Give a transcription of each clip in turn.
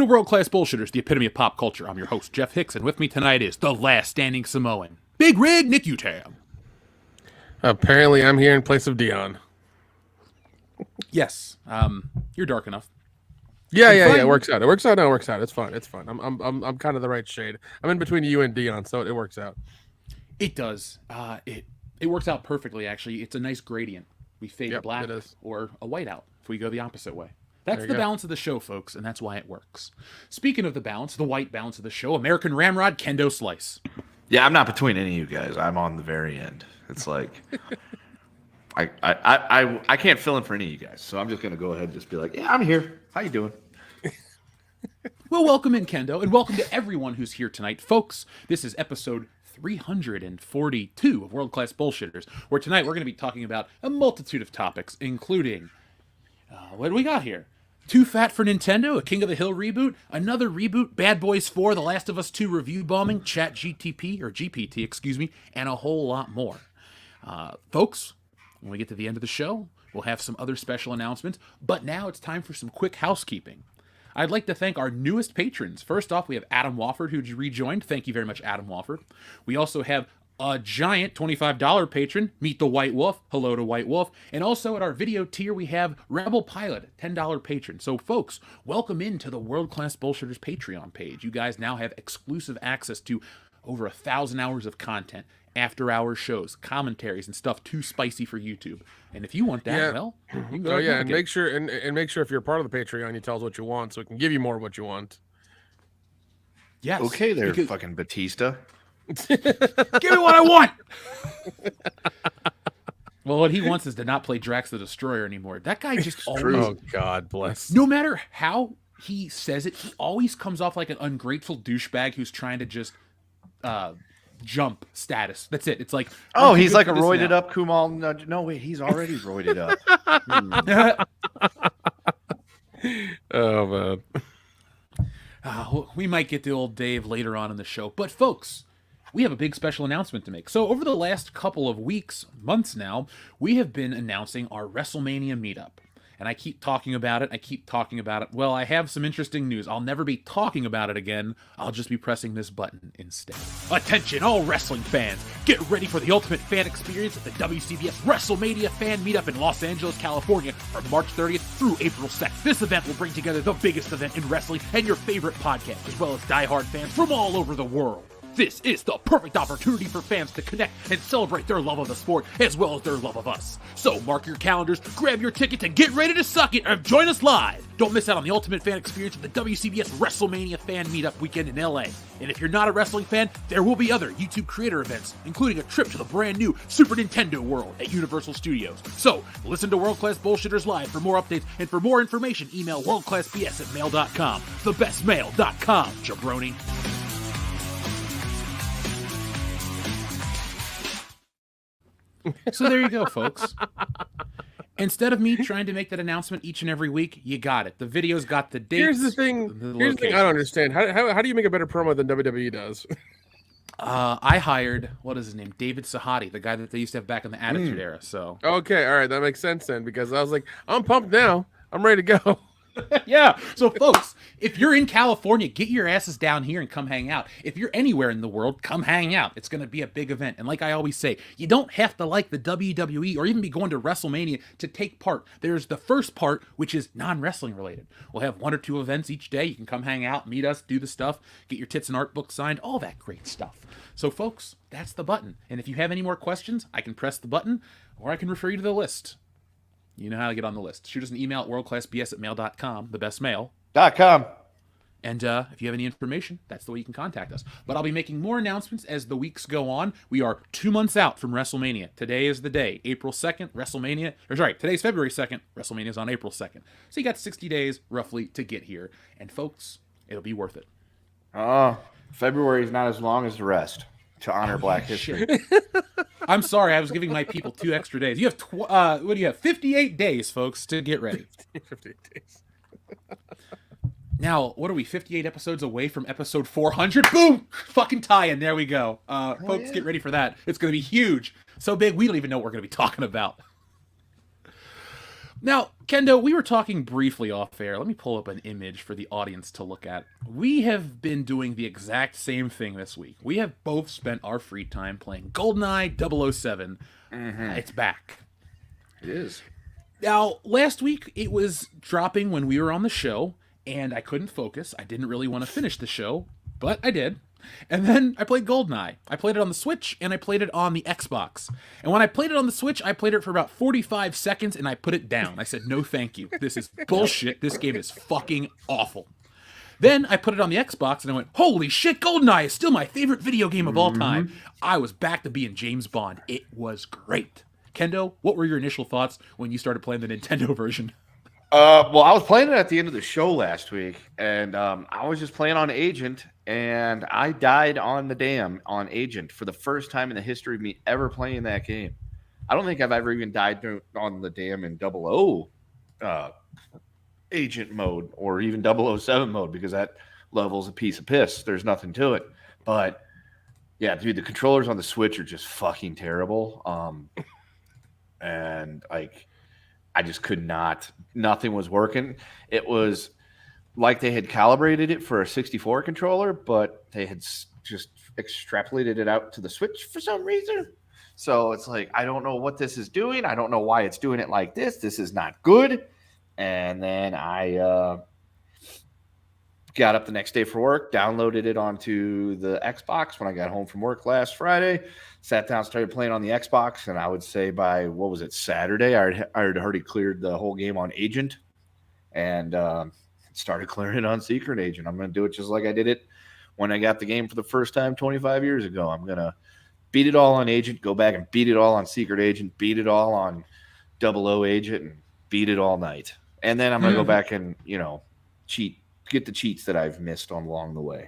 world-class bullshitters, the epitome of pop culture. I'm your host, Jeff Hicks, and with me tonight is the last standing Samoan, Big Rig Nick Utam. Apparently, I'm here in place of Dion. Yes, you're dark enough. Yeah. It works out. It works out. It's fun. It's fun. I'm kind of the right shade. I'm in between you and Dion, so it works out. It does. It works out perfectly. Actually, it's a nice gradient. We fade a black or a white out if we go the opposite way. That's the balance of the show, folks, and that's why it works. Speaking of the balance, the white balance of the show, American Ramrod Kendo Slice. Yeah, I'm not between any of you guys. I'm on the very end. It's like I can't fill in for any of you guys, so I'm just gonna go ahead and just be like, yeah, I'm here. How you doing? Well, welcome in, Kendo, and welcome to everyone who's here tonight, folks. This is episode 342 of World Class Bullshitters, where tonight we're going to be talking about a multitude of topics, including what do we got here? Too Fat for Nintendo, a King of the Hill reboot, another reboot, Bad Boys 4, The Last of Us 2 review bombing, Chat GPT, excuse me, and a whole lot more. Folks, when we get to the end of the show, we'll have some other special announcements, but now it's time for some quick housekeeping. I'd like to thank our newest patrons. First off, we have Adam Wofford, who rejoined. Thank you very much, Adam Wofford. We also have a giant $25 patron, Meet the White Wolf. Hello to White Wolf. And also at our video tier, we have Rebel Pilot, $10 patron. So folks, welcome into the World Class Bullshitters Patreon page. You guys now have exclusive access to over 1,000 hours of content, after-hour shows, commentaries, and stuff too spicy for YouTube. And if you want that, well, you can go. And make sure if you're part of the Patreon, you tell us what you want, so we can give you more of what you want. Yes. Okay, there, fucking Batista. Give me what I want. Well, what he wants is to not play Drax the Destroyer anymore. That guy just always. Oh, God bless. No matter how he says it, he always comes off like an ungrateful douchebag who's trying to just jump status. That's it. It's like, oh, he's like a roided up Kumal. No, wait, he's already roided up. Oh, man. We might get to old Dave later on in the show. But, folks, we have a big special announcement to make. So over the last couple of weeks, months now, we have been announcing our WrestleMania meetup. And I keep talking about it. Well, I have some interesting news. I'll never be talking about it again. I'll just be pressing this button instead. Attention, all wrestling fans. Get ready for the ultimate fan experience at the WCBs WrestleMania Fan Meetup in Los Angeles, California from March 30th through April 2nd. This event will bring together the biggest event in wrestling and your favorite podcast, as well as diehard fans from all over the world. This is the perfect opportunity for fans to connect and celebrate their love of the sport as well as their love of us. So mark your calendars, grab your tickets, and get ready to suck it and join us live. Don't miss out on the ultimate fan experience of the WCBS WrestleMania Fan Meetup weekend in LA. And if you're not a wrestling fan, there will be other YouTube creator events, including a trip to the brand new Super Nintendo World at Universal Studios. So listen to World Class Bullshitters Live for more updates, and for more information, email worldclassbs@mail.com. Thebestmail.com, jabroni. So there you go, folks. Instead of me trying to make that announcement each and every week, you got it. The video's got the dates. Here's the thing I don't understand. How do you make a better promo than WWE does? I hired, what is his name? David Sahadi, the guy that they used to have back in the Attitude Era. So okay, all right, that makes sense then, because I was like, I'm pumped now. I'm ready to go. Yeah. So, folks, if you're in California, get your asses down here and come hang out. If you're anywhere in the world, come hang out. It's going to be a big event. And like I always say, you don't have to like the WWE or even be going to WrestleMania to take part. There's the first part, which is non-wrestling related. We'll have 1 or 2 events each day. You can come hang out, meet us, do the stuff, get your tits and art book signed, all that great stuff. So, folks, that's the button. And if you have any more questions, I can press the button or I can refer you to the list. You know how to get on the list. Shoot us an email at worldclassbs@mail.com, thebestmail.com. And if you have any information, that's the way you can contact us. But I'll be making more announcements as the weeks go on. We are 2 months out from WrestleMania. Today is the day, April 2nd, WrestleMania. Today's February 2nd. WrestleMania is on April 2nd. So you got 60 days, roughly, to get here. And folks, it'll be worth it. February is not as long as the rest. To honor Black History. I'm sorry, I was giving my people 2 extra days. You have, 58 days, folks, to get ready. 58 days. Now, what are we, 58 episodes away from episode 400? Boom! Fucking tie-in, there we go. Folks, get ready for that. It's going to be huge. So big, we don't even know what we're going to be talking about. Now, Kendo, we were talking briefly off air. Let me pull up an image for the audience to look at. We have been doing the exact same thing this week. We have both spent our free time playing GoldenEye 007. It's back. It is. Now, last week it was dropping when we were on the show, and I couldn't focus. I didn't really want to finish the show, but I did. And then I played GoldenEye. I played it on the Switch, and I played it on the Xbox. And when I played it on the Switch, I played it for about 45 seconds, and I put it down. I said, no thank you. This is bullshit. This game is fucking awful. Then I put it on the Xbox, and I went, holy shit, GoldenEye is still my favorite video game of all time. I was back to being James Bond. It was great. Kendo, what were your initial thoughts when you started playing the Nintendo version? Well, I was playing it at the end of the show last week, and I was just playing on Agent, and I died on the dam on Agent for the first time in the history of me ever playing that game. I don't think I've ever even died on the dam in 00 Agent mode or even 007 mode because that level's a piece of piss. There's nothing to it. But yeah, dude, the controllers on the Switch are just fucking terrible. And like, I just could not. Nothing was working. It was like they had calibrated it for a 64 controller, but they had just extrapolated it out to the Switch for some reason. So it's like, I don't know what this is doing. I don't know why it's doing it like this. This is not good. And then I got up the next day for work, downloaded it onto the Xbox when I got home from work last Friday, sat down, started playing on the Xbox, and I would say by, what was it, Saturday, I had already cleared the whole game on Agent and started clearing it on Secret Agent. I'm going to do it just like I did it when I got the game for the first time 25 years ago. I'm going to beat it all on Agent, go back and beat it all on Secret Agent, beat it all on 00 Agent, and beat it all night. And then I'm going to go back and, get the cheats that I've missed along the way.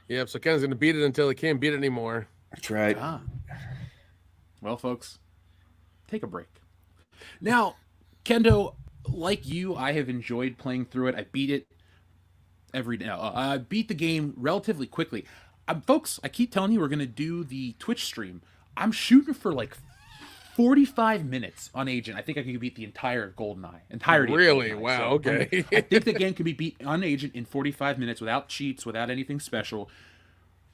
Yep, so Ken's going to beat it until he can't beat it anymore. That's right. Well, folks, take a break. Now, Kendo, like you, I have enjoyed playing through it. I beat it every day. I beat the game relatively quickly. Folks, I keep telling you we're going to do the Twitch stream. I'm shooting for like 45 minutes on Agent. I think I can beat the entire GoldenEye. Really? Of GoldenEye. Wow, So okay. I think the game can be beat on Agent in 45 minutes without cheats, without anything special.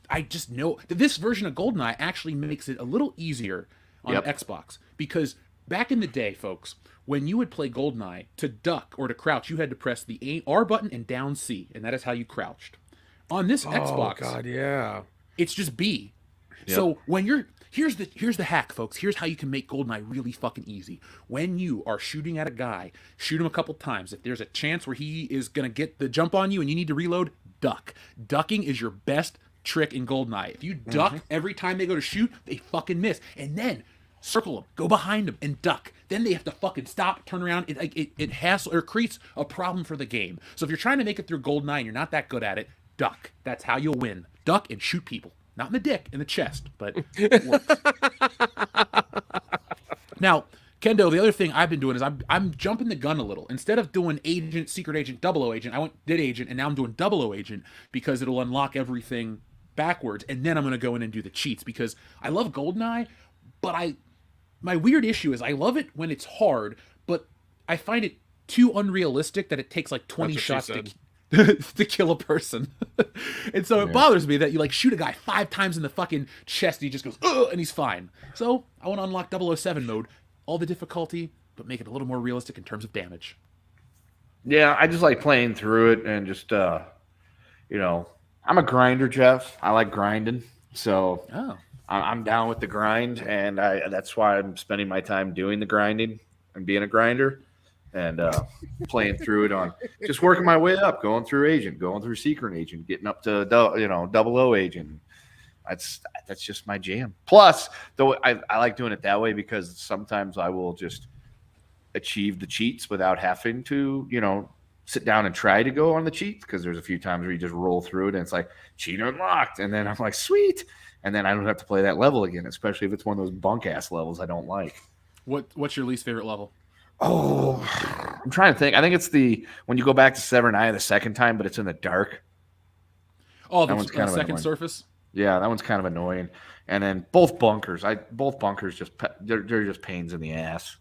I just know that this version of GoldenEye actually makes it a little easier on Xbox. Because back in the day, folks, when you would play GoldenEye, to duck or to crouch, you had to press the R button and down C, and that is how you crouched. On this Xbox, God, yeah, it's just B. So when you're here's the hack, folks. Here's how you can make GoldenEye really fucking easy. When you are shooting at a guy, shoot him a couple times. If there's a chance where he is gonna get the jump on you and you need to reload, duck. Ducking is your best trick in GoldenEye. If you duck every time they go to shoot, they fucking miss. And then circle them, go behind them, and duck. Then they have to fucking stop, turn around. It hassle or creates a problem for the game. So if you're trying to make it through GoldenEye and you're not that good at it, duck. That's how you'll win. Duck and shoot people. Not in the dick, in the chest, but it works. Now, Kendo, the other thing I've been doing is I'm jumping the gun a little. Instead of doing Agent, Secret Agent, 00 Agent, I did Agent, and now I'm doing 00 Agent because it'll unlock everything backwards, and then I'm going to go in and do the cheats because I love GoldenEye, but my weird issue is I love it when it's hard, but I find it too unrealistic that it takes like 20 shots to kill a person. And so it bothers me that you like shoot a guy 5 times in the fucking chest and he just goes, ugh, and he's fine. So I want to unlock 007 mode, all the difficulty, but make it a little more realistic in terms of damage. Yeah, I just like playing through it and just, I'm a grinder, Jeff. I like grinding. So I'm down with the grind, and that's why I'm spending my time doing the grinding and being a grinder. And playing through it on just working my way up, going through Agent, going through Secret Agent, getting up to 00 Agent. That's just my jam. Plus, though, I like doing it that way because sometimes I will just achieve the cheats without having to sit down and try to go on the cheats, because there's a few times where you just roll through it and it's like cheat unlocked, and then I'm like sweet, and then I don't have to play that level again, especially if it's one of those bunk ass levels I don't like. What's your least favorite level? Oh, I'm trying to think. I think it's when you go back to Severn Eye the second time, but it's in the dark. Oh, that one's kind of second annoying. Surface. Yeah, that one's kind of annoying. And then both bunkers. Both bunkers they're just pains in the ass.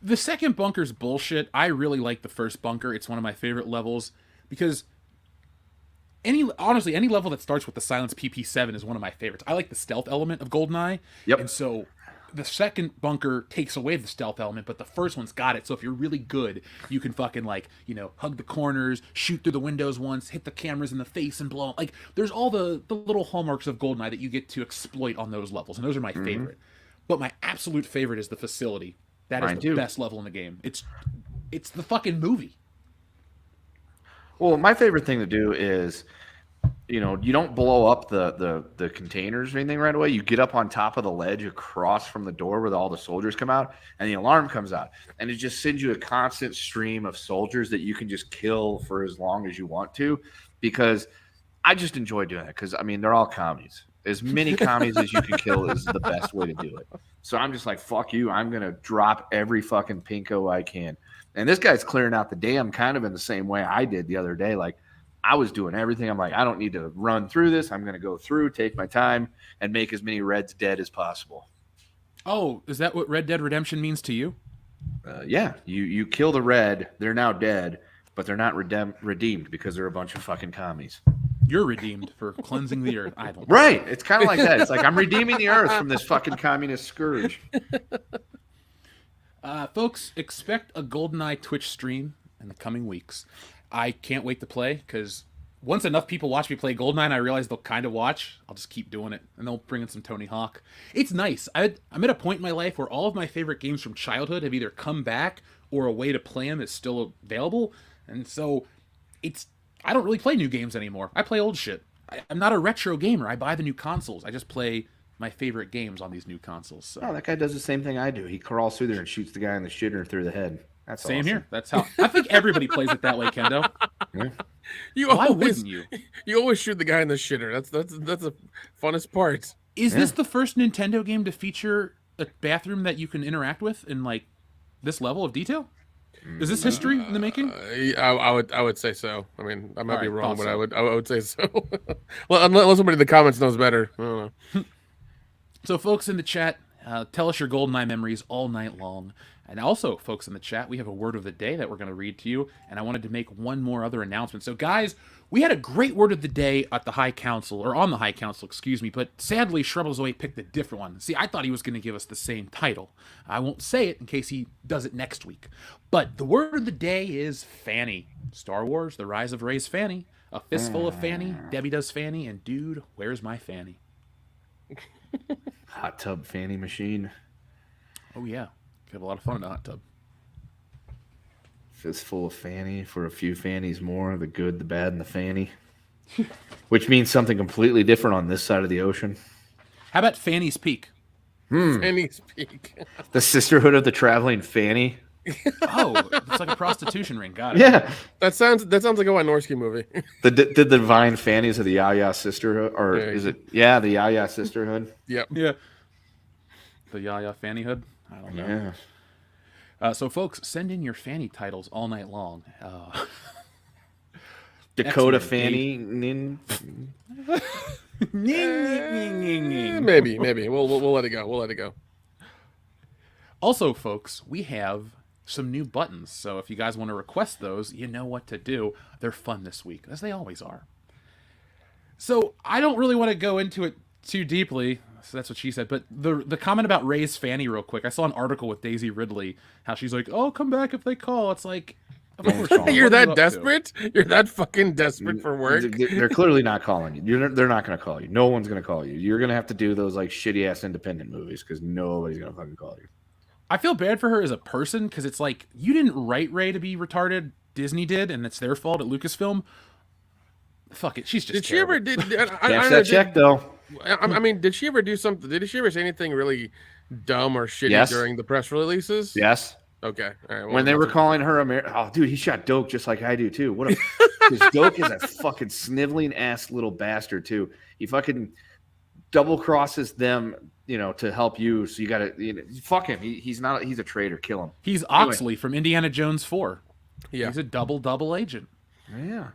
The second bunker's bullshit. I really like the first bunker. It's one of my favorite levels because honestly, any level that starts with the Silence PP7 is one of my favorites. I like the stealth element of GoldenEye. Yep. And so the second bunker takes away the stealth element, but the first one's got it. So if you're really good, you can fucking hug the corners, shoot through the windows once, hit the cameras in the face and blow them. Like there's all the little hallmarks of GoldenEye that you get to exploit on those levels. And those are my favorite. But my absolute favorite is the facility. That is the best level in the game. It's the fucking movie. Well, my favorite thing to do is, you don't blow up the containers or anything right away. You get up on top of the ledge across from the door where all the soldiers come out, and the alarm comes out. And it just sends you a constant stream of soldiers that you can just kill for as long as you want to, because I just enjoy doing that because, they're all commies. As many commies as you can kill is the best way to do it. So I'm just like, fuck you. I'm going to drop every fucking pinko I can. And this guy's clearing out the dam kind of in the same way I did the other day. Like, I was doing everything. I'm like, I don't need to run through this. I'm going to go through, take my time, and make as many Reds dead as possible. Oh, is that what Red Dead Redemption means to you? Yeah. You kill the Red. They're now dead, but they're not redeemed because they're a bunch of fucking commies. You're redeemed for cleansing the earth. I don't. Right. It's kind of like that. It's like I'm redeeming the earth from this fucking communist scourge. Folks, expect a GoldenEye Twitch stream in the coming weeks. I can't wait to play because once enough people watch me play GoldenEye and I realize they'll kind of watch, I'll just keep doing it. And they'll bring in some Tony Hawk. It's nice. I'm at a point in my life where all of my favorite games from childhood have either come back or a way to play them is still available. And so I don't really play new games anymore. I play old shit. I'm not a retro gamer. I buy the new consoles. I just play my favorite games on these new consoles. So. Oh, that guy does the same thing I do. He crawls through there and shoots the guy in the shitter through the head. That's same awesome. Here. That's how I think everybody plays it that way, Kendo. Yeah. Why wouldn't you? You always shoot the guy in the shitter. That's the funnest part. Is this the first Nintendo game to feature a bathroom that you can interact with in like this level of detail? Is this history in the making? I would say so. I mean, I might be wrong, but so. I would say so. Well, unless somebody in the comments knows better. I don't know. So, folks in the chat, tell us your GoldenEye memories all night long. And also, folks in the chat, we have a word of the day that we're going to read to you. And I wanted to make one more other announcement. So, guys, we had a great word of the day at the High Council, or on the High Council, excuse me. But sadly, Shrubblezoid picked a different one. See, I thought he was going to give us the same title. I won't say it in case he does it next week. But the word of the day is Fanny. Star Wars, The Rise of Rey's Fanny. A fistful of Fanny. Debbie does Fanny. And dude, where's my Fanny? Hot tub fanny machine. Oh, yeah. Have a lot of fun in the hot tub. Fistful of fanny for a few fannies more. The good, the bad, and the fanny. Which means something completely different on this side of the ocean. How about Fanny's Peak? Fanny's Peak. The Sisterhood of the Traveling Fanny. Oh, it's like a prostitution ring. Got it. Yeah. That sounds like a Wynorski movie. The Divine Fannies of the Yaya Sisterhood. Or is it? Yeah, the Yaya Sisterhood. Yep. Yeah. The Yaya Fanny Hood? I don't know. Yeah. So, folks, send in your Fanny titles all night long. Dakota X-Men, Fanny. Maybe. We'll let it go. We'll let it go. Also, folks, we have some new buttons. So if you guys want to request those, you know what to do. They're fun this week, as they always are. So I don't really want to go into it too deeply. So that's what she said. But the comment about Rey's Fanny real quick. I saw an article with Daisy Ridley, how she's like, oh, come back if they call. It's like, of course, you're that desperate? You're that fucking desperate for work? They're clearly not calling you. They're not going to call you. No one's going to call you. You're going to have to do those like shitty ass independent movies because nobody's going to fucking call you. I feel bad for her as a person because it's like, you didn't write Rey to be retarded. Disney did, and it's their fault at Lucasfilm. Fuck it. She's just terrible. Did she ever... Cash that check, though. I mean, did she ever do something? Did she ever say anything really dumb or shitty during the press releases? Yes. Okay. All right. Well, when they were calling her oh, dude, he shot Doak just like I do, too. What a... Because Doak is a fucking sniveling ass little bastard, too. He fucking double crosses them, to help you. So you got to, fuck him. He's a traitor. Kill him. He's Oxley from Indiana Jones 4. Yeah. He's a double agent. Yeah.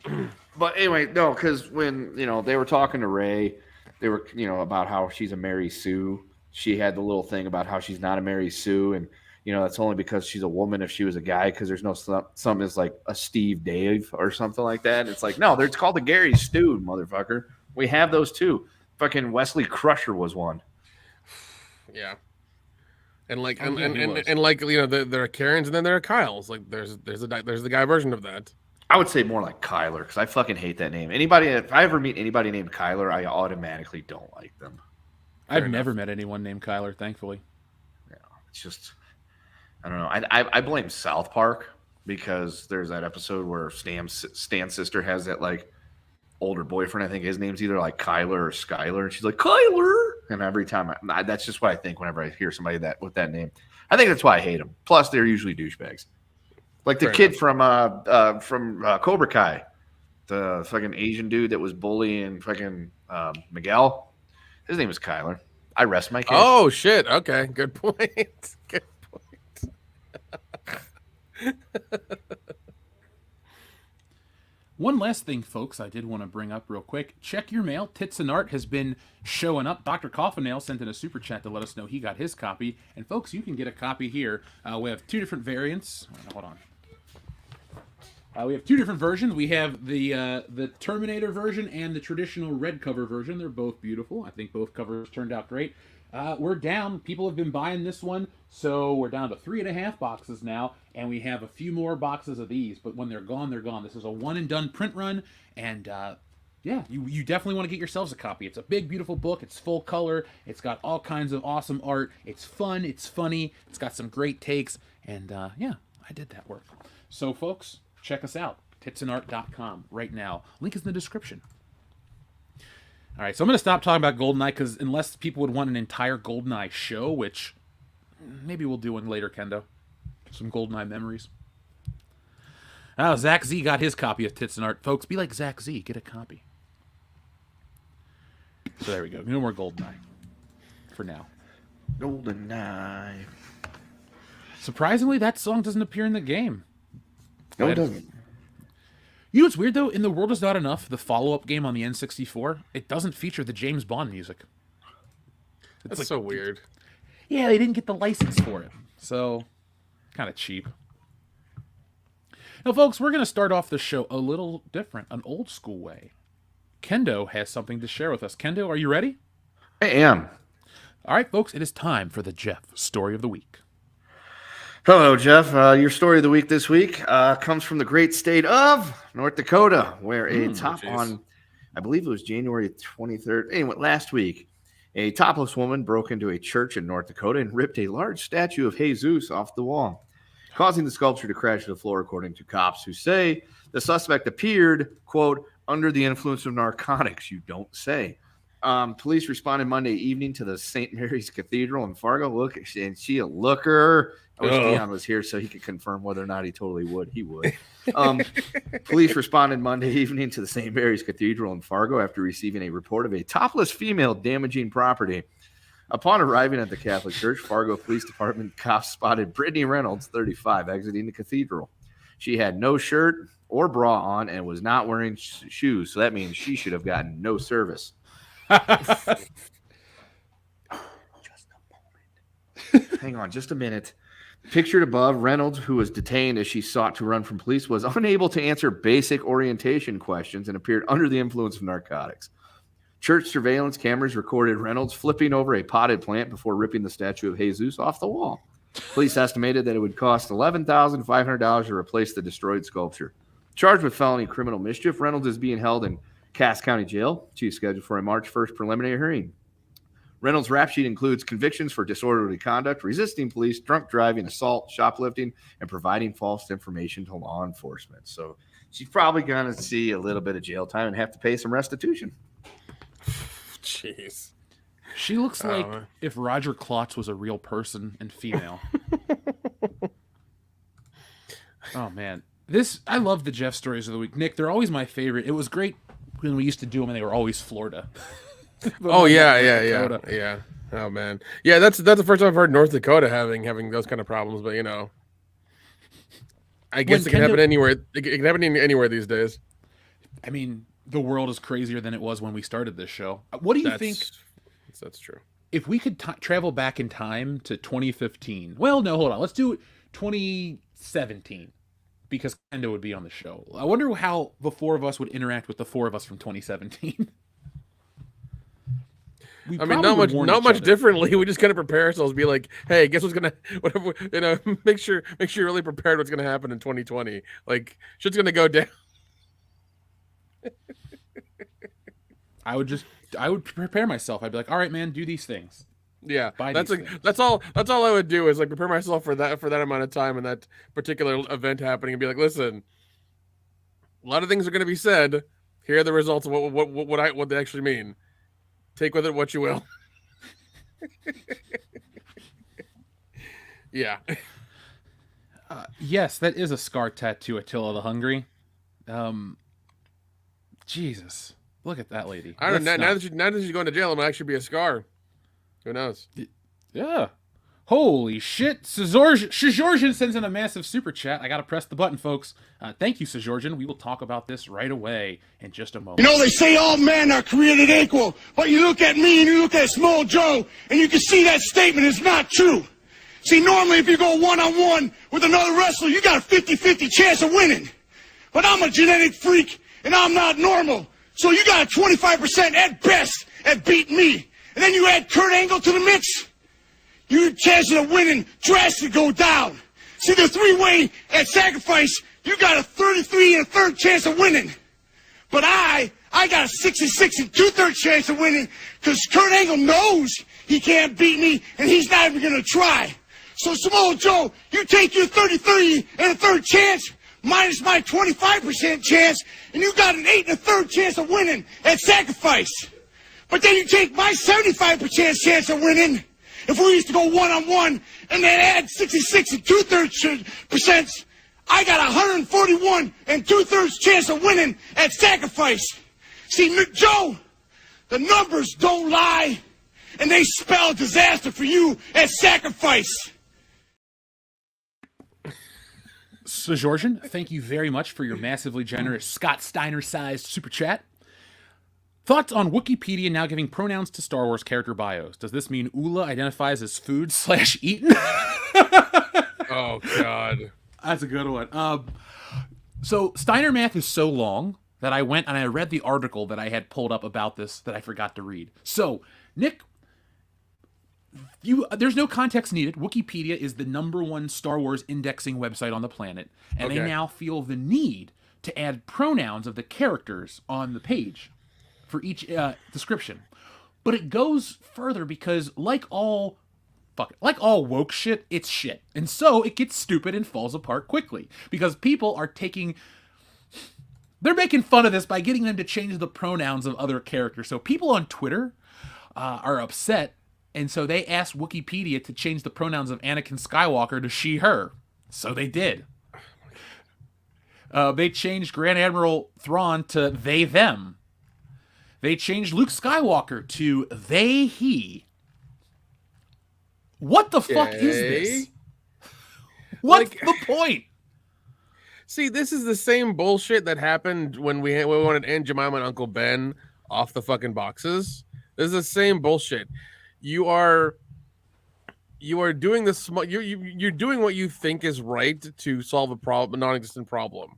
But anyway, no, because when, they were talking to Rey, they were, about how she's a Mary Sue. She had the little thing about how she's not a Mary Sue. And, that's only because she's a woman if she was a guy, because there's no some is like a Steve Dave or something like that. It's like, no, it's called the Gary Stew, motherfucker. We have those too. Fucking Wesley Crusher was one. Yeah. And like and like there are Karens and then there are Kyles. Like there's the guy version of that. I would say more like Kyler, because I fucking hate that name. If I ever meet anybody named Kyler, I automatically don't like them. I've never met anyone named Kyler, thankfully. Yeah, it's just, I don't know. I blame South Park, because there's that episode where Stan's sister has that like older boyfriend. I think his name's either like Kyler or Skyler, and she's like, Kyler. And every time that's just what I think whenever I hear somebody with that name. I think that's why I hate them. Plus, they're usually douchebags. Like the kid from Cobra Kai, the fucking Asian dude that was bullying fucking Miguel. His name is Kyler. I rest my case. Oh shit! Okay, good point. Good point. One last thing, folks, I did want to bring up real quick. Check your mail. Tits and Art has been showing up. Dr. Coffinail sent in a super chat to let us know he got his copy. And, folks, you can get a copy here. We have two different variants. Hold on. We have two different versions. We have the Terminator version and the traditional red cover version. They're both beautiful. I think both covers turned out great. We're down. People have been buying this one, so we're down to 3.5 boxes now, and we have a few more boxes of these, but when they're gone, they're gone. This is a one-and-done print run, and yeah, you definitely want to get yourselves a copy. It's a big, beautiful book. It's full color. It's got all kinds of awesome art. It's fun. It's funny. It's got some great takes, and yeah, I did that work. So, folks, check us out, titsandart.com right now. Link is in the description. All right, so I'm going to stop talking about GoldenEye, because unless people would want an entire GoldenEye show, which maybe we'll do one later, Kendo. Some GoldenEye memories. Oh, Zach Z got his copy of Tits and Art. Folks, be like Zach Z. Get a copy. So there we go. No more GoldenEye for now. GoldenEye. Surprisingly, that song doesn't appear in the game. No, it doesn't. You know what's weird, though? In The World Is Not Enough, the follow-up game on the N64, it doesn't feature the James Bond music. That's like, so weird. Yeah, they didn't get the license for it. So, kind of cheap. Now, folks, we're going to start off the show a little different, an old-school way. Kendo has something to share with us. Kendo, are you ready? I am. All right, folks, it is time for the Jeff Story of the Week. Hello, Jeff. Your story of the week this week comes from the great state of North Dakota, where on, I believe it was January 23rd. Anyway, last week, a topless woman broke into a church in North Dakota and ripped a large statue of Jesus off the wall, causing the sculpture to crash to the floor, according to cops, who say the suspect appeared, quote, under the influence of narcotics. You don't say. Police responded Monday evening to the St. Mary's Cathedral in Fargo. Look, and she a looker. I wish Dion was here so he could confirm whether or not he totally would. He would. Police responded Monday evening to the St. Mary's Cathedral in Fargo after receiving a report of a topless female damaging property. Upon arriving at the Catholic Church, Fargo Police Department cops spotted Brittany Reynolds, 35, exiting the cathedral. She had no shirt or bra on and was not wearing shoes, so that means she should have gotten no service. Just a moment. Hang on just a minute. Pictured above, Reynolds, who was detained as she sought to run from police, was unable to answer basic orientation questions and appeared under the influence of narcotics. Church surveillance cameras recorded Reynolds flipping over a potted plant before ripping the statue of Jesus off the wall. Police estimated that it would cost $11,500 to replace the destroyed sculpture. Charged with felony criminal mischief, Reynolds is being held in Cass County Jail. She's scheduled for a March 1st preliminary hearing. Reynolds' rap sheet includes convictions for disorderly conduct, resisting police, drunk driving, assault, shoplifting, and providing false information to law enforcement. So she's probably going to see a little bit of jail time and have to pay some restitution. Jeez. She looks like if Roger Klotz was a real person and female. Oh, man. I love the Jeff Stories of the Week. Nick, they're always my favorite. It was great when we used to do them and they were always Florida. Oh yeah. Oh man, yeah. That's the first time I've heard North Dakota having those kind of problems. But I guess it can happen anywhere. It can happen anywhere these days. I mean, the world is crazier than it was when we started this show. What do you think? That's true. if we could travel back in time to 2015. Well, no, hold on. Let's do 2017 because Kendo would be on the show. I wonder how the four of us would interact with the four of us from 2017. I mean, not much differently. We just kind of prepare ourselves, be like, "Hey, guess what's gonna, whatever, make sure you're really prepared. What's gonna happen in 2020? Like, shit's gonna go down." I would prepare myself. I'd be like, "All right, man, do these things." Yeah, that's all I would do is like prepare myself for that amount of time and that particular event happening, and be like, "Listen, a lot of things are gonna be said. Here are the results of what they actually mean. Take with it what you will." Yeah. Yes, that is a scar tattoo, Attila the Hungry. Jesus, look at that lady. I don't know. Now that she's going to jail, it might actually be a scar. Who knows? Yeah. Holy shit. Shizorjan sends in a massive super chat. I gotta press the button, folks. Thank you, Shizorjan. We will talk about this right away in just a moment. You know, they say all men are created equal, but you look at me and you look at Small Joe, and you can see that statement is not true. See, normally if you go one-on-one with another wrestler, you got a 50-50 chance of winning. But I'm a genetic freak, and I'm not normal. So you got a 25% at best at beating me. And then you add Kurt Angle to the mix, your chances of winning drastically go down. See, the three-way at Sacrifice, you got a 33 1/3 chance of winning. But I got a 66 2/3 chance of winning because Kurt Angle knows he can't beat me, and he's not even going to try. So, Samoa Joe, you take your 33 1/3 chance minus my 25% chance, and you got an 8 1/3 chance of winning at Sacrifice. But then you take my 75% chance of winning, if we used to go one-on-one, and then add 66 2/3%, I got 141 2/3 chance of winning at Sacrifice. See, Joe, the numbers don't lie, and they spell disaster for you at Sacrifice. So, Georgian, thank you very much for your massively generous Scott Steiner-sized super chat. Thoughts on Wikipedia now giving pronouns to Star Wars character bios? Does this mean Ula identifies as food/eaten? Oh, God. That's a good one. So Steiner Math is so long that I went and I read the article that I had pulled up about this that I forgot to read. So, Nick, there's no context needed. Wikipedia is the #1 Star Wars indexing website on the planet, and they now feel the need to add pronouns of the characters on the page for each description. But it goes further because like all woke shit, it's shit. And so it gets stupid and falls apart quickly because people are they're making fun of this by getting them to change the pronouns of other characters. So people on Twitter are upset, and so they asked Wikipedia to change the pronouns of Anakin Skywalker to she, her. So they did. They changed Grand Admiral Thrawn to they, them. They changed Luke Skywalker to they, he. What the fuck is this? What's the point? See, this is the same bullshit that happened when we wanted Aunt Jemima and Uncle Ben off the fucking boxes. This is the same bullshit. You are doing this. You're doing what you think is right to solve a non-existent problem.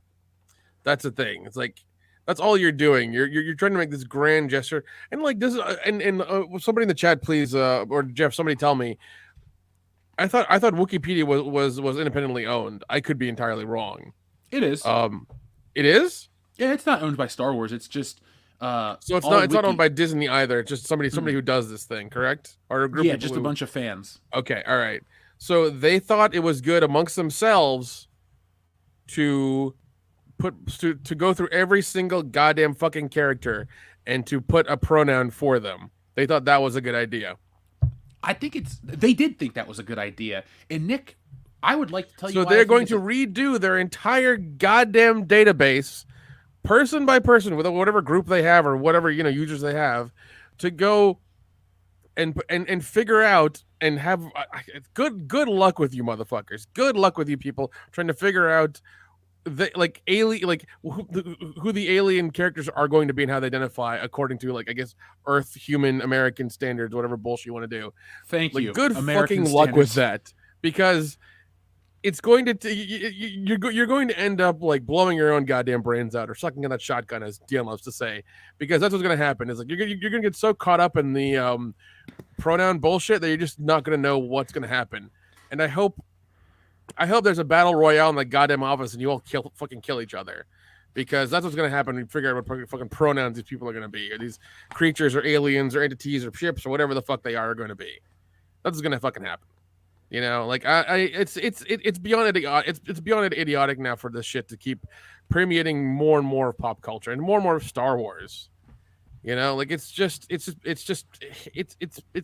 That's the thing. It's like that's all you're doing. You're trying to make this grand gesture, and like this. And somebody in the chat, please, or Jeff, somebody tell me. I thought Wikipedia was independently owned. I could be entirely wrong. It is. It is. Yeah, it's not owned by Star Wars. It's just. So it's not owned by Disney either. It's just somebody who does this thing, correct? Or a group. Yeah, just a bunch of fans. Okay, all right. So they thought it was good amongst themselves to go through every single goddamn fucking character and to put a pronoun for them. They thought that was a good idea. I think they did think that was a good idea. And Nick, I would like to tell you. So they're going to redo their entire goddamn database, person by person, with whatever group they have or whatever users they have, to go and figure out and have good luck with you motherfuckers. Good luck with you people trying to figure out who the alien characters are going to be and how they identify according to like I guess Earth, human, American standards, whatever bullshit you want to do. Thank Like you. good American fucking luck with standards. that because it's going to you're going to end up like blowing your own goddamn brains out or sucking on that shotgun, as Dion loves to say, because that's what's going to happen. Is like you're going to get so caught up in the pronoun bullshit that you're just not going to know what's going to happen. And I hope there's a battle royale in the goddamn office and you all fucking kill each other, because that's what's going to happen when you figure out what fucking pronouns these people are going to be, or these creatures or aliens or entities or ships or whatever the fuck they are going to be. That's what's going to fucking happen. You know, like it's beyond it's beyond idiotic now for this shit to keep permeating more and more of pop culture and more of Star Wars. You know, like it's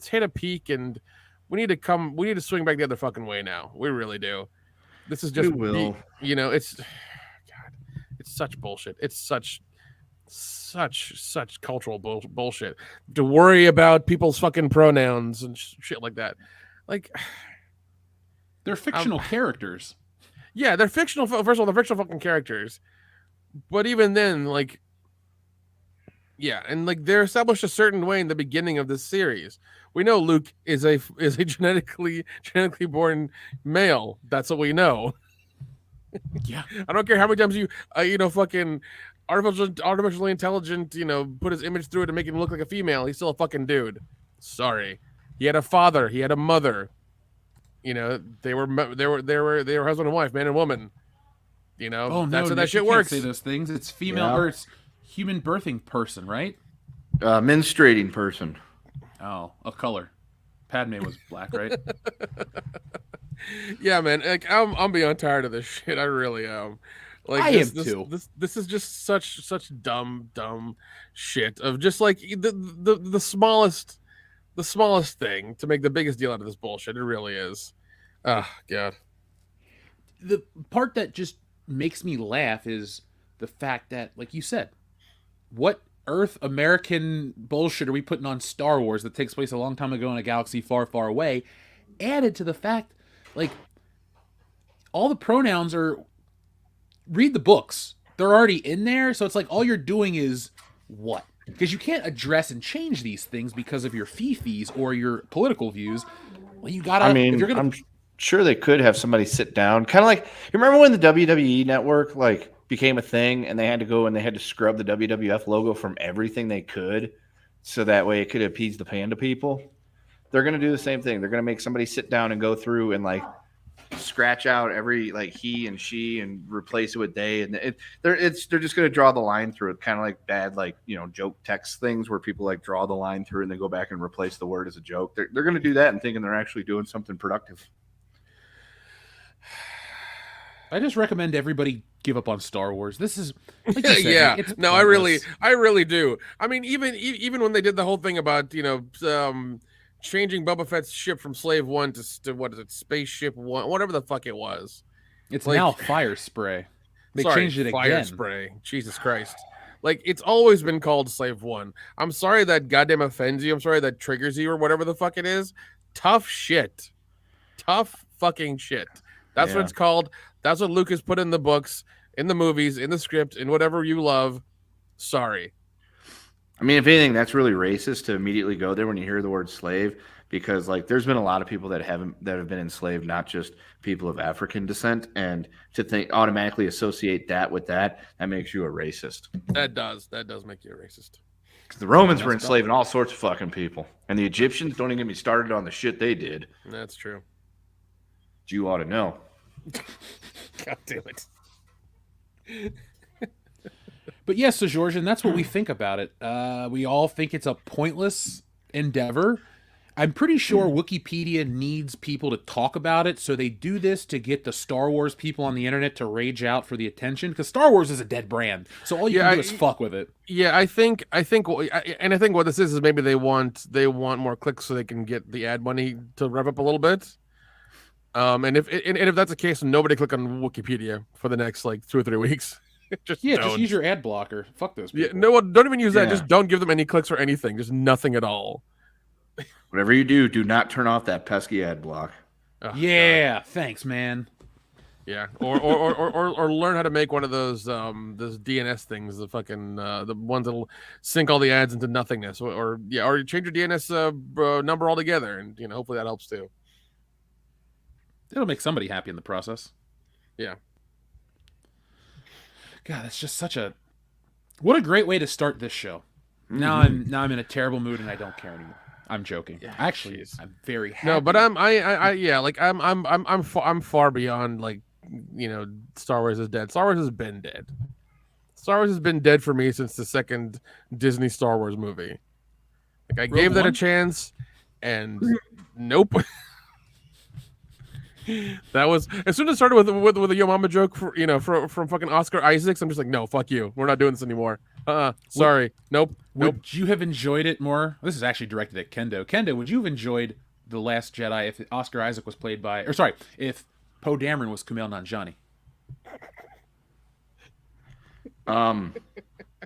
hit a peak, and we need to swing back the other fucking way now. We really do. This is just, you know, it's God, it's such bullshit. It's such cultural bullshit to worry about people's fucking pronouns and shit like that. Like, they're fictional characters. Yeah, they're fictional. First of all, they're fictional fucking characters. But even then, like, yeah, and like they're established a certain way in the beginning of this series. We know Luke is a genetically born male. That's what we know. Yeah, I don't care how many times you fucking artificially intelligent, put his image through it to make him look like a female. He's still a fucking dude. Sorry, he had a father. He had a mother. They were husband and wife, man and woman. Oh no, that's how that Nick, shit you can't works. say those things. It's female or it's human birthing person, right? Menstruating person. Oh, of color. Padme was black, right? Yeah, man. Like I'm beyond tired of this shit. I really am. Like I am too. This is just such dumb shit of just like the smallest thing to make the biggest deal out of this bullshit. It really is. Oh God. The part that just makes me laugh is the fact that, like you said, what Earth American bullshit are we putting on Star Wars that takes place a long time ago in a galaxy far, far away, added to the fact, like, all the pronouns are, read the books. They're already in there, so it's like all you're doing is what? Because you can't address and change these things because of your fifis or your political views. Well, you gotta. I mean, if you're gonna, I'm sure they could have somebody sit down, kind of like, you remember when the WWE network like became a thing and they had to go and they had to scrub the WWF logo from everything they could, so that way it could appease the panda people. They're gonna do the same thing. They're gonna make somebody sit down and go through and like scratch out every like he and she and replace it with they, and they're just going to draw the line through it, kind of like bad joke text things where people like draw the line through and they go back and replace the word as a joke. They're going to do that and thinking they're actually doing something productive. I just recommend everybody give up on Star Wars. This is like you said, yeah. it's No, pointless. I really do. I mean, even when they did the whole thing about changing Boba Fett's ship from Slave 1 to what is it, Spaceship 1, whatever the fuck it was. It's like, now Fire Spray. They changed it Fire again. Spray. Jesus Christ. Like, it's always been called Slave 1. I'm sorry that goddamn offends you. I'm sorry that triggers you or whatever the fuck it is. Tough shit. Tough fucking shit. That's what it's called. That's what Lucas put in the books, in the movies, in the script, in whatever you love. Sorry. I mean, if anything, that's really racist to immediately go there when you hear the word slave, because like there's been a lot of people that have been enslaved, not just people of African descent, and to automatically associate that with that makes you a racist. That does make you a racist. The Romans were enslaving all sorts of fucking people, and the Egyptians, don't even get me started on the shit they did. That's true. You ought to know. God damn it. But yes, so Georgian, that's what we think about it. We all think it's a pointless endeavor. I'm pretty sure Wikipedia needs people to talk about it, so they do this to get the Star Wars people on the internet to rage out for the attention, because Star Wars is a dead brand, so all you can do is fuck with it. Yeah, I think what this is maybe they want more clicks so they can get the ad money to rev up a little bit. And if that's the case, nobody click on Wikipedia for the next like 2 or 3 weeks. Just use your ad blocker. Fuck those people. Yeah, no, don't even use that. Just don't give them any clicks or anything. Just nothing at all. Whatever you do not turn off that pesky ad block. Oh, yeah, God. Thanks, man. Yeah, or learn how to make one of those DNS things, the fucking the ones that'll sync all the ads into nothingness, or change your DNS number altogether, and hopefully that helps too. It'll make somebody happy in the process. Yeah. God, that's just what a great way to start this show. Mm-hmm. Now I'm in a terrible mood and I don't care anymore. I'm joking. Yeah, Actually, geez. I'm very happy. No, but I'm far beyond like Star Wars is dead. Star Wars has been dead. Star Wars has been dead for me since the second Disney Star Wars movie. Like I gave that a chance, and nope. That was as soon as it started with a Yo Mama joke from fucking Oscar Isaacs. I'm just like, no, fuck you. We're not doing this anymore. Sorry. Nope. Would you have enjoyed it more? This is actually directed at Kendo. Kendo, would you have enjoyed The Last Jedi if Oscar Isaac was played by, if Poe Dameron was Kumail Nanjiani?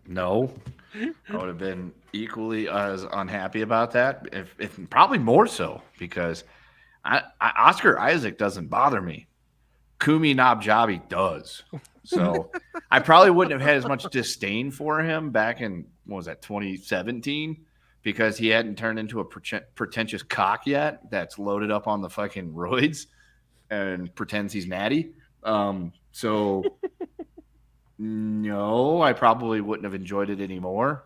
No. I would have been equally as unhappy about that, if probably more so, because Oscar Isaac doesn't bother me. Kumi Nabjabi does. So I probably wouldn't have had as much disdain for him back in, 2017, because he hadn't turned into a pretentious cock yet that's loaded up on the fucking roids and pretends he's natty. So no, I probably wouldn't have enjoyed it anymore.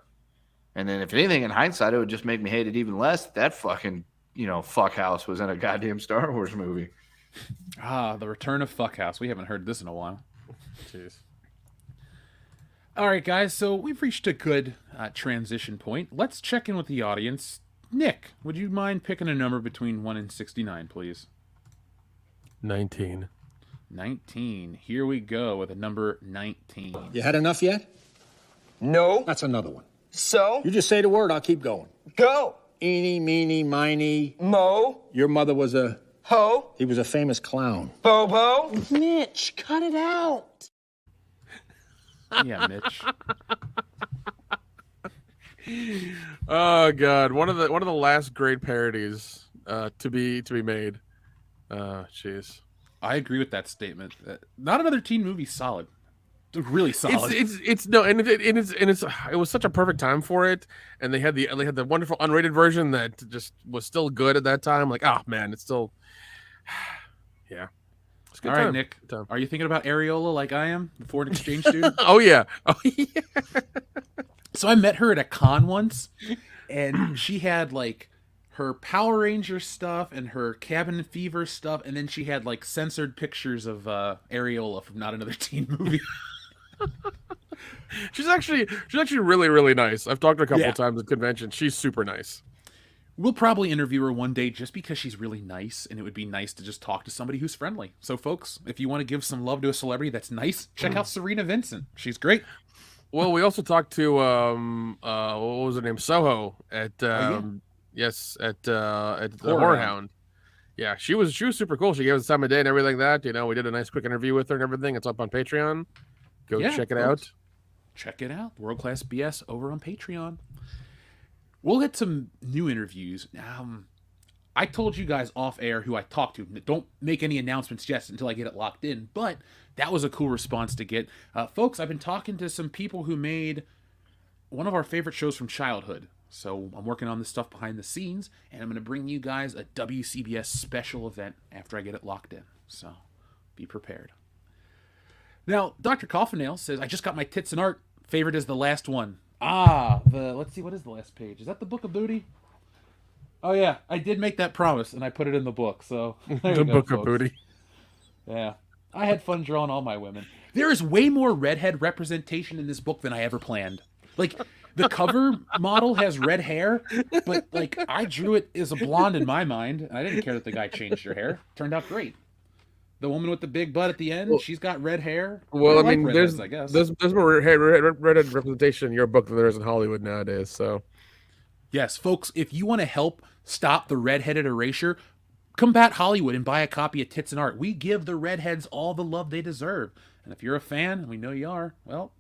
And then if anything, in hindsight, it would just make me hate it even less. That fucking, Fuckhouse was in a goddamn Star Wars movie. The return of Fuckhouse. We haven't heard this in a while. Jeez. All right, guys. So we've reached a good transition point. Let's check in with the audience. Nick, would you mind picking a number between 1 and 69, please? 19. 19. Here we go with a number 19. You had enough yet? No. That's another one. So? You just say the word, I'll keep going. Go. Eeny, meeny, miny. Mo. Your mother was Ho. he was a famous clown. Bobo. Mitch, cut it out. Yeah, Mitch. Oh God, one of the last great parodies to be made. Jeez. I agree with that statement. Not another teen movie solid. Really solid. It's no, and it was such a perfect time for it, and they had the wonderful unrated version that just was still good at that time. Like, oh man, it's still, yeah. It's a good All time. right, Nick. Good time. Are you thinking about Areola like I am, the foreign exchange student? Oh yeah. So I met her at a con once, and she had like her Power Ranger stuff and her Cabin Fever stuff, and then she had like censored pictures of Areola from Not Another Teen Movie. She's actually really, really nice. I've talked to her a couple Yeah. of times at conventions. She's super nice. We'll probably interview her one day just because she's really nice, and it would be nice to just talk to somebody who's friendly. So, folks, if you want to give some love to a celebrity that's nice, check out Serena Vincent. She's great. Well, we also talked to what was her name? Soho at yes, at the Horror Hound. Yeah, she was super cool. She gave us the time of day and everything like that. We did a nice quick interview with her and everything. It's up on Patreon. Go check it out. Check it out. World Class BS over on Patreon. We'll get some new interviews. I told you guys off air who I talked to. Don't make any announcements yet until I get it locked in. But that was a cool response to get. Folks, I've been talking to some people who made one of our favorite shows from childhood. So I'm working on this stuff behind the scenes, and I'm going to bring you guys a WCBS special event after I get it locked in. So be prepared. Now, Dr. Coffinail says, I just got my tits and art. Favorite is the last one. Let's see, what is the last page? Is that the Book of Booty? Oh yeah, I did make that promise, and I put it in the book, so The Book of Booty. Yeah. I had fun drawing all my women. There is way more redhead representation in this book than I ever planned. Like, the cover model has red hair, but, like, I drew it as a blonde in my mind. I didn't care that the guy changed her hair. Turned out great. The woman with the big butt at the end, she's got red hair. Well, I mean, redheads, I guess. there's more redhead representation in your book than there is in Hollywood nowadays. So, yes, folks, if you want to help stop the redheaded erasure, combat Hollywood and buy a copy of Tits and Art. We give the redheads all the love they deserve. And if you're a fan, and we know you are, well,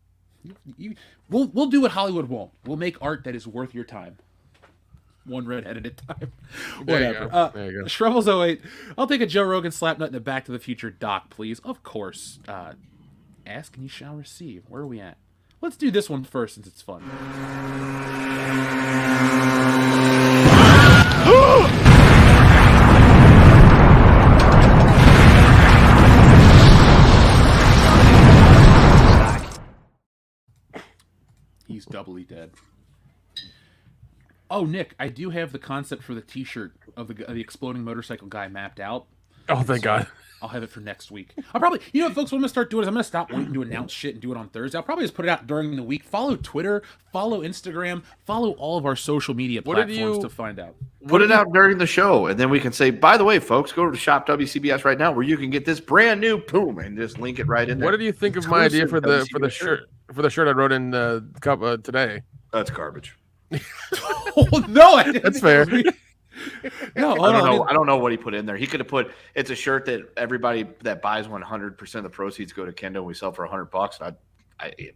we'll do what Hollywood won't. We'll make art that is worth your time. one redhead at a time. There you Whatever. go. There you go. Shrubbles08, I'll take a Joe Rogan Slapnut and a Back to the Future doc, please. Of course. Ask and you shall receive. Where are we at? Let's do this one first since it's fun. He's doubly dead. Oh, Nick, I do have the concept for the T-shirt of the exploding motorcycle guy mapped out. Oh, thank God. I'll have it for next week. I'll probably, what, folks, what I'm going to start doing is I'm going to stop waiting to announce shit and do it on Thursday. I'll probably just put it out during the week. Follow Twitter, follow Instagram, follow all of our social media platforms to find out. Put it out during the show, and then we can say, by the way, folks, go to Shop WCBS right now where you can get this brand new boom and just link it right in there. What did you think of my idea for the shirt I wrote in the cup today? That's garbage. Oh, no, I didn't That's think fair. it was me. No, I don't know what he put in there. He could have put, it's a shirt that everybody that buys 100% of the proceeds go to Kendo. We sell for $100.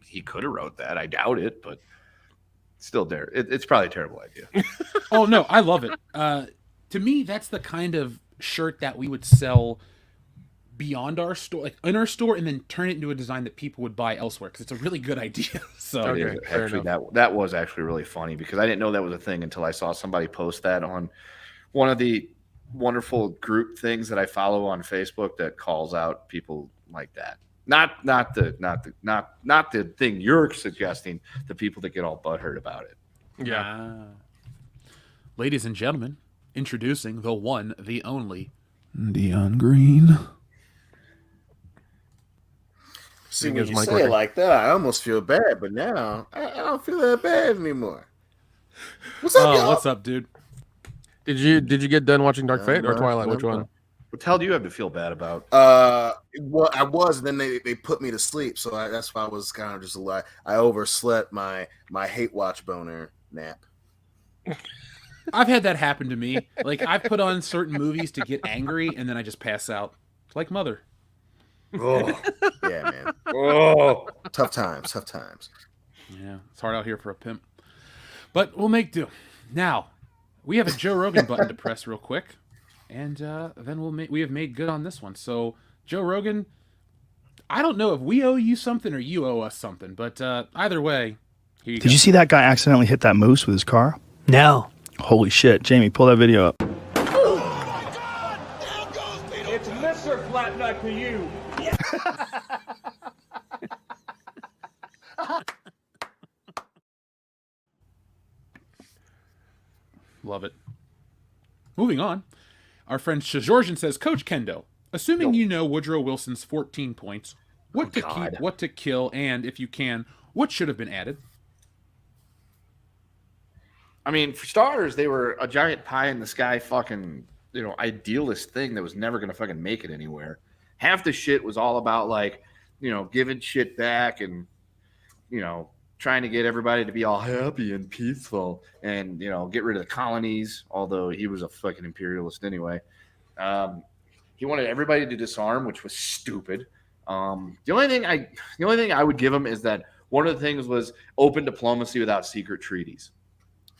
He could have wrote that. I doubt it, but still there. It's probably a terrible idea. Oh, no, I love it. To me, that's the kind of shirt that we would sell beyond our store, like in our store, and then turn it into a design that people would buy elsewhere because it's a really good idea. So Okay, actually, that was actually really funny because I didn't know that was a thing until I saw somebody post that on one of the wonderful group things that I follow on Facebook that calls out people like that. Not the thing you're suggesting, the people that get all butthurt about it. Yeah. Ladies and gentlemen, introducing the one, the only, Dion Green. See, when you say it like that, I almost feel bad, but now I don't feel that bad anymore. What's up, y'all? What's up, dude? Did you get done watching Dark Fate or Twilight? Which one? What the hell do you have to feel bad about? Well, I was, and then they put me to sleep, so that's why I was kind of just a lie. I overslept my hate watch boner nap. I've had that happen to me. Like, I've put on certain movies to get angry, and then I just pass out. Like Mother. Oh, yeah, man. Oh, tough times. Yeah, it's hard out here for a pimp. But we'll make do. Now, we have a Joe Rogan button to press real quick, and then we have made good on this one. So, Joe Rogan, I don't know if we owe you something or you owe us something, but either way, here you go. Did you see that guy accidentally hit that moose with his car? No. Holy shit. Jamie, pull that video up. It's Mr. Flatnut to you. Love it. Moving on. Our friend Shajorjan says, Coach Kendo, assuming you know Woodrow Wilson's 14 points, what to keep, what to kill, and, if you can, what should have been added? I mean, for starters, they were a giant pie in the sky fucking, idealist thing that was never going to fucking make it anywhere. Half the shit was all about, like, giving shit back and, trying to get everybody to be all happy and peaceful and, get rid of the colonies, although he was a fucking imperialist anyway. He wanted everybody to disarm, which was stupid. The only thing I would give him is that one of the things was open diplomacy without secret treaties.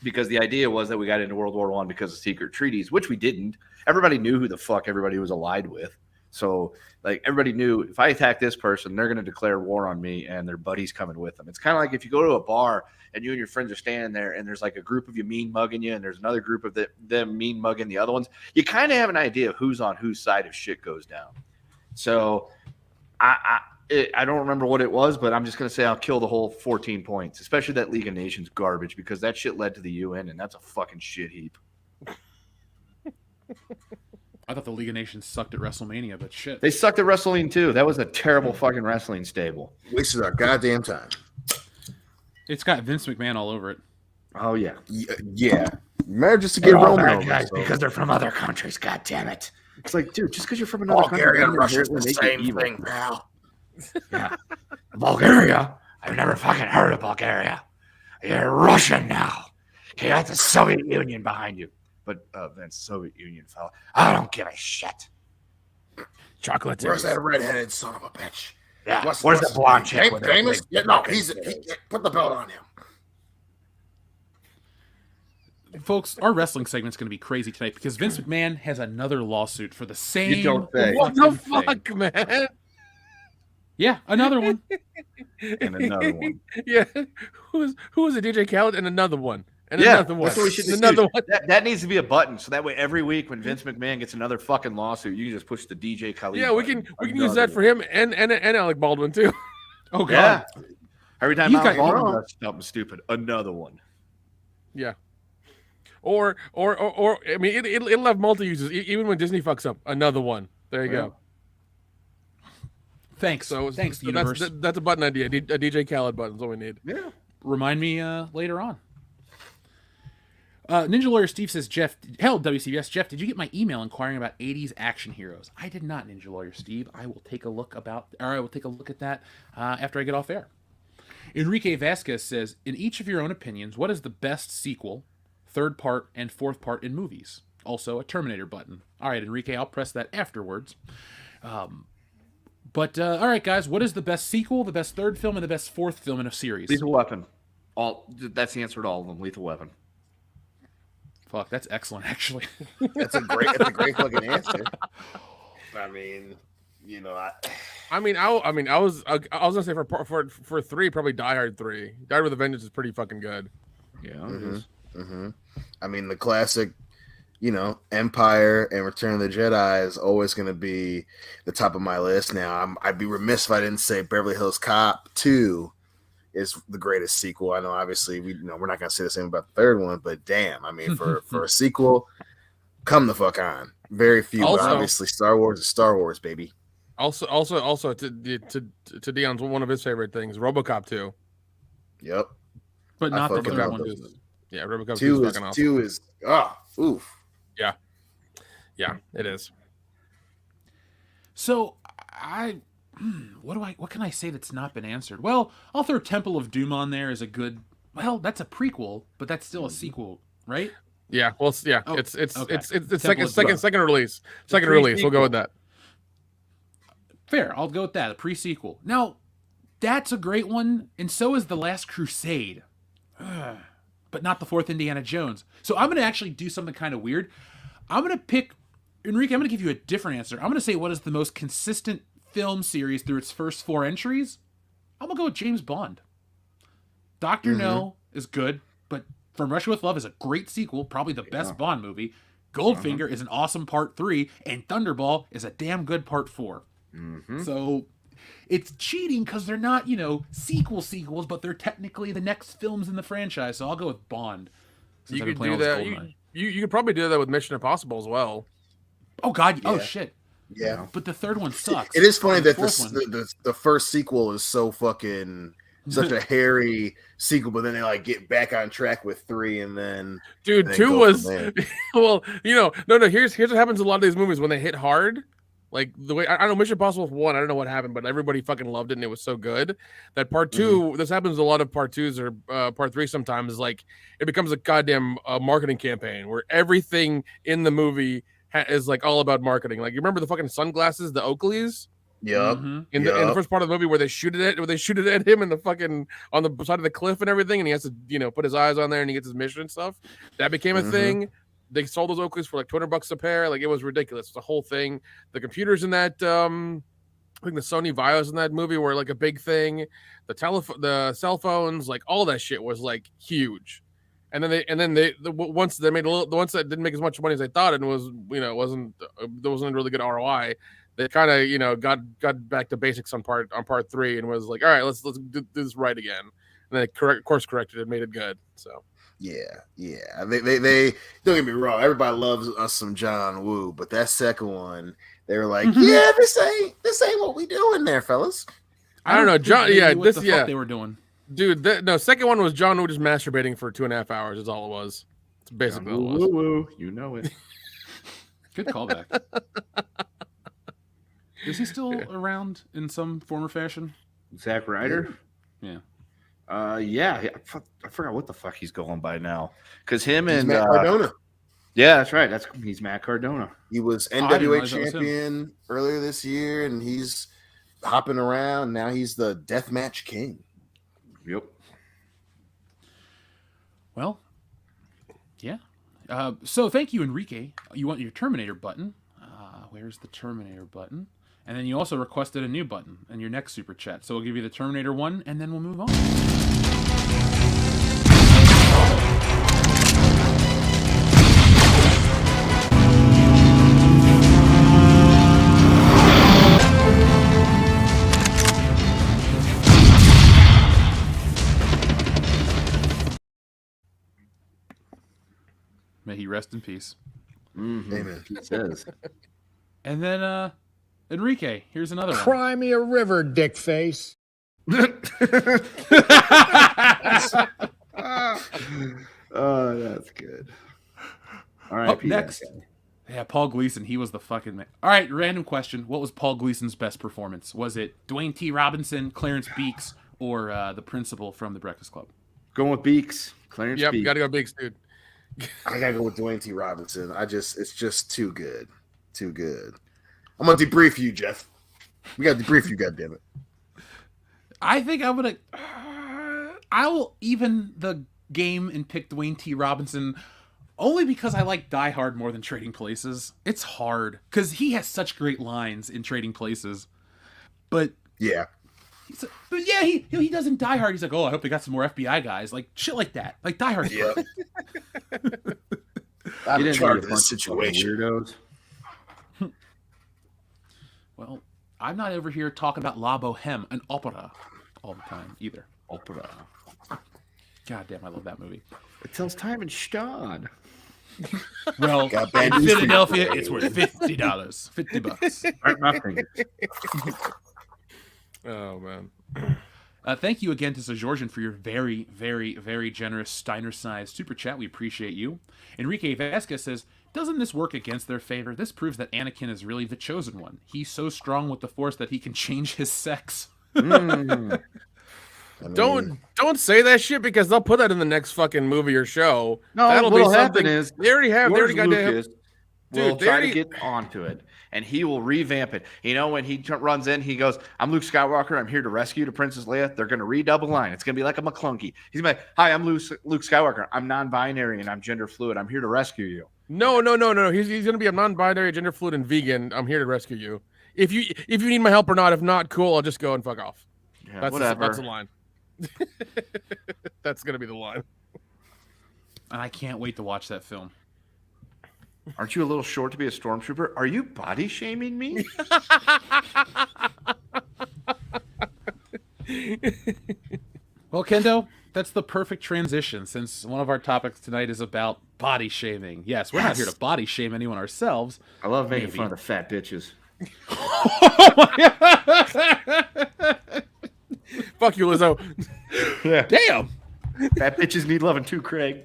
Because the idea was that we got into World War I because of secret treaties, which we didn't. Everybody knew who the fuck everybody was allied with. So, like, everybody knew if I attack this person, they're going to declare war on me and their buddies coming with them. It's kind of like if you go to a bar and you and your friends are standing there and there's like a group of you mean mugging you and there's another group of them mean mugging the other ones. You kind of have an idea of who's on whose side if shit goes down. So, I don't remember what it was, but I'm just going to say I'll kill the whole 14 points, especially that League of Nations garbage, because that shit led to the UN, and that's a fucking shit heap. I thought the League of Nations sucked at WrestleMania, but shit. They sucked at wrestling, too. That was a terrible fucking wrestling stable. Wasted our goddamn time. It's got Vince McMahon all over it. Oh, yeah. Yeah. Remember just to get Roman over, guys so. because they're from other countries, God damn it. It's like, dude, just because you're from another country. Bulgaria and Russia's the same thing, pal. Yeah. Bulgaria? I've never fucking heard of Bulgaria. You're Russian now. You got the Soviet Union behind you. But Vince, Soviet Union fella, I don't give a shit. Chocolate. Where's that redheaded son of a bitch? Yeah. Where's the blonde chick? with her Famous? big Yeah, no, fucking- he put the belt on him. folks, our wrestling segment's going to be crazy tonight because Vince McMahon has another lawsuit for the same. don't say. What the fucking fuck, thing. man? Yeah, another one. And another one. Yeah. Who was a DJ Khaled and another one? And Yeah, another one. that's what we should do. And another one. That needs to be a button, so that way every week when Vince McMahon gets another fucking lawsuit, you can just push the DJ Khaled. Yeah, we can use that for him and Alec Baldwin too. Oh god. Yeah. Every time He's Alec got- Baldwin does something stupid, another one. Yeah. Or I mean it'll have multi uses even when Disney fucks up. Another one. There you go. Thanks. Thanks, universe. That's a button idea. A DJ Khaled button is all we need. Yeah. Remind me later on. Ninja Lawyer Steve says, hell, WCBs, Jeff, did you get my email inquiring about 80s action heroes? I did not, Ninja Lawyer Steve. I will take a look at that after I get off air. Enrique Vasquez says, in each of your own opinions, what is the best sequel, third part, and fourth part in movies? Also, a Terminator button. All right, Enrique, I'll press that afterwards. But all right, guys, what is the best sequel, the best third film, and the best fourth film in a series? Lethal Weapon. That's the answer to all of them. Lethal Weapon. Fuck, that's excellent, actually. That's a great fucking answer. I mean, I was gonna say for 3, probably Die Hard 3. Die Hard with a Vengeance is pretty fucking good. Yeah. I mean, the classic, Empire and Return of the Jedi is always going to be the top of my list. Now, I'd be remiss if I didn't say Beverly Hills Cop 2 is the greatest sequel. I know, obviously, we're not going to say the same about the third one, but damn, I mean, for a sequel, come the fuck on. Very few, but obviously, Star Wars is Star Wars, baby. Also, to Dion's one of his favorite things, RoboCop 2. Yep. But not the third one. Yeah, RoboCop 2 is fucking awesome. 2 is, oof. Yeah, it is. So what can I say that's not been answered? Well, I'll throw Temple of Doom on there as a good. Well, that's a prequel, but that's still a sequel, right? Yeah. Well, yeah. Oh, it's okay. second release. Second release. We'll go with that. Fair. I'll go with that. A pre-sequel. Now, that's a great one, and so is The Last Crusade. But not the fourth Indiana Jones. So I'm going to actually do something kind of weird. I'm going to pick, Enrique, I'm going to give you a different answer. I'm going to say what is the most consistent film series through its first 4 entries. I'm going to go with James Bond. Dr. No is good, but From Russia with Love is a great sequel, probably the best Bond movie. Goldfinger is an awesome part 3, and Thunderball is a damn good part 4. So it's cheating because they're not, sequels, but they're technically the next films in the franchise. So I'll go with Bond. You could do that. You could probably do that with Mission Impossible as well. Oh God! Yeah. Oh shit! Yeah, but the third one sucks. It is funny that the first sequel is so fucking such a hairy sequel, but then they get back on track with 3, and then 2 was well, no. Here's what happens in a lot of these movies when they hit hard. Like the way I don't know, Mission Impossible 1, I don't know what happened, but everybody fucking loved it and it was so good that part 2. This happens a lot of part 2s or part 3 sometimes. Like it becomes a goddamn marketing campaign where everything in the movie is all about marketing. Like you remember the fucking sunglasses, the Oakleys. Yep. In the first part of the movie where they shoot it at him in the fucking on the side of the cliff and everything, and he has to put his eyes on there and he gets his mission and stuff. That became a thing. They sold those Oakleys for $200 a pair. Like it was ridiculous. It's a whole thing. The computers in that, I think the Sony Vios in that movie were a big thing. The cell phones, all that shit was huge. And then they once they made the ones that didn't make as much money as they thought, and was there wasn't a really good ROI. They kind of got back to basics on part 3 and was like, all right, let's do this right again. And they course corrected it, made it good. So. Yeah. They don't get me wrong. Everybody loves us some John Woo, but that second one, they were like, "Yeah, this ain't what we doing there, fellas." I don't know, John. Yeah, what the fuck they were doing, dude. Second one was John Woo just masturbating for 2.5 hours. Is all it was. It's basically John what it was. Woo, you know it. Good callback. Is he still around in some form or fashion? Zack Ryder? Yeah. Yeah. I forgot what the fuck he's going by now. Because him He's and Matt Cardona. Yeah, that's right. He's Matt Cardona. He was NWA champion earlier this year, and he's hopping around. Now he's the deathmatch king. Yep. Well, Yeah. So thank you, Enrique. You want your Terminator button. Where's the Terminator button? And then you also requested a new button in your next super chat. So we'll give you the Terminator one, and then we'll move on. May he rest in peace. Amen. He says. And then, Enrique, here's another one. Cry me a river, dick face. Oh, that's good. All right. Up next. Yeah, Paul Gleason. He was the fucking man. All right, random question. What was Paul Gleason's best performance? Was it Dwayne T. Robinson, Clarence Beeks, or the principal from The Breakfast Club? Going with Beeks. Clarence Yep, Beeks. gotta go Beeks, dude. I gotta go with Dwayne T. Robinson. It's just too good. Too good. I'm gonna debrief you, Jeff. We gotta debrief you, goddammit. I think I'm gonna. I will even the game and pick Dwayne T. Robinson only because I like Die Hard more than Trading Places. It's hard because he has such great lines in Trading Places, but Yeah. he doesn't Die Hard. He's like, oh, I hope they got some more FBI guys, like shit like that. Like Die Hard. Yeah. You I'm in didn't charge need of a this bunch of situation. weirdos. Well, I'm not over here talking about La Boheme, an opera, all the time either. Opera. God damn, I love that movie. It tells time in Stad. Well, Got bad in news for you. Philadelphia, it's worth $50, $50. Aren't nothing. Oh man. Thank you again to Georgian for your very, very, very generous Steiner-sized super chat. We appreciate you. Enrique Vasquez says, doesn't this work against their favor? This proves that Anakin is really the chosen one. He's so strong with the Force that he can change his sex. Don't say that shit because they'll put that in the next fucking movie or show. No, what'll happen is they already have. They already got Lucas will Dude, they try already- to get onto it, and he will revamp it. You know, when he runs in, he goes, "I'm Luke Skywalker. I'm here to rescue the Princess Leia." They're going to redouble line. It's going to be like a McClunky. He's going to be like, "Hi, I'm Luke Skywalker. I'm non-binary and I'm gender fluid. I'm here to rescue you." No. He's gonna be a non-binary, gender fluid, and vegan. I'm here to rescue you. If you need my help or not, if not, cool. I'll just go and fuck off. Yeah, That's whatever. that's the line. That's gonna be the line. And I can't wait to watch that film. Aren't you a little short to be a stormtrooper? Are you body shaming me? Well, Kendo, that's the perfect transition since one of our topics tonight is about body shaming. Yes, we're not here to body shame anyone ourselves. I love making Maybe. fun of the fat bitches. Fuck you, Lizzo. Damn! Fat bitches need loving too, Craig.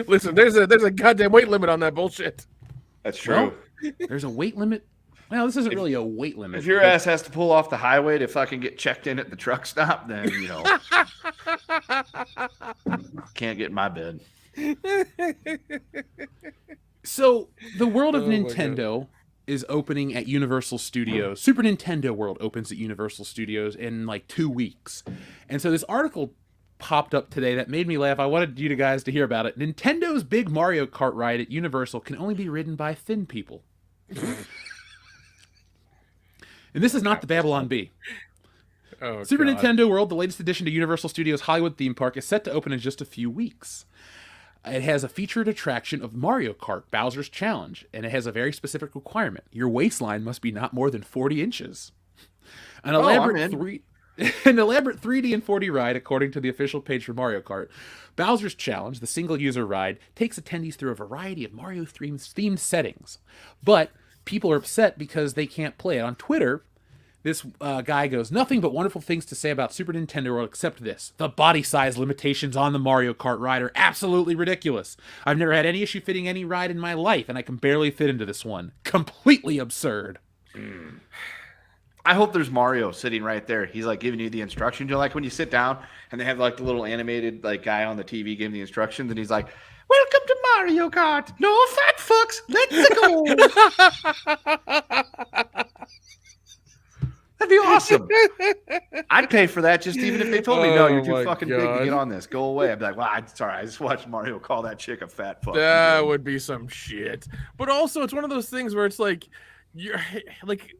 Listen, there's a goddamn weight limit on that bullshit. That's true. Well, there's a weight limit. Well, this isn't really a weight limit. If your ass has to pull off the highway to fucking get checked in at the truck stop, then, you know, can't get in my bed. So, the world of Oh my Nintendo is opening at Universal Studios. Super Nintendo World opens at Universal Studios in like 2 weeks. And so this article popped up today that made me laugh. I wanted you guys to hear about it. Nintendo's big Mario Kart ride at Universal can only be ridden by thin people. And this is not the Babylon Bee. Oh, Super God. Nintendo World, the latest addition to Universal Studios Hollywood theme park, is set to open in just a few weeks. It has a featured attraction of Mario Kart, Bowser's Challenge, and it has a very specific requirement. Your waistline must be not more than 40 inches. An elaborate 3D and 4D ride, according to the official page for Mario Kart. Bowser's Challenge, the single-user ride, takes attendees through a variety of Mario-themed settings. But people are upset because they can't play it. On Twitter, this guy goes, nothing but wonderful things to say about Super Nintendo World except this. The body size limitations on the Mario Kart ride are absolutely ridiculous. I've never had any issue fitting any ride in my life, and I can barely fit into this one. Completely absurd. I hope there's Mario sitting right there. He's like giving you the instructions. You know, like when you sit down and they have like the little animated like guy on the TV giving the instructions, and he's like, "Welcome to Mario Kart. No fat fucks. Let's go." That'd be awesome. I'd pay for that just even if they told me, no, you're Oh too my fucking big to God. get on this. Go away. I'd be like, well, I'm sorry. I just watched Mario call that chick a fat fuck. That would be some shit. But also, it's one of those things where it's like, you're like,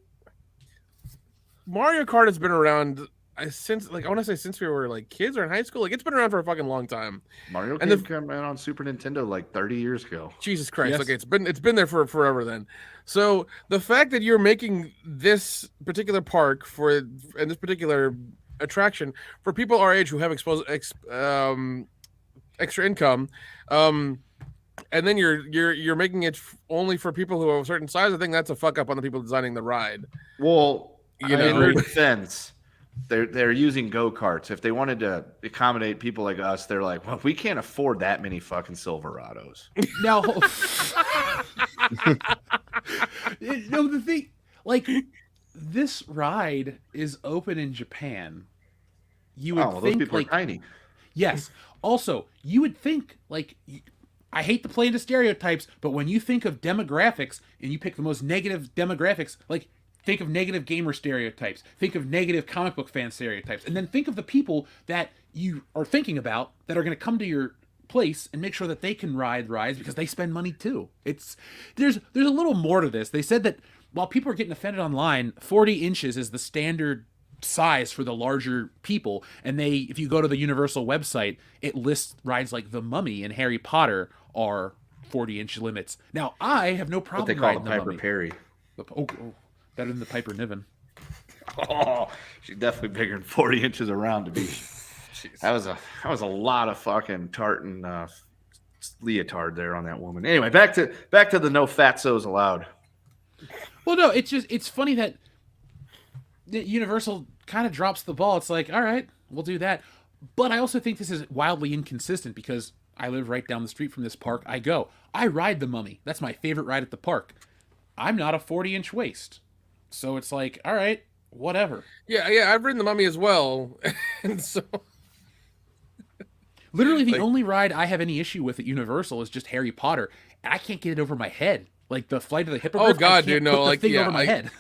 Mario Kart has been around since, like, I want to say since we were like kids or in high school. Like, it's been around for a fucking long time. Mario And came out on Super Nintendo like 30 years ago. Jesus Christ. Yes. Okay, it's been there for forever then. So the fact that you're making this particular park and this particular attraction for people our age who have extra income, and then you're making it only for people who are a certain size, I think that's a fuck up on the people designing the ride. Well, You in know, their defense, they're using go-karts. If they wanted to accommodate people like us, they're like, well, we can't afford that many fucking Silverados. Now, no, the thing, like, this ride is open in Japan. You would Oh, well, think, those people like, are tiny. yes. Also, you would think, like, I hate to play into stereotypes, but when you think of demographics and you pick the most negative demographics, like, think of negative gamer stereotypes, think of negative comic book fan stereotypes, and then think of the people that you are thinking about that are going to come to your place and make sure that they can ride rides because they spend money too. There's a little more to this. They said that while people are getting offended online, 40 inches is the standard size for the larger people, and if you go to the Universal website, it lists rides like The Mummy and Harry Potter are 40-inch limits. Now, I have no What problem they call riding the the Piper Mummy. Perry. Better than the Piper Niven. Oh, she's definitely bigger than 40 inches around to be. That was a lot of fucking tartan leotard there on that woman. Anyway, back to the no fatsos allowed. Well, no, it's funny that Universal kind of drops the ball. It's like, all right, we'll do that. But I also think this is wildly inconsistent because I live right down the street from this park. I ride the Mummy. That's my favorite ride at the park. I'm not a 40-inch waist. So it's like, all right, whatever. Yeah, I've ridden the Mummy as well. And so Literally the only ride I have any issue with at Universal is just Harry Potter. And I can't get it over my head. Like the Flight of the Hippogriff. Oh, God, I can't dude, no, put the like, thing yeah, over my head.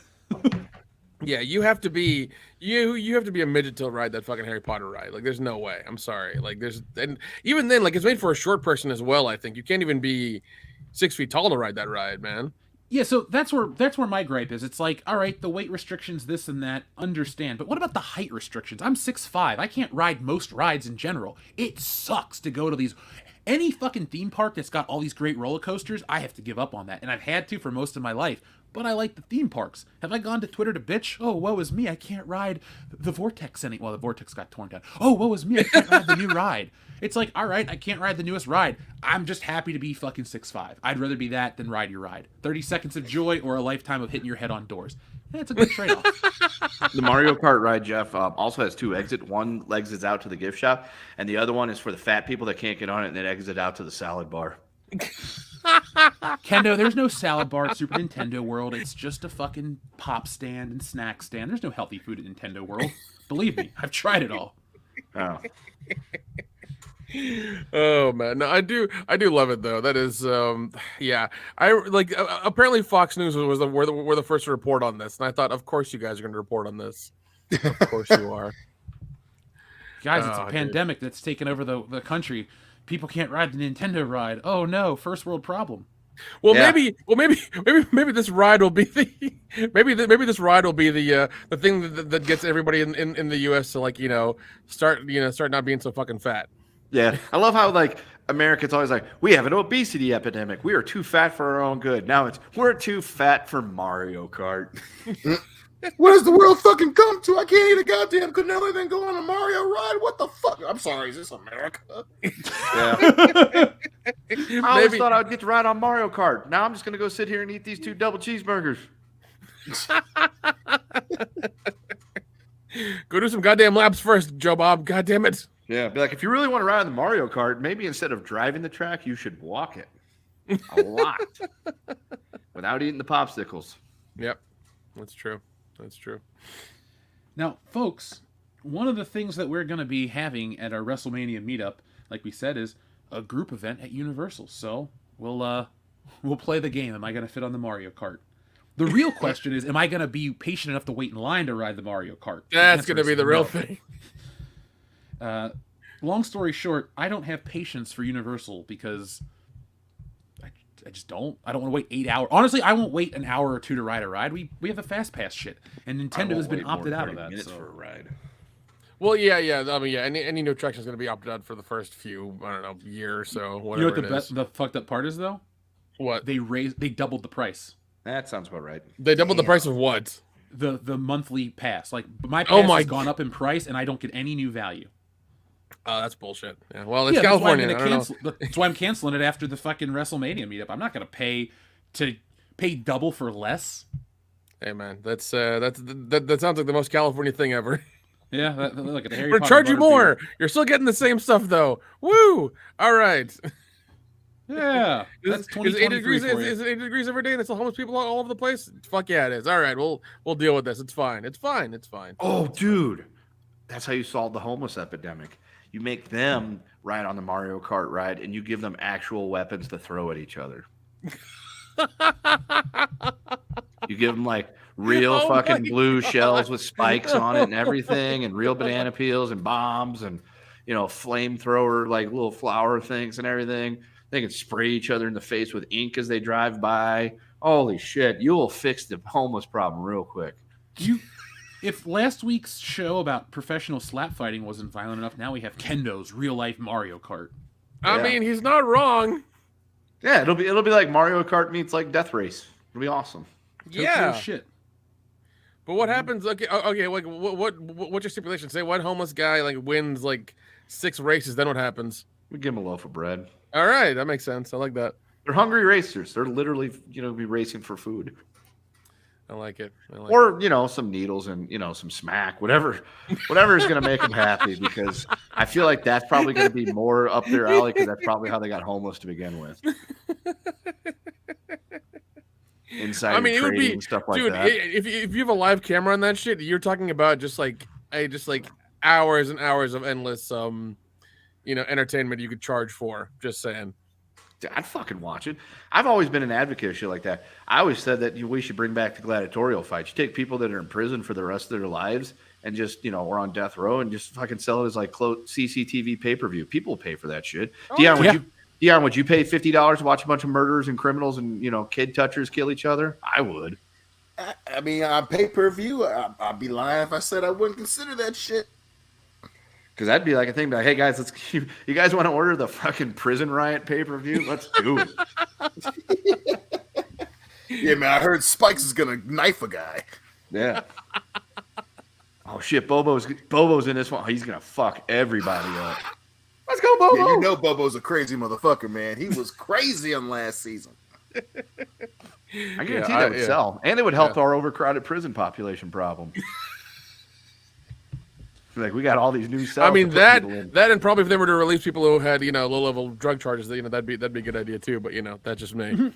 yeah, you have to be a midget to ride that fucking Harry Potter ride. Like, there's no way. I'm sorry. Like, and even then, like, it's made for a short person as well. I think you can't even be 6 feet tall to ride that ride, man. Yeah, so that's where my gripe is. It's like, all right, the weight restrictions, this and that, understand. But what about the height restrictions? I'm 6'5". I can't ride most rides in general. It sucks to go to any fucking theme park that's got all these great roller coasters. I have to give up on that, and I've had to for most of my life. But I like the theme parks. Have I gone to Twitter to bitch? Oh, woe is me, I can't ride the Vortex anymore. Well, the Vortex got torn down. Oh, woe is me, I can't ride the new ride. It's like, all right, I can't ride the newest ride. I'm just happy to be fucking 6'5". I'd rather be that than ride your ride. 30 seconds of joy or a lifetime of hitting your head on doors. It's a good trade-off. The Mario Kart ride, Jeff, also has two exits. One exits out to the gift shop, and the other one is for the fat people that can't get on it, and then exit out to the salad bar. Kendo, there's no salad bar at Super Nintendo World. It's just a fucking pop stand and snack stand. There's no healthy food at Nintendo World. Believe me, I've tried it all. Oh. Oh man, no, I do love it though. That is, yeah. I like apparently Fox News were the first to report on this, and I thought, of course, you guys are going to report on this. Of course, you are, guys. It's a pandemic that's taken over the country. People can't ride the Nintendo ride. Oh no, first world problem. Well, Yeah. maybe this ride will be the maybe this ride will be the thing that gets everybody in the U.S. to, like, start not being so fucking fat. Yeah, I love how, like, Americans always like, we have an obesity epidemic. We are too fat for our own good. Now it's, we're too fat for Mario Kart. What does the world fucking come to? I can't eat a goddamn cannoli then go on a Mario ride. What the fuck? I'm sorry, is this America? Yeah. I always thought I would get to ride on Mario Kart. Now I'm just going to go sit here and eat these 2 double cheeseburgers. Go do some goddamn laps first, Joe Bob. God damn it. Yeah, be like, if you really want to ride on the Mario Kart, maybe instead of driving the track, you should walk it a lot without eating the popsicles. Yep, that's true. That's true. Now, folks, one of the things that we're going to be having at our WrestleMania meetup, like we said, is a group event at Universal. So we'll play the game. Am I going to fit on the Mario Kart? The real question is, am I going to be patient enough to wait in line to ride the Mario Kart? That's going to answer be is the real no. thing. Long story short, I don't have patience for Universal because I just don't. I don't want to wait 8 hours. Honestly, I won't wait an hour or two to ride a ride. We have a fast pass shit, and Nintendo has been opted out of that. Minutes So. for a ride. Well, yeah. I mean, yeah. Any new attraction is going to be opted out for the first few, I don't know, year or so. You know Whatever what the fucked up part is though? What? They doubled the price. That sounds about right. They doubled the price of what? The monthly pass. Like my pass has gone up in price, and I don't get any new value. Oh, that's bullshit. Yeah. Well, it's Yeah, California. That's why I'm canceling it after the fucking WrestleMania meetup. I'm not gonna pay double for less. Hey man, that sounds like the most California thing ever. Yeah, look at the Harry We're Potter charge you butterbeer. more. You're still getting the same stuff though. Woo! All right. Yeah, that's Is 80 degrees? for you. Is it 80 degrees every day? And it's homeless people all over the place. Fuck yeah, it is. All right, we'll deal with this. It's fine. It's fine. It's fine. Oh, dude, that's how you solve the homeless epidemic. You make them ride on the Mario Kart ride, and you give them actual weapons to throw at each other. You give them like real fucking blue shells with spikes on it and everything, and real banana peels and bombs and flamethrower like little flower things and everything. They can spray each other in the face with ink as they drive by. Holy shit, you will fix the homeless problem real quick. If last week's show about professional slap fighting wasn't violent enough, now we have Kendo's real life Mario Kart. I mean, he's not wrong. Yeah, it'll be like Mario Kart meets like Death Race. It'll be awesome. Yeah. Tokyo shit. But what happens? Okay. Like what's your stipulation? Say what homeless guy like wins like 6 races, then what happens? We give them a loaf of bread. All right, that makes sense. I like that. They're hungry racers. They're literally be racing for food. I like it. Or some needles and some smack, whatever is going to make them happy, because I feel like that's probably going to be more up their alley, because that's probably how they got homeless to begin with. Inside it would be stuff like dude. that. If you have a live camera on that shit, you're talking about just like hours and hours of endless entertainment you could charge for. Just saying. I'd fucking watch it. I've always been an advocate of shit like that. I always said that we should bring back the gladiatorial fights. You take people that are in prison for the rest of their lives and just, or on death row, and just fucking sell it as like CCTV pay-per-view. People will pay for that shit. Dion, would you pay $50 to watch a bunch of murderers and criminals and, kid touchers kill each other? I would. I mean, on pay-per-view, I'd be lying if I said I wouldn't consider that shit. Because that'd be like a thing, like, hey guys, you guys want to order the fucking prison riot pay-per-view? Let's do it. Yeah, man, I heard Spikes is gonna knife a guy. Yeah. Oh shit, Bobo's in this one. He's gonna fuck everybody up. Let's go, Bobo. Yeah, Bobo's a crazy motherfucker, man. He was crazy on last season. I guarantee that would sell, and it would help our overcrowded prison population problem. Like, we got all these new cells. I mean, that and probably if they were to release people who had low level drug charges, that'd be a good idea too. But that's just me.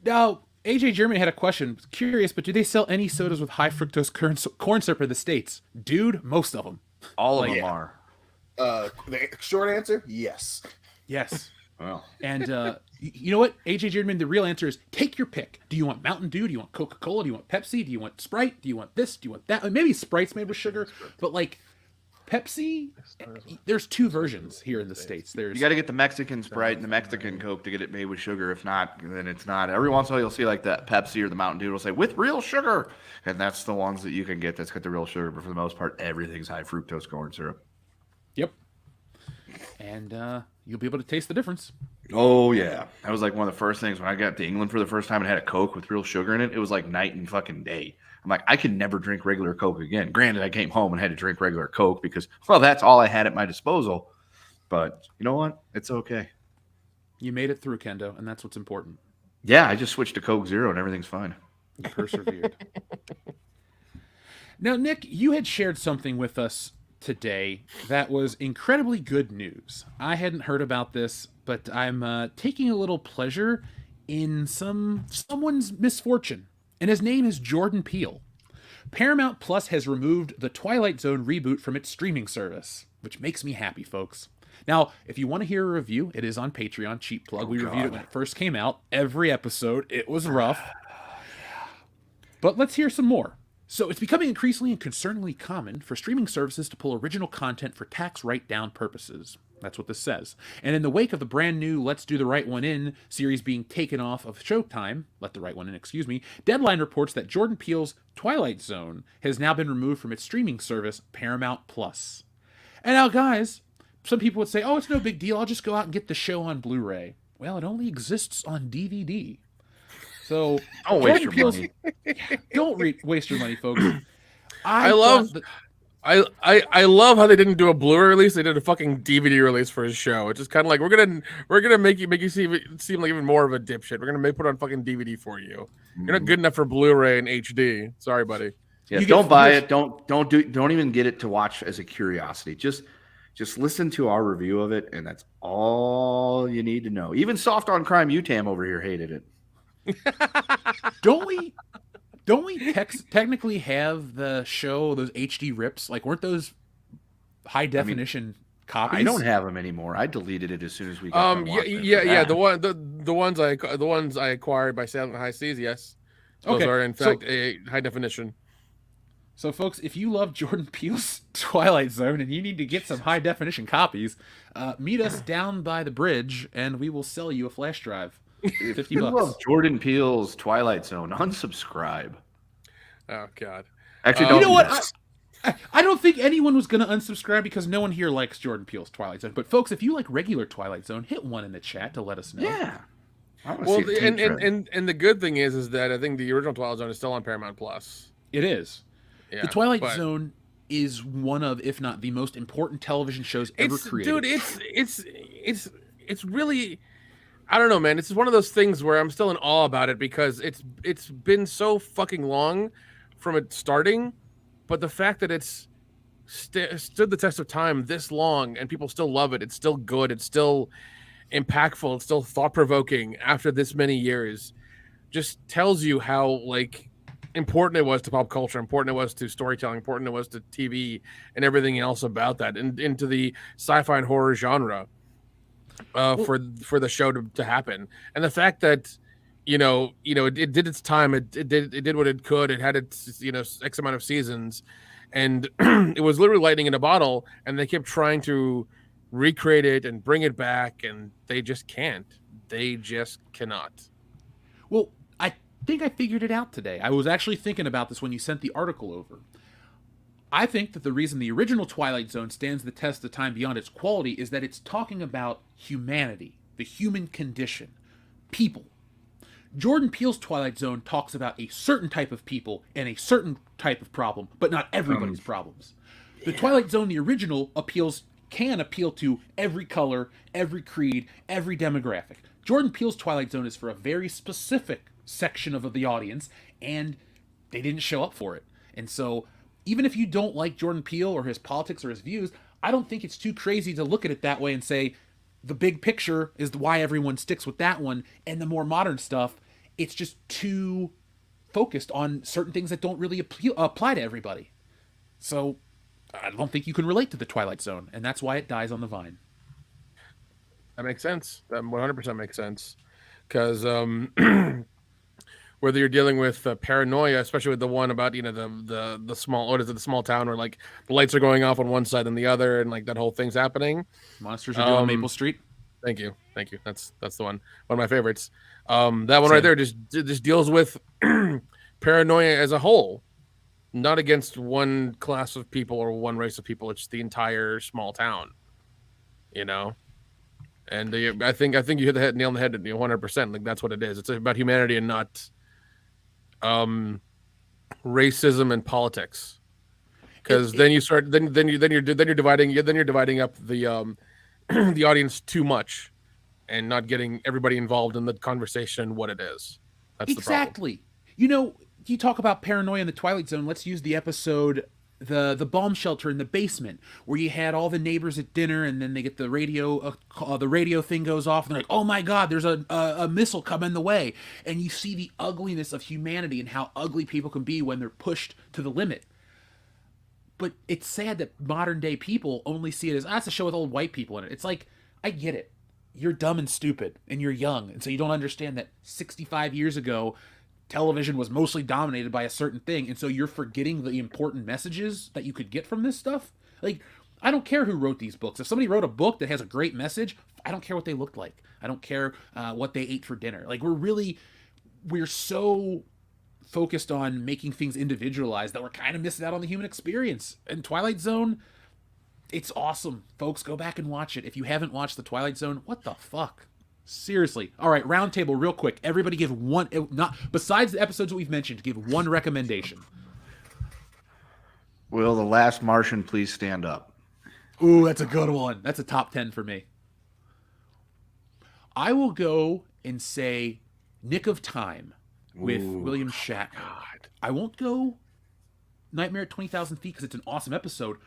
Now, AJ German had a question. Curious, but do they sell any sodas with high fructose corn syrup in the States? Dude, most of them. All of them are. The short answer, yes. Yes. Well, and you know what, AJ German, the real answer is take your pick. Do you want Mountain Dew? Do you want Coca-Cola? Do you want Pepsi? Do you want Sprite? Do you want this? Do you want that? Maybe Sprite's made with sugar, but like Pepsi, there's 2 versions here in the States. you got to get the Mexican Sprite and the Mexican Coke to get it made with sugar. If not, then it's not. Every once in a while, you'll see like that Pepsi or the Mountain Dew will say with real sugar, and that's the ones that you can get that's got the real sugar. But for the most part, everything's high fructose corn syrup. Yep. And you'll be able to taste the difference. Oh yeah, that was like one of the first things when I got to England for the first time and had a Coke with real sugar in it. It was like night and fucking day. I'm like, I can never drink regular Coke again. Granted, I came home and had to drink regular Coke because, well, that's all I had at my disposal. But you know what? It's okay. You made it through, Kendo, and that's what's important. Yeah, I just switched to Coke Zero and everything's fine. You persevered. Now, Nick, you had shared something with us today that was incredibly good news. I hadn't heard about this, but I'm taking a little pleasure in someone's misfortune, and his name is Jordan Peele. Paramount Plus has removed the Twilight Zone reboot from its streaming service, which makes me happy, folks. Now, if you want to hear a review, it is on Patreon, cheap plug. We reviewed it when it first came out. Every episode, it was rough. But let's hear some more. So it's becoming increasingly and concerningly common for streaming services to pull original content for tax write-down purposes. That's what this says. And in the wake of the brand new Let's Do the Right One In series being taken off of Showtime, Let the Right One In, excuse me, Deadline reports that Jordan Peele's Twilight Zone has now been removed from its streaming service, Paramount Plus. And now, guys, some people would say, oh, it's no big deal. I'll just go out and get the show on Blu-ray. Well, it only exists on DVD. So Don't waste your money. Don't waste your money, folks. I love how they didn't do a Blu-ray release. They did a fucking DVD release for his show. It's just kind of like we're gonna make you seem like even more of a dipshit. We're gonna put on fucking DVD for you. You're not good enough for Blu-ray and HD. Sorry, buddy. Yeah, don't buy it. Don't even get it to watch as a curiosity. Just listen to our review of it, and that's all you need to know. Even Soft on Crime Utam over here hated it. Don't we technically have the show, those HD rips? Like, weren't those high definition copies? I don't have them anymore. I deleted it as soon as we got yeah. The ones I acquired by Silent High Seas, yes. Those are in fact a high definition. So, folks, if you love Jordan Peele's Twilight Zone and you need to get some high definition copies, meet us down by the bridge, and we will sell you a flash drive. $50. If you love Jordan Peele's Twilight Zone, unsubscribe. Oh God! Actually, don't. You know what? I don't think anyone was going to unsubscribe because no one here likes Jordan Peele's Twilight Zone. But folks, if you like regular Twilight Zone, hit 1 in the chat to let us know. Yeah. Well, and the good thing is that I think the original Twilight Zone is still on Paramount Plus. It is. Yeah, the Twilight Zone is one of, if not the most important television shows ever created. Dude, it's really, I don't know, man. It's one of those things where I'm still in awe about it because it's been so fucking long from it starting, but the fact that it's stood the test of time this long and people still love it, it's still good, it's still impactful, it's still thought-provoking after this many years, just tells you how important it was to pop culture, important it was to storytelling, important it was to TV and everything else about that, and into the sci-fi and horror genre for the show to happen. And the fact that it did its time, it did what it could, it had its X amount of seasons, and it was literally lightning in a bottle, and they kept trying to recreate it and bring it back, and they just cannot. Well, I think I figured it out today. I was actually thinking about this when you sent the article over. I think that the reason the original Twilight Zone stands the test of time beyond its quality is that it's talking about humanity, the human condition, people. Jordan Peele's Twilight Zone talks about a certain type of people and a certain type of problem, but not everybody's problems. The Twilight Zone, the original, can appeal to every color, every creed, every demographic. Jordan Peele's Twilight Zone is for a very specific section of the audience, and they didn't show up for it. And so, even if you don't like Jordan Peele or his politics or his views, I don't think it's too crazy to look at it that way and say, the big picture is why everyone sticks with that one, and the more modern stuff, it's just too focused on certain things that don't really apply to everybody. So, I don't think you can relate to the Twilight Zone, and that's why it dies on the vine. That makes sense. That 100% makes sense. Because whether you're dealing with paranoia, especially with the one about the small town where the lights are going off on one side and the other, and that whole thing's happening. Monsters are doing Maple Street. Thank you. That's the one of my favorites. That one right there just deals with paranoia as a whole, not against one class of people or one race of people. It's the entire small town, And I think you hit the nail on the head 100%. That's what it is. It's about humanity and not racism and politics. Because then you're dividing up the the audience too much, and not getting everybody involved in the conversation and what it is. That's exactly. The problem. You talk about paranoia in the Twilight Zone. Let's use the episode, the bomb shelter in the basement, where you had all the neighbors at dinner, and then they get the radio thing goes off, and they're like, "Oh my God, there's a missile coming the way," and you see the ugliness of humanity and how ugly people can be when they're pushed to the limit. But it's sad that modern day people only see it as, it's a show with old white people in it. It's like, I get it. You're dumb and stupid, and you're young, and so you don't understand that 65 years ago, television was mostly dominated by a certain thing, and so you're forgetting the important messages that you could get from this stuff. Like, I don't care who wrote these books. If somebody wrote a book that has a great message, I don't care what they looked like. I don't care what they ate for dinner. Like, we're so focused on making things individualized that we're kind of missing out on the human experience. And Twilight Zone, it's awesome. Folks, go back and watch it. If you haven't watched The Twilight Zone, what the fuck? Seriously. All right, round table real quick. Everybody give one, not besides the episodes that we've mentioned, give one recommendation. Will the Last Martian please stand up? Ooh, that's a good one. That's a top 10 for me. I will go and say Nick of Time with William Shatner. God. I won't go Nightmare at 20,000 Feet because it's an awesome episode,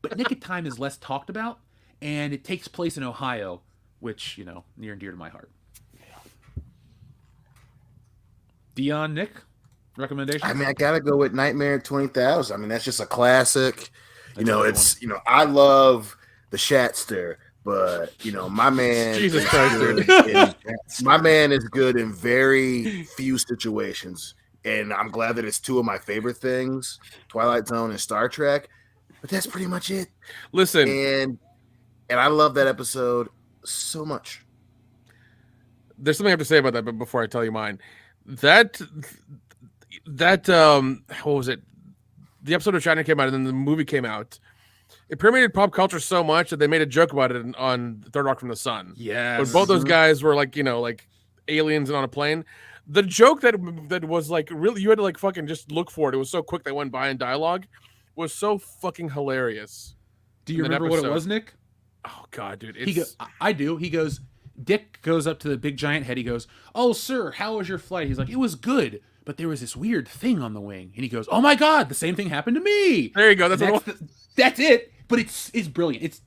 but Nick of Time is less talked about, and it takes place in Ohio, which, you know, near and dear to my heart. Dion, Nick, recommendations? I mean, I gotta go with Nightmare at 20,000. I mean, that's just a classic. I love the Shatster, but my man, Jesus Christ, dude. My man is good in very few situations, and I'm glad that it's two of my favorite things, Twilight Zone and Star Trek. But that's pretty much it. Listen, and I love that episode so much. There's something I have to say about that, but before I tell you mine, that what was it? The episode of Shatner came out, and then the movie came out. It permeated pop culture so much that they made a joke about it on Third Rock from the Sun. Yes. But both those guys were like aliens and on a plane. The joke that was like really, you had to like fucking just look for it. It was so quick that went by in dialogue. Was so fucking hilarious. Do you remember what it was, Nick? Oh God, dude! I do. He goes. Dick goes up to the big giant head. He goes, "Oh, sir, how was your flight?" He's like, "It was good, but there was this weird thing on the wing." And he goes, "Oh my God, the same thing happened to me." There you go. That's it. But it's brilliant. It's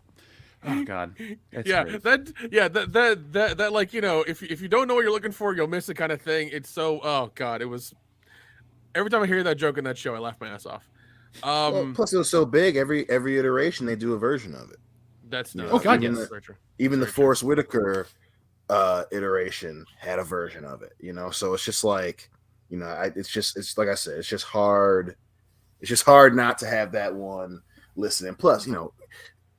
oh God. That's great. that like if you don't know what you're looking for, you'll miss it kind of thing. It's so oh God, it was. Every time I hear that joke in that show, I laugh my ass off. Plus, it was so big. Every iteration, they do a version of it. That's oh God, yes. Even the Forrest Whitaker iteration had a version of it. So it's just like it's like I said, it's just hard. It's just hard not to have that one listed. And plus, the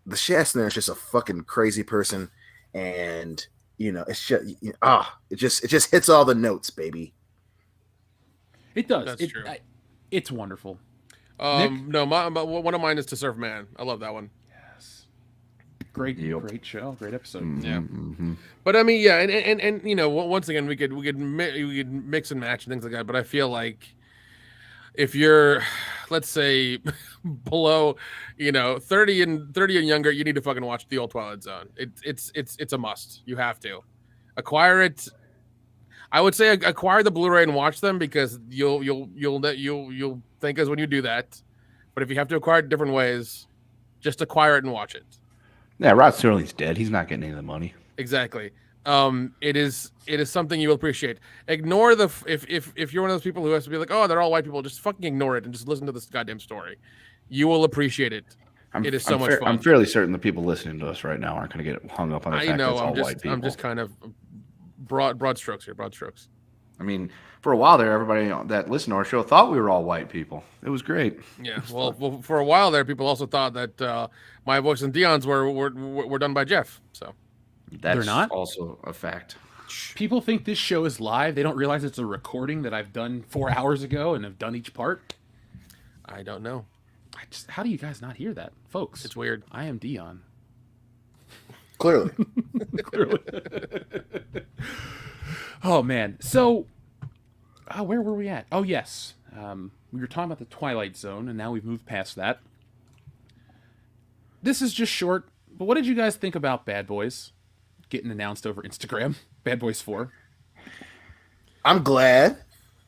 Shatner is just a fucking crazy person, and it's just it just hits all the notes, baby. It does. That's true. It's wonderful. No, one of mine is To Serve Man. I love that one. Yes. Great show, great episode. Yeah. Mm-hmm. But I mean, yeah, and once again, we could mix and match and things like that. But I feel like if you're, let's say, below, 30 and younger, you need to fucking watch the old Twilight Zone. It's a must. You have to acquire it. I would say acquire the Blu-ray and watch them because you'll thank us when you do that. But if you have to acquire it different ways, just acquire it and watch it. Yeah, Rod Serling's dead. He's not getting any of the money. Exactly. It is something you will appreciate. Ignore if you're one of those people who has to be like, oh, they're all white people, just fucking ignore it and just listen to this goddamn story. You will appreciate it. It is so much fun. I'm fairly certain the people listening to us right now aren't going to get hung up on the fact that it's all white people. I'm just kind of broad strokes here. Broad strokes. I mean, for a while there, everybody that listened to our show thought we were all white people. It was great. Yeah. Well, for a while there, people also thought that my voice and Dion's were done by Jeff. So that's not also a fact. People think this show is live. They don't realize it's a recording that I've done 4 hours ago and have done each part. I don't know. How do you guys not hear that, folks? It's weird. I am Dion. Clearly. Clearly. Oh man. So, where were we at? Oh yes, we were talking about the Twilight Zone, and now we've moved past that. This is just short, but what did you guys think about Bad Boys getting announced over Instagram? Bad Boys 4. I'm glad.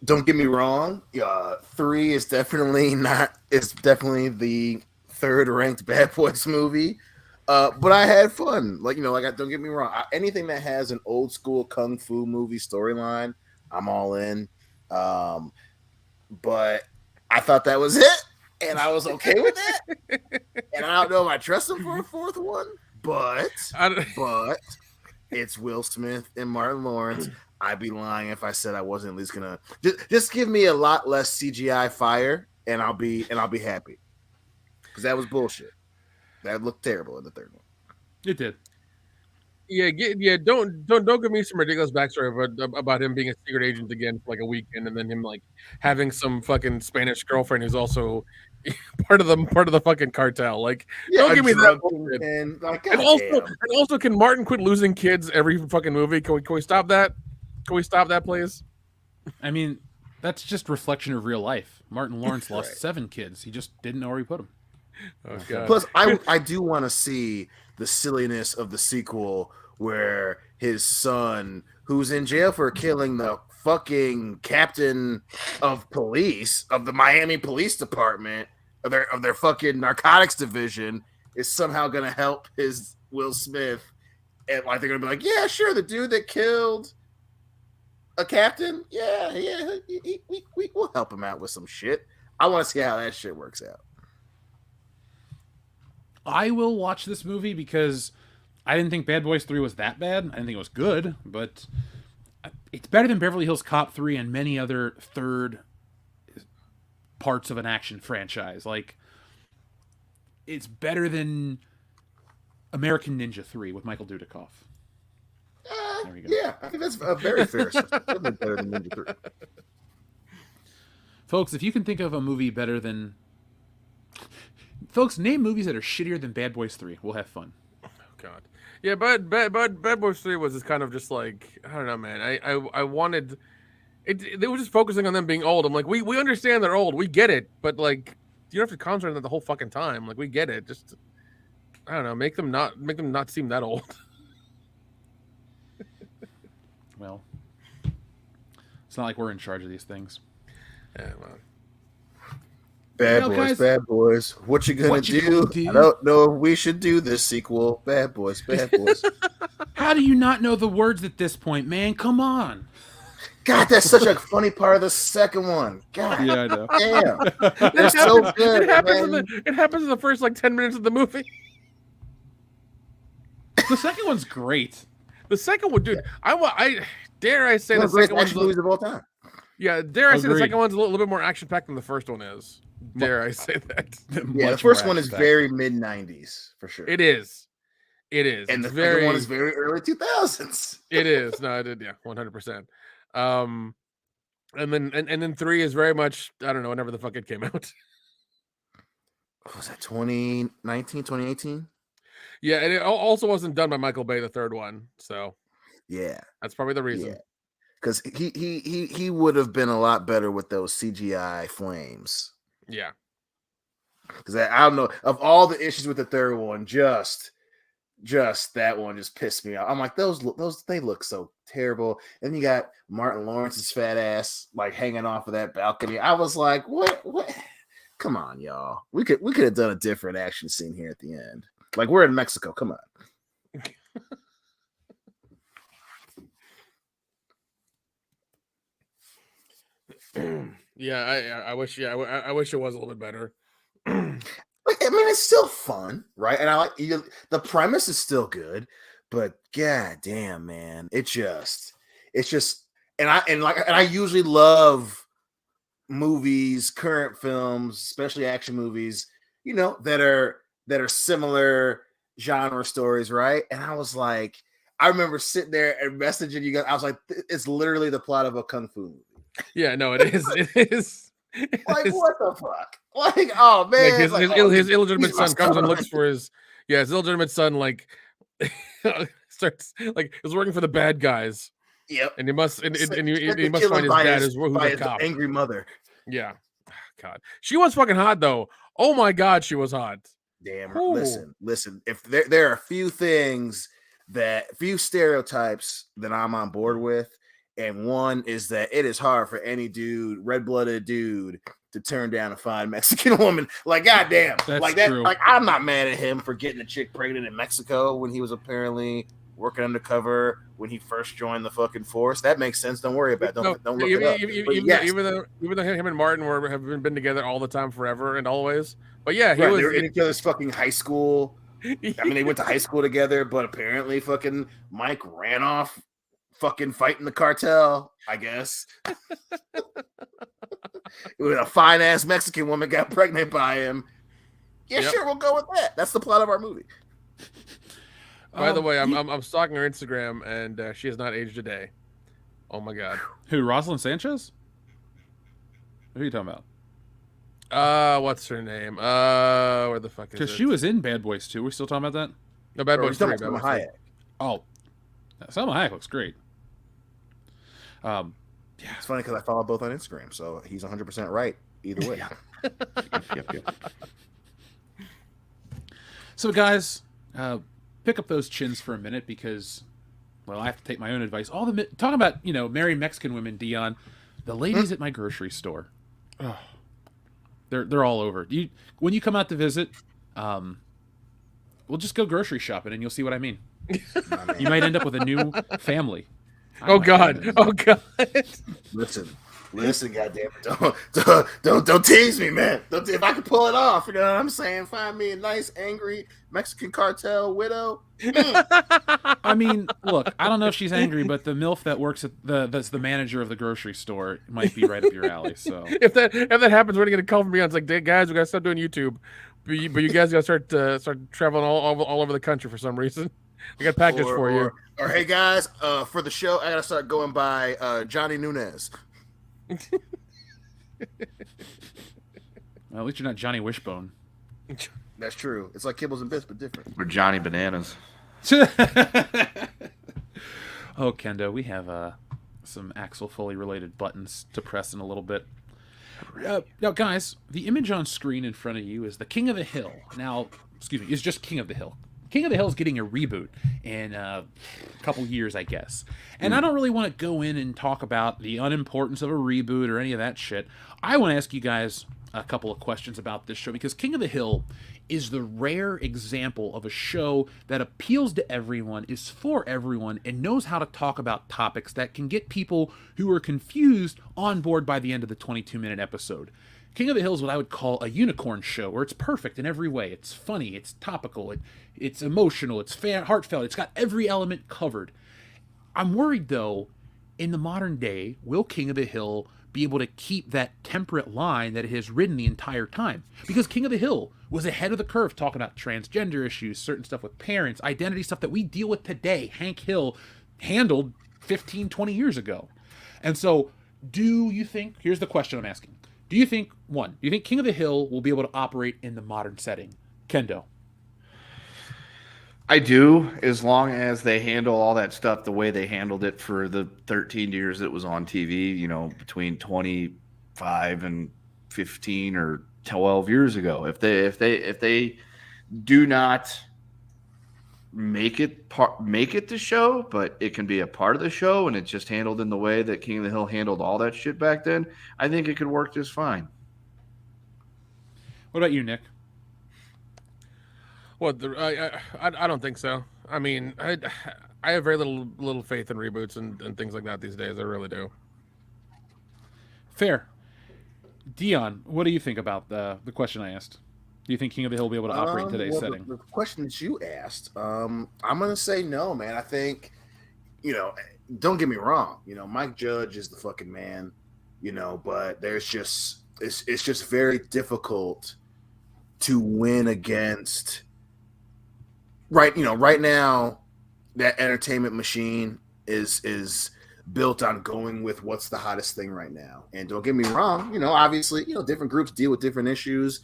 Don't get me wrong. 3 is definitely not. It's definitely the third ranked Bad Boys movie. But I had fun. Don't get me wrong. Anything that has an old school kung fu movie storyline, I'm all in. But I thought that was it, and I was okay with it. And I don't know if I trust him for a fourth one, but it's Will Smith and Martin Lawrence. I'd be lying if I said I wasn't at least gonna just give me a lot less CGI fire, and I'll be happy. Because that was bullshit. That looked terrible in the third one. It did. Yeah. Don't give me some ridiculous backstory about him being a secret agent again for like a weekend, and then him like having some fucking Spanish girlfriend who's also part of the fucking cartel. Like, don't give me that bullshit. And also, can Martin quit losing kids every fucking movie? Can we stop that? Can we stop that, please? I mean, that's just reflection of real life. Martin Lawrence lost Right. 7 kids. He just didn't know where he put them. Oh, God. Plus, I do want to see the silliness of the sequel where his son, who's in jail for killing the fucking captain of police of the Miami Police Department of their fucking narcotics division, is somehow going to help his Will Smith, and like they're going to be like, yeah, sure, the dude that killed a captain, we'll help him out with some shit. I want to see how that shit works out. I will watch this movie because I didn't think Bad Boys 3 was that bad. I didn't think it was good, but it's better than Beverly Hills Cop 3 and many other third parts of an action franchise. Like, it's better than American Ninja 3 with Michael Dudikoff. There we go. Yeah, I think that's a very fair assessment. Better than Ninja 3. Folks, if you can think of a movie better than... Folks, name movies that are shittier than Bad Boys 3. We'll have fun. Oh, God. Yeah, but Bad Boys 3 was just kind of just like, I don't know, man. I wanted... They were just focusing on them being old. I'm like, we understand they're old. We get it. But, like, you don't have to concentrate on that the whole fucking time. Like, we get it. Just, I don't know, make them not seem that old. Well, it's not like we're in charge of these things. Yeah, well. Bad boys. What you gonna do? I don't know if we should do this sequel. Bad boys. How do you not know the words at this point, man? Come on. God, that's such a funny part of the second one. God, Yeah, I know. damn, they're so good. It happens in the first like 10 minutes of the movie. The second one's great. The second one, dude. I dare I say One the of the greatest second one's action movies of all time. yeah. Dare I say the Agreed. second one's a little bit more action packed than the first one is. Dare I say that? Yeah, the Much first more one is action-packed. very mid '90s for sure. It is. and It's the second very. one is very early 2000s. It is. No, I did. Yeah, 100%. And then 3 is very much. I don't know. Whenever the fuck it came out. What was that 2019, 2018? Yeah, and it also wasn't done by Michael Bay, the third one. So Yeah, that's probably the reason. yeah. Because he would have been a lot better with those CGI flames. Yeah. Because I don't know, of all the issues with the third one, just that one just pissed me off. I'm like, those they look so terrible. And you got Martin Lawrence's fat ass like hanging off of that balcony. I was like, what? Come on, y'all. We could have done a different action scene here at the end. Like, we're in Mexico. Come on. Yeah, I wish. Yeah, I wish it was a little bit better. I mean, it's still fun, right? And I like the premise is still good, but god damn, man, it's just, and I usually love movies, current films, especially action movies, you know, that are similar genre stories, right? And I was like, I remember sitting there and messaging you guys. I was like, it's literally the plot of a kung fu movie. Yeah, no, it is. It is. Like, what the fuck? Like, oh man, Like his illegitimate son comes and looks for his illegitimate son, like starts like is working for the bad guys. Yep. And he must and he Get must find his by dad his- who's by a his cop. angry mother. Yeah. God. She was fucking hot though. Oh my god, she was hot. Damn. Ooh. Listen. If there are a few stereotypes that I'm on board with, and one is that it is hard for any dude, red-blooded dude, to turn down a fine Mexican woman. Like, goddamn. That's like that. true. Like, I'm not mad at him for getting a chick pregnant in Mexico when he was apparently working undercover when he first joined the fucking force. That makes sense. Don't worry about it. Don't look it up. Even though him and Martin have been together all the time, forever and always. But yeah, Right, they were in each other's fucking high school. I mean, they went to high school together, but apparently fucking Mike ran off fucking fighting the cartel, I guess. With a fine ass Mexican woman got pregnant by him. Yeah, Yep. sure, we'll go with that. That's the plot of our movie. By the way, I'm stalking her Instagram, and she has not aged a day. Oh my god. Who? Rosalind Sanchez? Who are you talking about? What's her name? Where the fuck is it? Because she was in Bad Boys 2. We're still talking about that? No, Bad Bro, Boys he's 3. talking Bad about Boys 3. Hayek. Oh, Salma Hayek looks great. Yeah. It's funny because I follow both on Instagram, so he's 100% right either way. Yep. So, guys, pick up those chins for a minute because, well, I have to take my own advice. Talking about, married Mexican women, Dion, the ladies at my grocery store, they're all over. When you come out to visit, we'll just go grocery shopping and you'll see what I mean. You might end up with a new family. Oh god. Oh god. Listen, goddammit, don't tease me, man. If I can pull it off, you know what I'm saying? Find me a nice, angry Mexican cartel widow. I mean, look, I don't know if she's angry, but the MILF that works at that's the manager of the grocery store might be right up your alley. So if that happens, we're gonna get a call from Beyond. It's like, "Hey, guys, we gotta stop doing YouTube, but you guys gotta start traveling all over the country for some reason. I got a package for you." Or hey guys, for the show, I gotta start going by Johnny Nunez. Well, at least you're not Johnny Wishbone. That's true. It's like Kibbles and Bits, but different. Or Johnny Bananas. Oh, Kendo, we have some Axel Foley related buttons to press in a little bit. Now, guys, the image on screen in front of you is the King of the Hill. Now, is just King of the Hill. King of the Hill is getting a reboot in a couple years, I guess. And I don't really want to go in and talk about the unimportance of a reboot or any of that shit. I want to ask you guys a couple of questions about this show because King of the Hill is the rare example of a show that appeals to everyone, is for everyone, and knows how to talk about topics that can get people who are confused on board by the end of the 22-minute episode. King of the Hill is what I would call a unicorn show, where it's perfect in every way. It's funny, it's topical, it's emotional, it's heartfelt, it's got every element covered. I'm worried, though, in the modern day, will King of the Hill be able to keep that temperate line that it has ridden the entire time? Because King of the Hill was ahead of the curve talking about transgender issues, certain stuff with parents, identity stuff that we deal with today. Hank Hill handled 15, 20 years ago. And so, do you think, here's the question I'm asking. Do you think King of the Hill will be able to operate in the modern setting? Kendo. I do, as long as they handle all that stuff the way they handled it for the 13 years it was on TV, between 25 and 15 or 12 years ago. If they do not make it the show, but it can be a part of the show and it's just handled in the way that King of the Hill handled all that shit back then, I think it could work just fine. What about you, Nick? What? I don't think so. I mean, I have very little faith in reboots and things like that these days. I really do. Fair. Dion, what do you think about the question I asked? Do you think King of the Hill will be able to operate in today's setting? The question that you asked, I'm going to say no, man. I think, don't get me wrong. Mike Judge is the fucking man, but there's just, it's just very difficult to win against. Right now, that entertainment machine is built on going with what's the hottest thing right now. And don't get me wrong, obviously, different groups deal with different issues,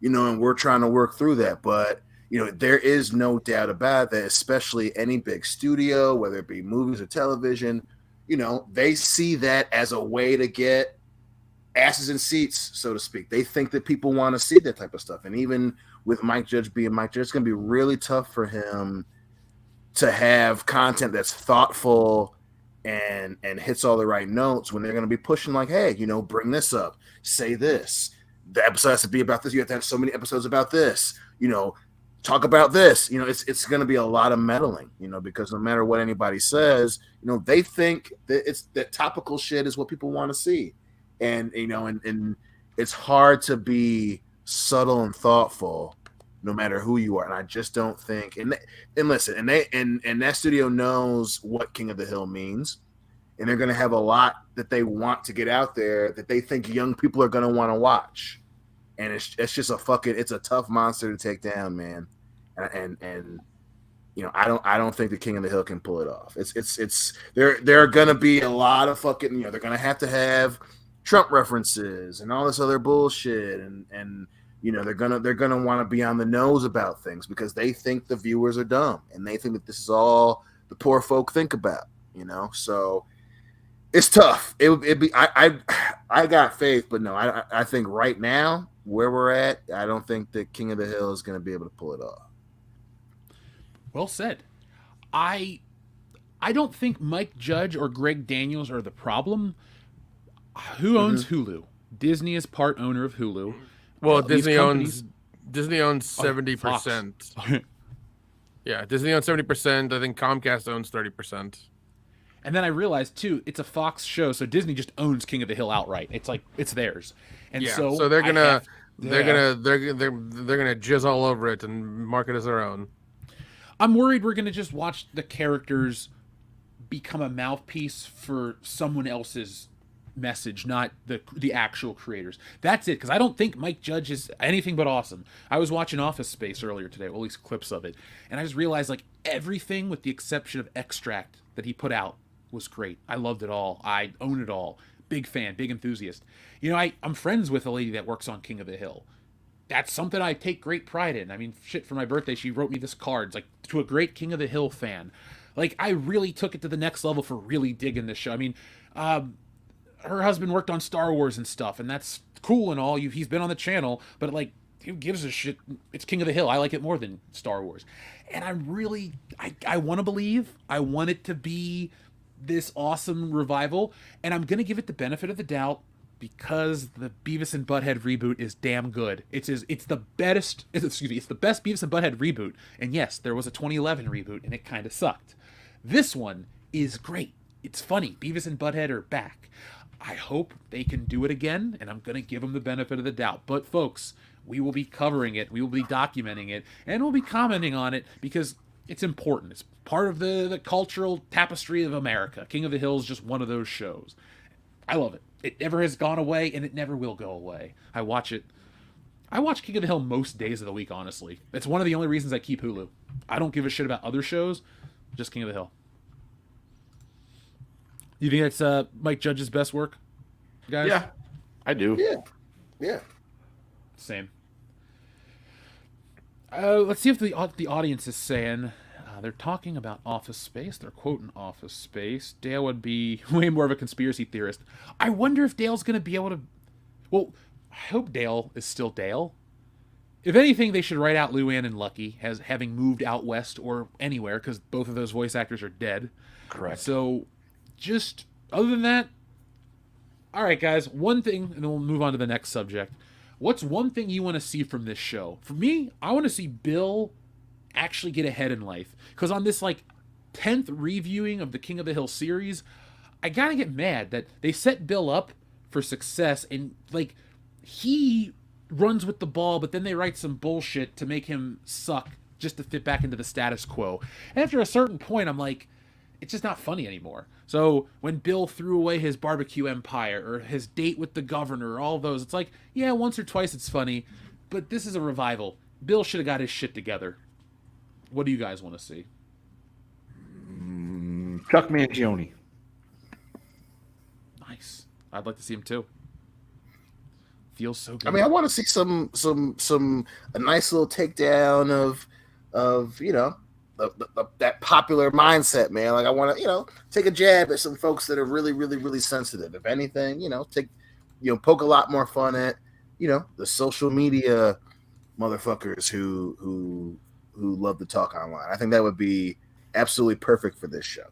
and we're trying to work through that. But, there is no doubt about that, especially any big studio, whether it be movies or television, they see that as a way to get asses in seats, so to speak. They think that people want to see that type of stuff. And even with Mike Judge being Mike Judge, it's going to be really tough for him to have content that's thoughtful and hits all the right notes when they're going to be pushing like, hey, bring this up, say this. The episode has to be about this. You have to have so many episodes about this. Talk about this. It's going to be a lot of meddling. Because no matter what anybody says, they think that topical shit is what people want to see, and and it's hard to be subtle and thoughtful no matter who you are. And I just don't think. And listen, and that studio knows what King of the Hill means, and they're going to have a lot that they want to get out there that they think young people are going to want to watch. And it's just it's a tough monster to take down, man. And you know, I don't think the King of the Hill can pull it off. There are gonna be a lot of fucking, you know, they're gonna have Trump references and all this other bullshit, and you know, they're gonna want to be on the nose about things because they think the viewers are dumb and they think that this is all the poor folk think about, you know. So it's tough. It'd be I got faith, but no, I think right now where we're at, I don't think the King of the Hill is gonna be able to pull it off. Well said. I don't think Mike Judge or Greg Daniels are the problem. Who owns Hulu? Disney is part owner of Hulu. Well, Disney owns 70%. Yeah, Disney owns 70%. I think Comcast owns 30%. And then I realized too, it's a Fox show, so Disney just owns King of the Hill outright. It's like it's theirs, and Yeah, so they're gonna jizz all over it and mark it as their own. I'm worried we're gonna just watch the characters become a mouthpiece for someone else's message, not the actual creators. That's it, because I don't think Mike Judge is anything but awesome. I was watching Office Space earlier today, or at least clips of it, and I just realized like everything with the exception of Extract that he put out was great. I loved it all. I own it all. Big fan, big enthusiast. You know, I'm friends with a lady that works on King of the Hill. That's something I take great pride in. I mean, shit, for my birthday, she wrote me this card. It's like, to a great King of the Hill fan. Like, I really took it to the next level for really digging this show. I mean, her husband worked on Star Wars and stuff, and that's cool and all. He's been on the channel, but like, who gives a shit? It's King of the Hill. I like it more than Star Wars. And I'm really, I want to believe. I want it to be this awesome revival, and I'm going to give it the benefit of the doubt, because the Beavis and Butthead reboot is damn good. It's the best Beavis and Butthead reboot. And yes, there was a 2011 reboot and it kind of sucked. This one is great. It's funny. Beavis and Butthead are back. I hope they can do it again, and I'm going to give them the benefit of the doubt. But folks, we will be covering it, we will be documenting it, and we'll be commenting on it because it's important. It's part of the cultural tapestry of America. King of the Hill is just one of those shows. I love it. It never has gone away, and it never will go away. I watch it. I watch King of the Hill most days of the week, honestly. It's one of the only reasons I keep Hulu. I don't give a shit about other shows, just King of the Hill. You think that's Mike Judge's best work, guys? Yeah, I do. Yeah. Same. Let's see if the audience is saying... they're talking about Office Space. They're quoting Office Space. Dale would be way more of a conspiracy theorist. I wonder if Dale's going to be able to... Well, I hope Dale is still Dale. If anything, they should write out Luann and Lucky as having moved out west or anywhere, because both of those voice actors are dead. Correct. So, just other than that... All right, guys, one thing, and then we'll move on to the next subject. What's one thing you want to see from this show? For me, I want to see Bill actually get ahead in life, because on this like 10th reviewing of the King of the Hill series, I gotta get mad that they set Bill up for success and like he runs with the ball, but then they write some bullshit to make him suck just to fit back into the status quo. And after a certain point, I'm like, it's just not funny anymore. So when Bill threw away his barbecue empire or his date with the governor, all those, it's like, yeah, once or twice it's funny, but this is a revival. Bill should have got his shit together. What do you guys want to see? Chuck Mangione. Nice. I'd like to see him too. Feels so good. I mean, I want to see a nice little takedown of you know that popular mindset, man. Like I want to take a jab at some folks that are really really really sensitive. If anything, poke a lot more fun at the social media motherfuckers who love to talk online. I think that would be absolutely perfect for this show.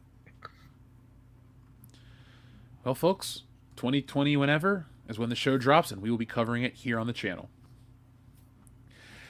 Well, folks, 2020 whenever is when the show drops, and we will be covering it here on the channel.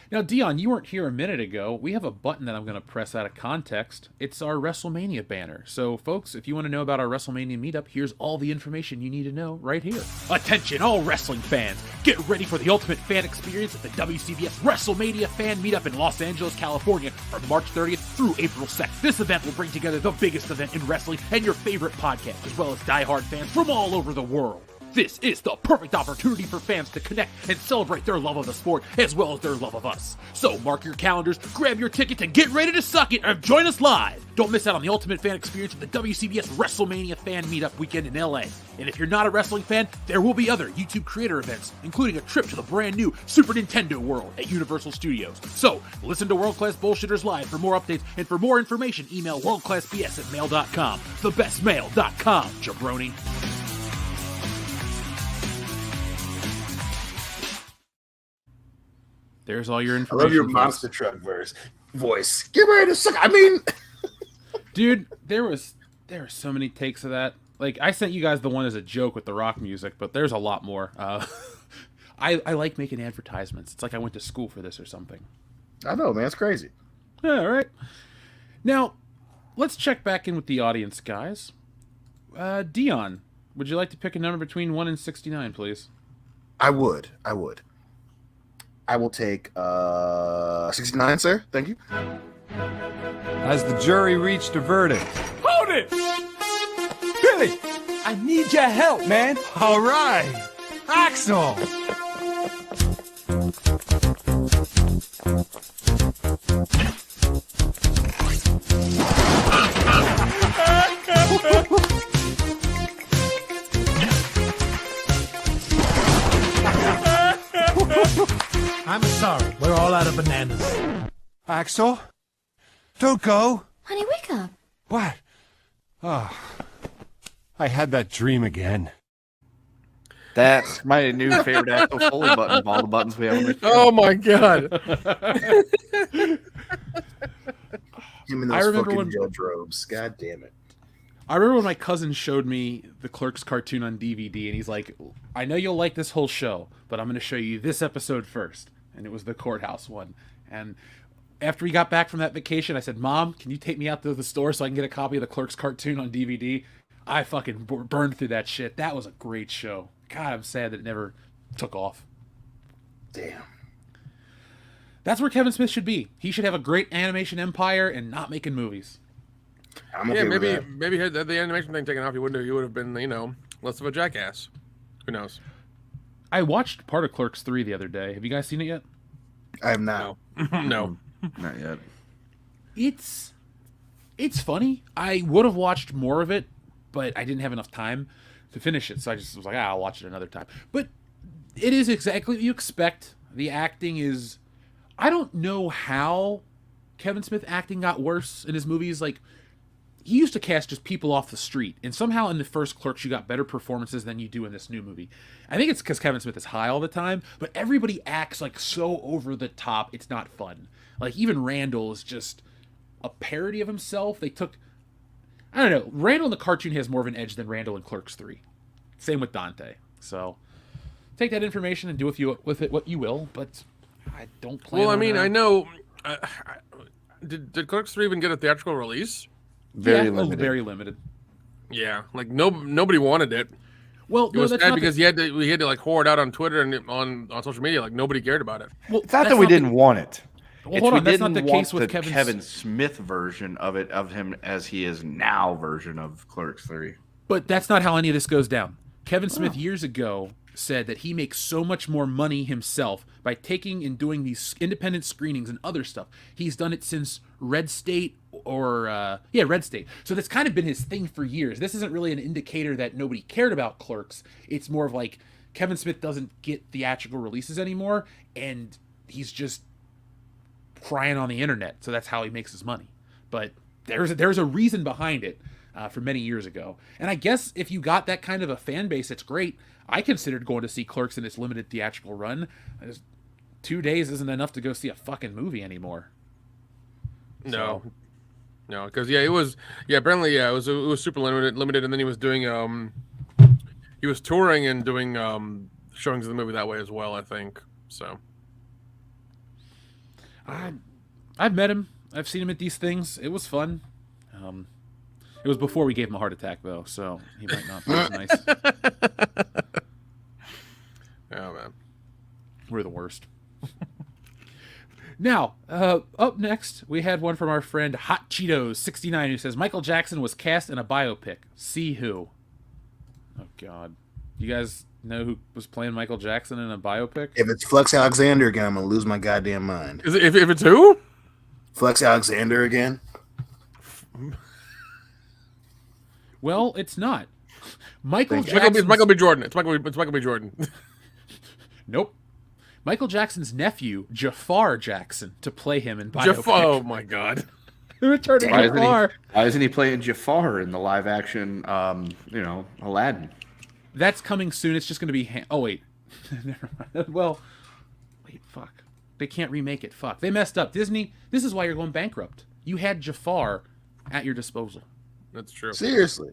Now, Dion, you weren't here a minute ago. We have a button that I'm going to press out of context. It's our WrestleMania banner. So, folks, if you want to know about our WrestleMania meetup, here's all the information you need to know right here. Attention, all wrestling fans. Get ready for the ultimate fan experience at the WCBs WrestleMania Fan Meetup in Los Angeles, California from March 30th through April 2nd. This event will bring together the biggest event in wrestling and your favorite podcast, as well as diehard fans from all over the world. This is the perfect opportunity for fans to connect and celebrate their love of the sport as well as their love of us. So mark your calendars, grab your tickets, and get ready to suck it and join us live. Don't miss out on the ultimate fan experience at the WCBS WrestleMania Fan Meetup weekend in LA. And if you're not a wrestling fan, there will be other YouTube creator events, including a trip to the brand new Super Nintendo World at Universal Studios. So listen to World Class Bullshitters Live for more updates, and for more information, email worldclassbs@mail.com. Thebestmail.com, jabroni. There's all your I information. love your folks. monster truck voice. Get ready to suck. I mean, Dude, there were so many takes of that. Like, I sent you guys the one as a joke with the rock music, but there's a lot more. I like making advertisements. It's like I went to school for this or something. I know, man. It's crazy. Yeah, all right. Now, let's check back in with the audience, guys. Dion, would you like to pick a number between 1 and 69, please? I would. I will take 69, sir. Thank you. Has the jury reached a verdict? Hold it! Billy, I need your help, man. All right. Axel. I'm sorry. We're all out of bananas. Axel, don't go. Honey, wake up. What? Oh, I had that dream again. That's my new favorite Axel Foley button of all the buttons we have on the show. Oh my god! Him in I those remember fucking when- judge robes. God damn it. I remember when my cousin showed me the Clerks cartoon on DVD, and he's like, I know you'll like this whole show, but I'm going to show you this episode first. And it was the courthouse one. And after we got back from that vacation, I said, Mom, can you take me out to the store so I can get a copy of the Clerks cartoon on DVD? I fucking burned through that shit. That was a great show. God, I'm sad that it never took off. Damn. That's where Kevin Smith should be. He should have a great animation empire and not making movies. I'm okay Yeah, with that. maybe had the animation thing taken off, you would have been, less of a jackass. Who knows? I watched part of Clerks 3 the other day. Have you guys seen it yet? I have not. No. Not yet. It's funny. I would have watched more of it, but I didn't have enough time to finish it, so I just was like, I'll watch it another time. But it is exactly what you expect. The acting is... I don't know how Kevin Smith acting got worse in his movies. Like, he used to cast just people off the street, and somehow in the first Clerks you got better performances than you do in this new movie. I think it's because Kevin Smith is high all the time, but everybody acts like so over the top, it's not fun. Like, even Randall is just a parody of himself. They took... I don't know. Randall in the cartoon has more of an edge than Randall in Clerks 3. Same with Dante. So, take that information and do with it what you will, but I don't plan Well, I on, mean, I know. Did Clerks 3 even get a theatrical release? Very yeah, limited. Very limited. Yeah, like nobody wanted it. Well, It no, was that's sad not because we had to like whore it out on Twitter and on social media. Like nobody cared about it. well, It's not that's that we the- didn't want it. Well, It's hold we on, that's not didn't the case want with the Kevin Kevin Smith version of it, of him as he is now version of Clerks 3. But that's not how any of this goes down. Kevin Smith years ago said that he makes so much more money himself by taking and doing these independent screenings and other stuff. He's done it since Red State Red State. So that's kind of been his thing for years. This isn't really an indicator that nobody cared about Clerks. It's more of like Kevin Smith doesn't get theatrical releases anymore, and he's just crying on the internet. So that's how he makes his money. But there's a reason behind it. From many years ago. And I guess if you got that kind of a fan base, it's great. I considered going to see Clerks in its limited theatrical run. 2 days isn't enough to go see a fucking movie anymore. No, because it was apparently it was super limited, and then he was doing he was touring and doing showings of the movie that way as well. I think so. I've met him. I've seen him at these things. It was fun. It was before we gave him a heart attack, though, so he might not be as nice. Oh, man. We're the worst. Now, up next, we had one from our friend Hot Cheetos 69 who says Michael Jackson was cast in a biopic. See who? Oh God, you guys know who was playing Michael Jackson in a biopic? If it's Flex Alexander again, I'm gonna lose my goddamn mind. Is it, if it's who? Flex Alexander again? Well, it's not. Michael It's Jackson. Michael B. Jordan. It's Michael B. Jordan. Nope. Michael Jackson's nephew, Jafar Jackson, to play him in biopic. Jafar. Oh my God. The Return of Jafar. Why isn't he playing Jafar in the live action, Aladdin? That's coming soon. It's just going to be... Oh, wait. Never mind. Well, wait, fuck. They can't remake it. Fuck. They messed up. Disney, this is why you're going bankrupt. You had Jafar at your disposal. That's true. Seriously.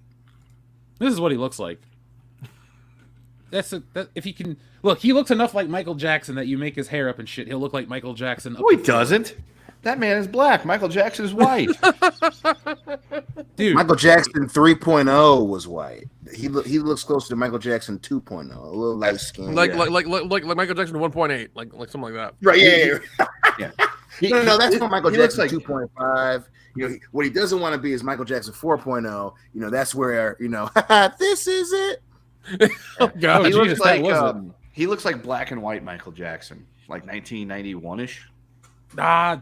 This is what he looks like. If he can... Look, he looks enough like Michael Jackson that you make his hair up and shit. He'll look like Michael Jackson. No, he doesn't. That man is black. Michael Jackson is white. Dude. Michael Jackson 3.0 was white. He looks closer to Michael Jackson 2.0. A little light skin. Like Michael Jackson 1.8, like something like that. Right, yeah. Yeah. No, that's what Michael he looks Jackson like 2.5. What he doesn't want to be is Michael Jackson 4.0. That's where, this is it. Oh, God. He looks like black and white Michael Jackson, like 1991-ish.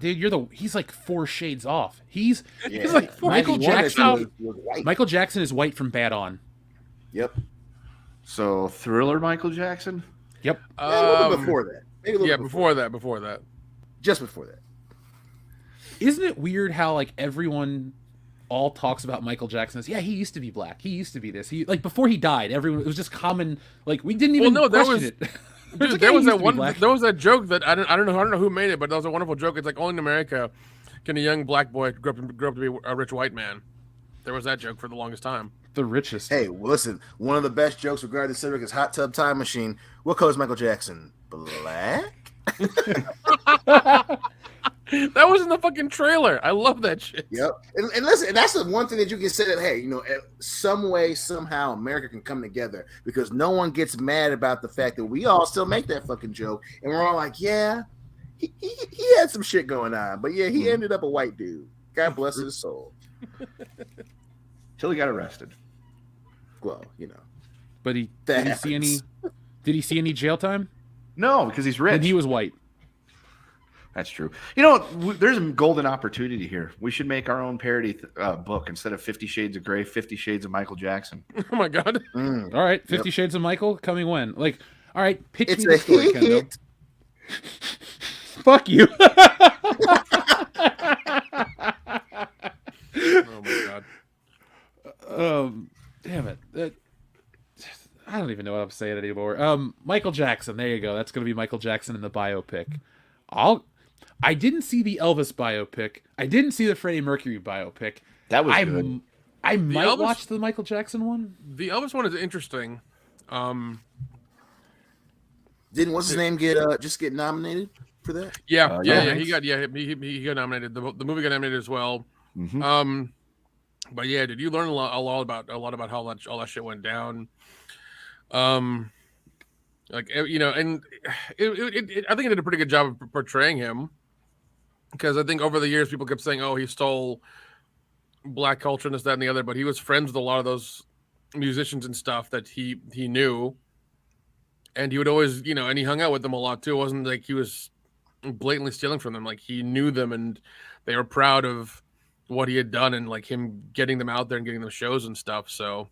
Dude, he's like 4 shades off. He's like Michael Jackson. Michael Jackson is white from Bad On. Yep. So Thriller Michael Jackson? Yep. A little bit before that. Maybe a little bit before that. Just before that. Isn't it weird how like everyone all talks about Michael Jackson as, yeah, he used to be black. He used to be this. He like before he died, everyone, it was just common. Like we didn't even question it. Dude, there was that joke that I don't know who made it, but that was a wonderful joke. It's like only in America can a young black boy grow up to be a rich white man. There was that joke for the longest time. The richest. Hey, well, listen, one of the best jokes regarding Cedric is Hot Tub Time Machine. What color is Michael Jackson? Black? That was in the fucking trailer. I love that shit. Yep. And listen, that's the one thing that you can say that, hey, some way, somehow, America can come together because no one gets mad about the fact that we all still make that fucking joke. And we're all like, yeah, he had some shit going on. But yeah, he ended up a white dude. God bless his soul. Till he got arrested. Well, But did he see any jail time? No, because he's rich. And he was white. That's true. There's a golden opportunity here. We should make our own parody book instead of 50 Shades of Grey, 50 Shades of Michael Jackson. Oh my God. All right, 50 Shades of Michael coming when? Like, all right, pitch It's me the story, Kendall. Fuck you. Oh my God. Damn it. I don't even know what I'm saying anymore. Michael Jackson. There you go. That's going to be Michael Jackson in the biopic. I didn't see the Elvis biopic. I didn't see the Freddie Mercury biopic. That was good. I might watch the Michael Jackson one. The Elvis one is interesting. Didn't what's his name get nominated for that? Yeah. He got nominated. The movie got nominated as well. Mm-hmm. But yeah, did you learn a lot about how all that shit went down? And I think it did a pretty good job of portraying him, because I think over the years people kept saying, "Oh, he stole black culture and this, that, and the other," but he was friends with a lot of those musicians and stuff that he knew, and he would always, and he hung out with them a lot too. It wasn't like he was blatantly stealing from them; like he knew them, and they were proud of what he had done, and like him getting them out there and getting them shows and stuff. So,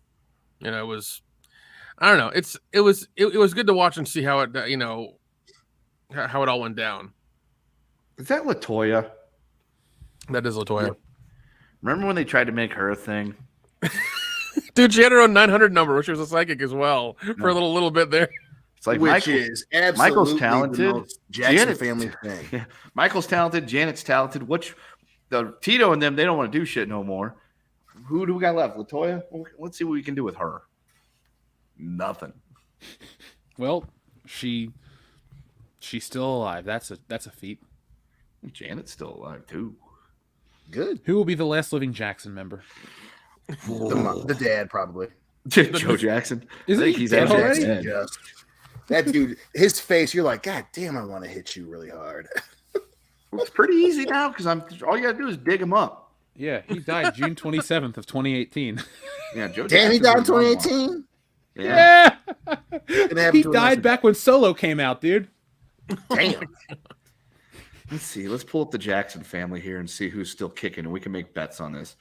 it was. I don't know. It was good to watch and see how it how it all went down. Is that LaToya? That is LaToya. Yeah. Remember when they tried to make her a thing? Dude, she had her own 900 number, which was a psychic as well for a little bit there. It's like is Michael's talented. Jackson family thing. Yeah. Michael's talented. Janet's talented. The Tito and them, they don't want to do shit no more. Who do we got left? LaToya? Well, let's see what we can do with her. Nothing. Well, she's still alive. That's a feat. Janet's still alive too. Good. Who will be the last living Jackson member? The dad probably. Joe Jackson. Isn't I think he he's dead actually already? dead. Just, that dude, his face, you're like, God damn, I want to hit you really hard. It's pretty easy now because all you gotta do is dig him up. Yeah, he died June 27th of 2018. Yeah, Joe. Damn, he Jackson's died in been gone 2018. Yeah. Yeah. He died back when Solo came out, dude. Damn. Let's see. Let's pull up the Jackson family here and see who's still kicking, and we can make bets on this.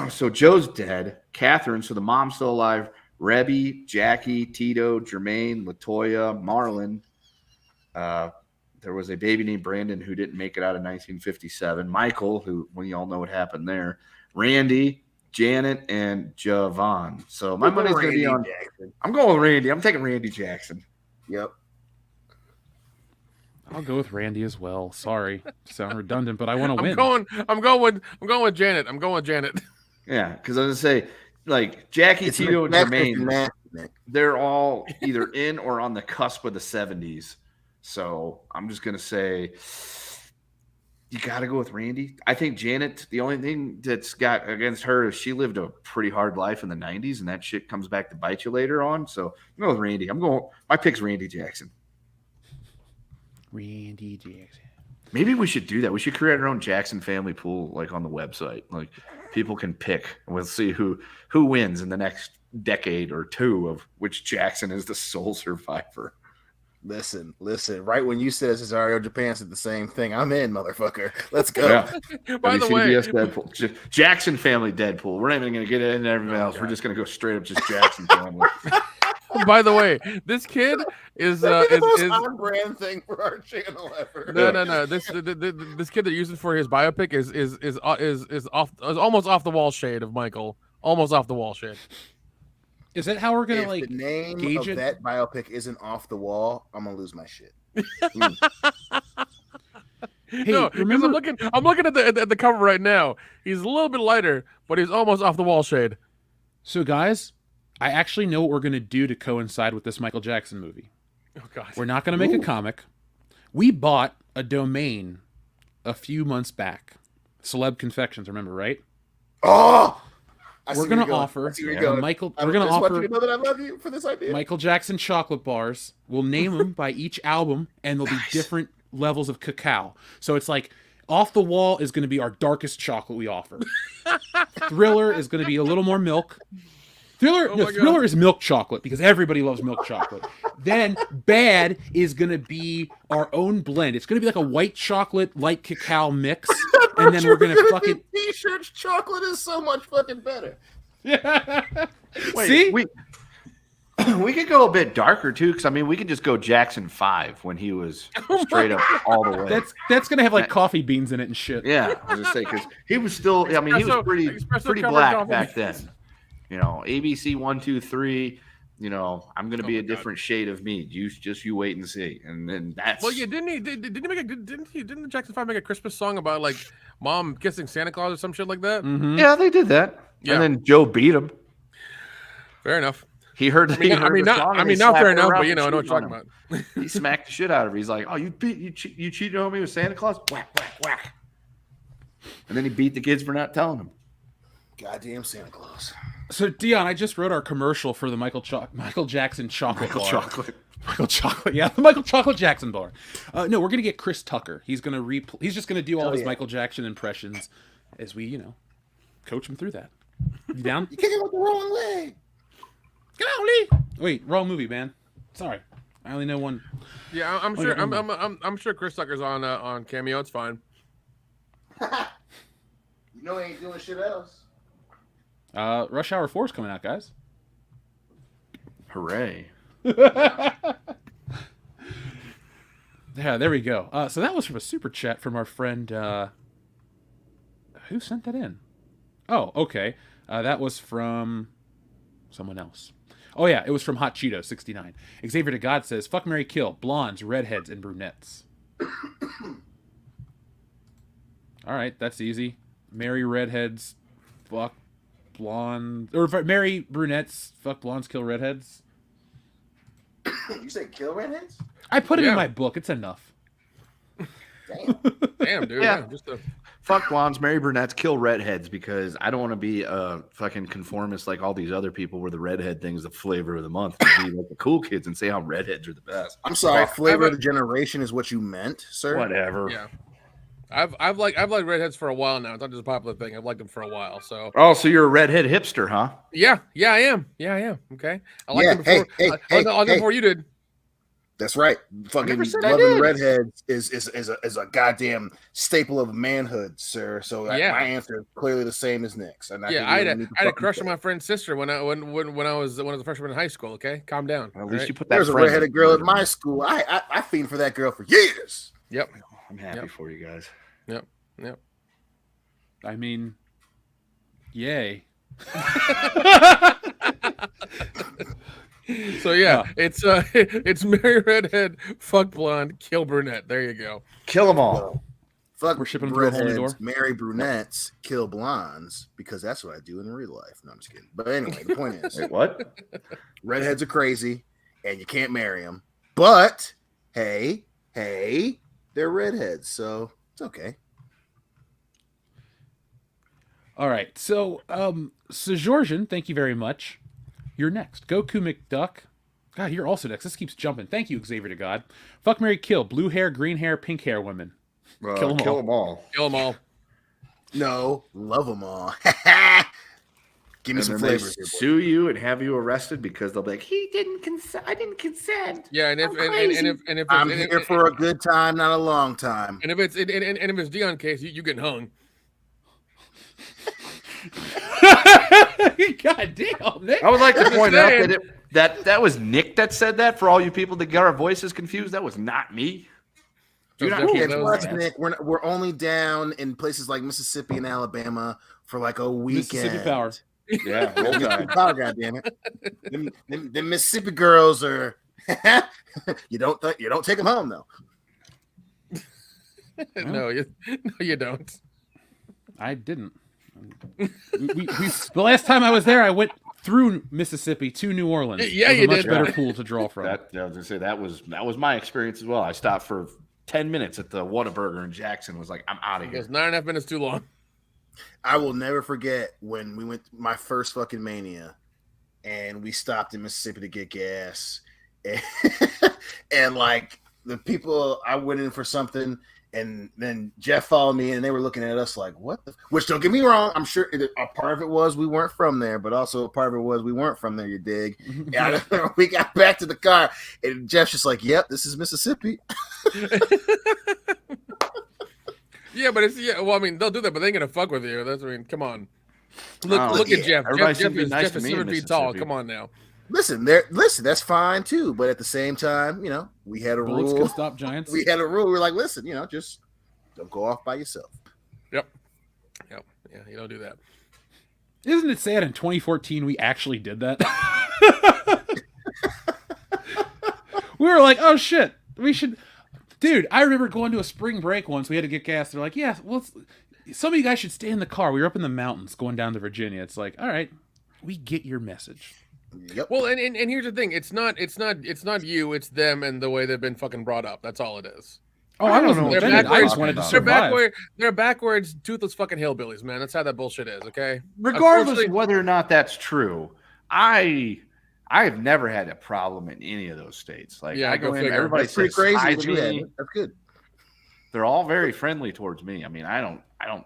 So Joe's dead. Catherine, so the mom's still alive. Rebby, Jackie, Tito, Jermaine, Latoya, Marlon. There was a baby named Brandon who didn't make it out in 1957. Michael, who we all know what happened there. Randy, Janet, and Javon. So my money's going to be on. Jackson. I'm going with Randy. I'm taking Randy Jackson. Yep. I'll go with Randy as well. Sorry to sound redundant, but I want to win. I'm going with Janet. I'm going with Janet. Yeah, because I was going to say, like, Jackie, Tito, and Jermaine, they're all either in or on the cusp of the 70s. So I'm just going to say you got to go with Randy. I think Janet, the only thing that's got against her is she lived a pretty hard life in the 90s, and that shit comes back to bite you later on. So I'm going with Randy. My pick's Randy Jackson. Randy Jackson. Maybe we should do that. We should create our own Jackson family pool, like on the website. Like people can pick, and we'll see who wins in the next decade or two of which Jackson is the sole survivor. Listen. Right when you said Cesario Japan said the same thing. I'm in, motherfucker. Let's go. Yeah. By the way, Deadpool. Jackson family Deadpool. We're not even going to get into everything else. We're just going to go straight up just Jackson family. by the way, this kid is the most on-brand thing for our channel ever. No. This kid they're using for his biopic is almost off the wall shade of Michael. Almost off the wall shade. Is that how we're gonna If like the name gauge of it? that biopic isn't off the wall, I'm gonna lose my shit. Hey, No, remember? I'm looking at the cover right now. He's a little bit lighter, but he's almost off the wall shade. So, guys, I actually know what we're gonna do to coincide with this Michael Jackson movie. Oh God. We're not gonna make a comic. We bought a domain a few months back. Celeb Confections, remember, right? Oh, We're gonna offer Michael. We're gonna want offer you to know that I love you for this idea. Michael Jackson chocolate bars. We'll name them by each album, and there'll be different levels of cacao. So it's like Off the Wall is going to be our darkest chocolate we offer. Thriller is going to be a little more milk. Thriller is milk chocolate because everybody loves milk chocolate. Then Bad is going to be our own blend. It's going to be like a white chocolate, light cacao mix. And then we're going to fucking T-shirts. Chocolate is so much fucking better. Yeah. Wait, See? We could go a bit darker too, because I mean, we could just go Jackson 5 when he was straight up all the way. That's gonna have like coffee beans in it and shit. Yeah, I was just saying because he was still. I mean, he was pretty black back then. You know, ABC 1, 2, 3. You know, I'm gonna be a different shade of me. You wait and see, and then that's. Well, yeah, didn't Jackson 5 make a Christmas song about like mom kissing Santa Claus or some shit like that? Mm-hmm. Yeah, they did that. Yeah. And then Joe beat him. Fair enough. He heard. Fair enough, but you know, I know what you're talking about. He smacked the shit out of her. He's like, "Oh, you cheated on me with Santa Claus? Whack, whack, whack!" And then he beat the kids for not telling him. Goddamn Santa Claus. So Dion, I just wrote our commercial for the Michael Jackson chocolate bar. Michael Chocolate, yeah, the Michael Chocolate Jackson bar. No, we're gonna get Chris Tucker. He's gonna He's just gonna do all his Michael Jackson impressions as we, coach him through that. You down? You kick it with the wrong leg. Get out, Lee. Wait, wrong movie, man. Sorry, I only know one. Yeah, I'm sure. I'm sure Chris Tucker's on Cameo. It's fine. You know he ain't doing shit else. Rush Hour 4 is coming out, guys. Hooray! Yeah, there we go. So that was from a super chat from our friend. Who sent that in? Oh, okay. That was from someone else. Oh yeah, it was from Hot Cheeto 69. Xavier to God says, "Fuck, marry, kill, blondes, redheads, and brunettes." All right, that's easy. Marry redheads, fuck blondes, or marry brunettes, fuck blondes, kill redheads. You say kill redheads? I put it in my book. It's enough. Damn, dude. Yeah. Just a... Fuck blondes, marry brunettes, kill redheads, because I don't want to be a fucking conformist like all these other people where the redhead thing is the flavor of the month. Be like the cool kids and say how redheads are the best. I'm sorry, flavor of the generation is what you meant, sir. Whatever. Yeah. I've liked redheads for a while now. It's not just a popular thing. I've liked them for a while. So So you're a redhead hipster, huh? yeah, I am. Okay. I liked them before. I liked them before you did. That's right. Fucking loving redheads is a goddamn staple of manhood, sir. So my answer is clearly the same as Nick's. And I had a crush on my friend's sister when I was a freshman in high school. Okay, calm down. At least you put that. There's a redheaded girl at my school. I fiend for that girl for years. Yep. I'm happy for you guys. Yep. I mean, yay. So it's marry redhead, fuck blonde, kill brunette. There you go. Kill them all. Fuck We're shipping through a whole new door. redheads, marry brunettes, kill blondes, because that's what I do in real life. No, I'm just kidding. But anyway, the point is, Wait, what? redheads are crazy, and you can't marry them. But hey, they're redheads, so it's okay. All right. So, Georgian, thank you very much. You're next. Goku McDuck. God, you're also next. This keeps jumping. Thank you, Xavier to God. Fuck, marry, kill. Blue hair, green hair, pink hair women. Kill them all. Kill them all. No, love them all. Give me some flavors. Sue you and have you arrested because they'll be like, he didn't consent. I didn't consent. Yeah, and if I'm here for a good time, not a long time. And if it's Dion case, you getting hung. God damn, Nick. I would like to point out that was Nick that said that. For all you people that got our voices confused, that was not me. Nick, we're only down in places like Mississippi and Alabama for like a weekend. Mississippi power. Yeah, roll tide. Power, goddammit. Them Mississippi girls are. you don't take them home though. No, you don't. I didn't. The last time I was there, I went through Mississippi to New Orleans. Yeah, you did. Much better Yeah. pool to draw from. I was gonna say that was my experience as well. I stopped for 10 minutes at the Whataburger in Jackson. Was like, I'm out of here. It was 9.5 minutes too long. I will never forget when we went my first fucking Mania, and we stopped in Mississippi to get gas, and like the people, I went in for something. And then Jeff followed me, and they were looking at us like, "What?" Which, don't get me wrong, I'm sure a part of it was we weren't from there, but also a part of it was we weren't from there. You dig? And we got back to the car, and Jeff's just like, "Yep, this is Mississippi." Yeah, but well, I mean, they'll do that, but they ain't gonna fuck with you. Come on. Look at Jeff. Jeff is 7 feet tall. Come on now. Listen, that's fine too. But at the same time, we had a Bullets rule. can stop giants. We had a rule. We're like, listen, just don't go off by yourself. Yep. Yeah, you don't do that. Isn't it sad in 2014 we actually did that? We were like, oh shit, we should. Dude, I remember going to a spring break once. We had to get gas. They're like, yeah, well, some of you guys should stay in the car. We were up in the mountains going down to Virginia. It's like, all right, we get your message. Yep. Well, and here's the thing: it's not you, it's them, and the way they've been fucking brought up. That's all it is. Oh, I wasn't offended. I just wanted to survive. They're backwards, toothless fucking hillbillies, man. That's how that bullshit is. Okay. Regardless of whether or not that's true, I have never had a problem in any of those states. Like, yeah, I go in, everybody says pretty crazy. hi to me. That's good. They're all very friendly towards me. I mean, I don't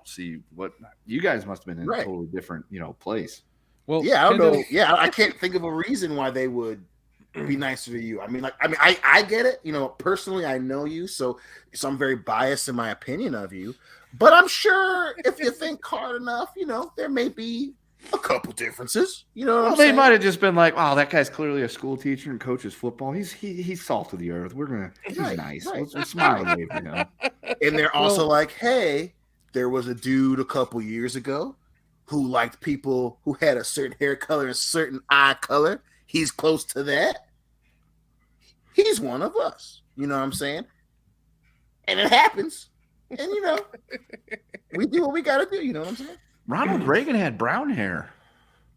see what you guys must have been in a totally different, place. Well, yeah, I don't know. Yeah, I can't think of a reason why they would be nicer to you. I get it. Personally, I know you, so I'm very biased in my opinion of you. But I'm sure if you think hard enough, there may be a couple differences. They might have just been like, "Wow, that guy's clearly a school teacher and coaches football. He's salt of the earth. He's nice. Right. Let's smile at him." And they're also like, "Hey, there was a dude a couple years ago who liked people who had a certain hair color and a certain eye color. He's close to that. He's one of us." You know what I'm saying? And it happens. And we do what we gotta do. You know what I'm saying? Ronald Reagan had brown hair.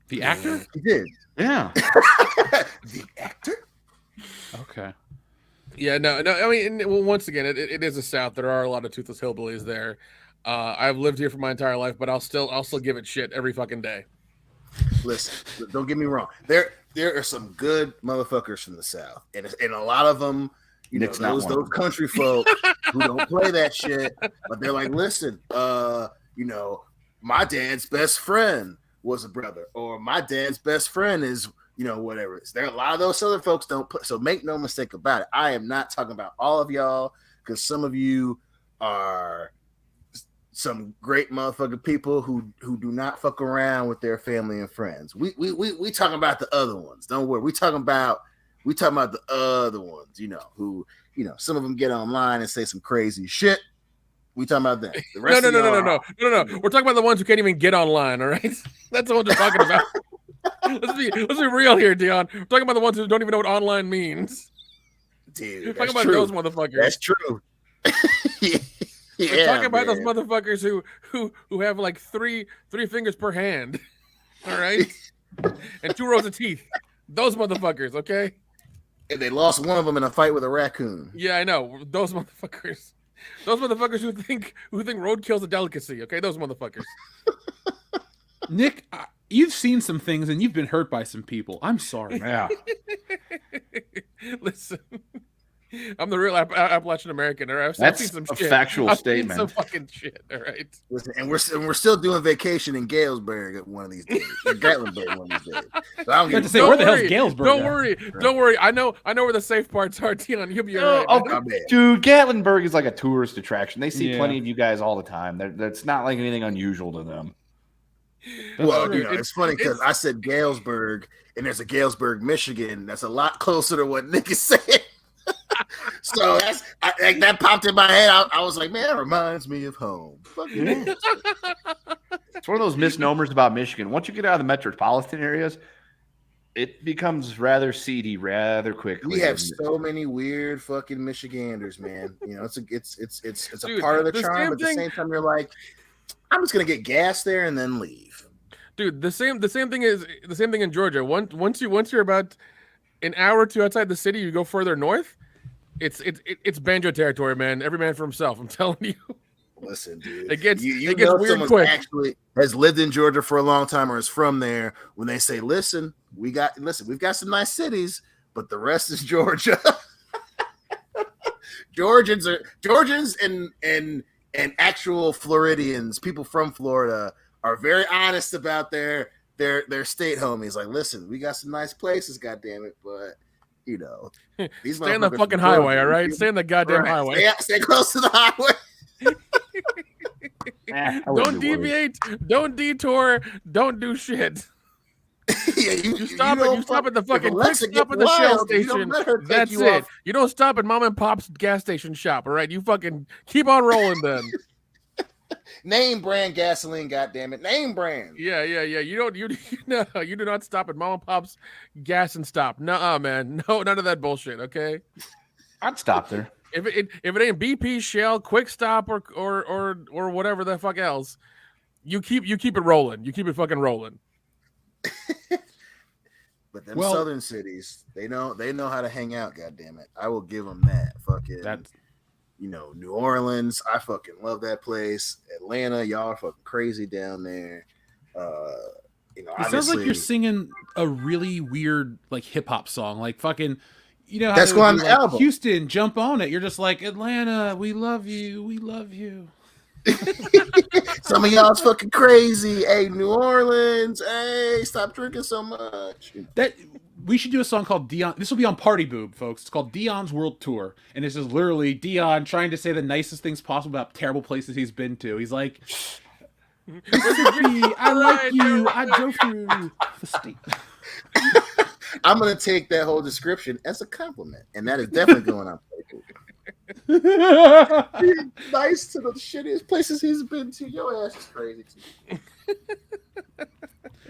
The actor? He did. Yeah. The actor? Okay. Yeah, no. I mean, well, once again, it is the South. There are a lot of toothless hillbillies there. I've lived here for my entire life, but I'll still give it shit every fucking day. Listen, don't get me wrong. There are some good motherfuckers from the South, and a lot of them, Nick's those country folk who don't play that shit, but they're like, listen, my dad's best friend was a brother, or my dad's best friend is, whatever. There are a lot of those Southern folks don't play. So make no mistake about it. I am not talking about all of y'all, because some of you are some great motherfucking people who do not fuck around with their family and friends. We talking about the other ones. Don't worry. We talking about the other ones, who, some of them get online and say some crazy shit. We talking about that. The rest No. We're talking about the ones who can't even get online, all right? That's the ones we're talking about. Let's be real here, Dion. We're talking about the ones who don't even know what online means. Dude, we're talking about those motherfuckers. That's true. We're talking about those motherfuckers who have like three fingers per hand, all right, and 2 rows of teeth. Those motherfuckers, okay? And they lost one of them in a fight with a raccoon. Yeah, I know. Those motherfuckers. Those motherfuckers who think roadkill's a delicacy, okay? Those motherfuckers. Nick, you've seen some things and you've been hurt by some people. I'm sorry. Yeah. Listen. I'm the real Appalachian American. All right? That's seen some a shit. factual I've statement. Seen some fucking shit. All right. Listen, and we're still doing vacation in Galesburg at one of these days. Or Gatlinburg one of these days. So I don't say, where the hell's Galesburg? Don't worry. I know where the safe parts are, Tion. You'll be all right. Okay. Dude, Gatlinburg is like a tourist attraction. They see plenty of you guys all the time. That's not like anything unusual to them. Well, it's funny because I said Galesburg, and there's a Galesburg, Michigan. That's a lot closer to what Nick is saying. So that popped in my head. I was like, man, that reminds me of home. It's one of those misnomers about Michigan. Once you get out of the metropolitan areas, it becomes rather seedy rather quickly. We have so many weird fucking Michiganders, man. It's a Dude, part of the charm. But at the same time, you're like, I'm just gonna get gas there and then leave. Dude, the same thing in Georgia. Once you're about an hour or two outside the city, you go further north. It's banjo territory, man. Every man for himself. I'm telling you. Listen, dude. It gets weird quick. Actually, has lived in Georgia for a long time or is from there. When they say, "Listen, we've got some nice cities, but the rest is Georgia." Georgians and actual Floridians, people from Florida, are very honest about their state homies. Like, listen, we got some nice places, goddamn it, but. These stay on the fucking highway, all right? Stay on the goddamn highway. Stay close to the highway. Don't deviate. Don't detour. Don't do shit. You stop at the fucking quick stop at the Shell station. That's it. You don't stop at mom and pop's gas station shop, all right? You fucking keep on rolling then. Name brand gasoline, goddammit. Name brand. Yeah. You do not stop at mom and pop's gas and stop. Nuh-uh, man. No, none of that bullshit, okay? I'd stop there. If it ain't BP, Shell, Quick Stop, or whatever the fuck else, you keep it rolling. You keep it fucking rolling. But them southern cities, they know how to hang out, goddammit. I will give them that. Fucking New Orleans, I fucking love that place. Atlanta, y'all are fucking crazy down there. It sounds like you're singing a really weird like hip hop song, like fucking. How that's going on the album. Houston, jump on it. You're just like, Atlanta, we love you, we love you. Some of y'all's fucking crazy. Hey, New Orleans, hey, stop drinking so much. That we should do a song called Dion. This will be on Party Boob, folks. It's called Dion's World Tour, and this is literally Dion trying to say the nicest things possible about terrible places he's been to. He's like, I like you. I drove through the state. I'm gonna take that whole description as a compliment, and that is definitely going on. Nice to the shittiest places he's been to. Your ass is crazy too.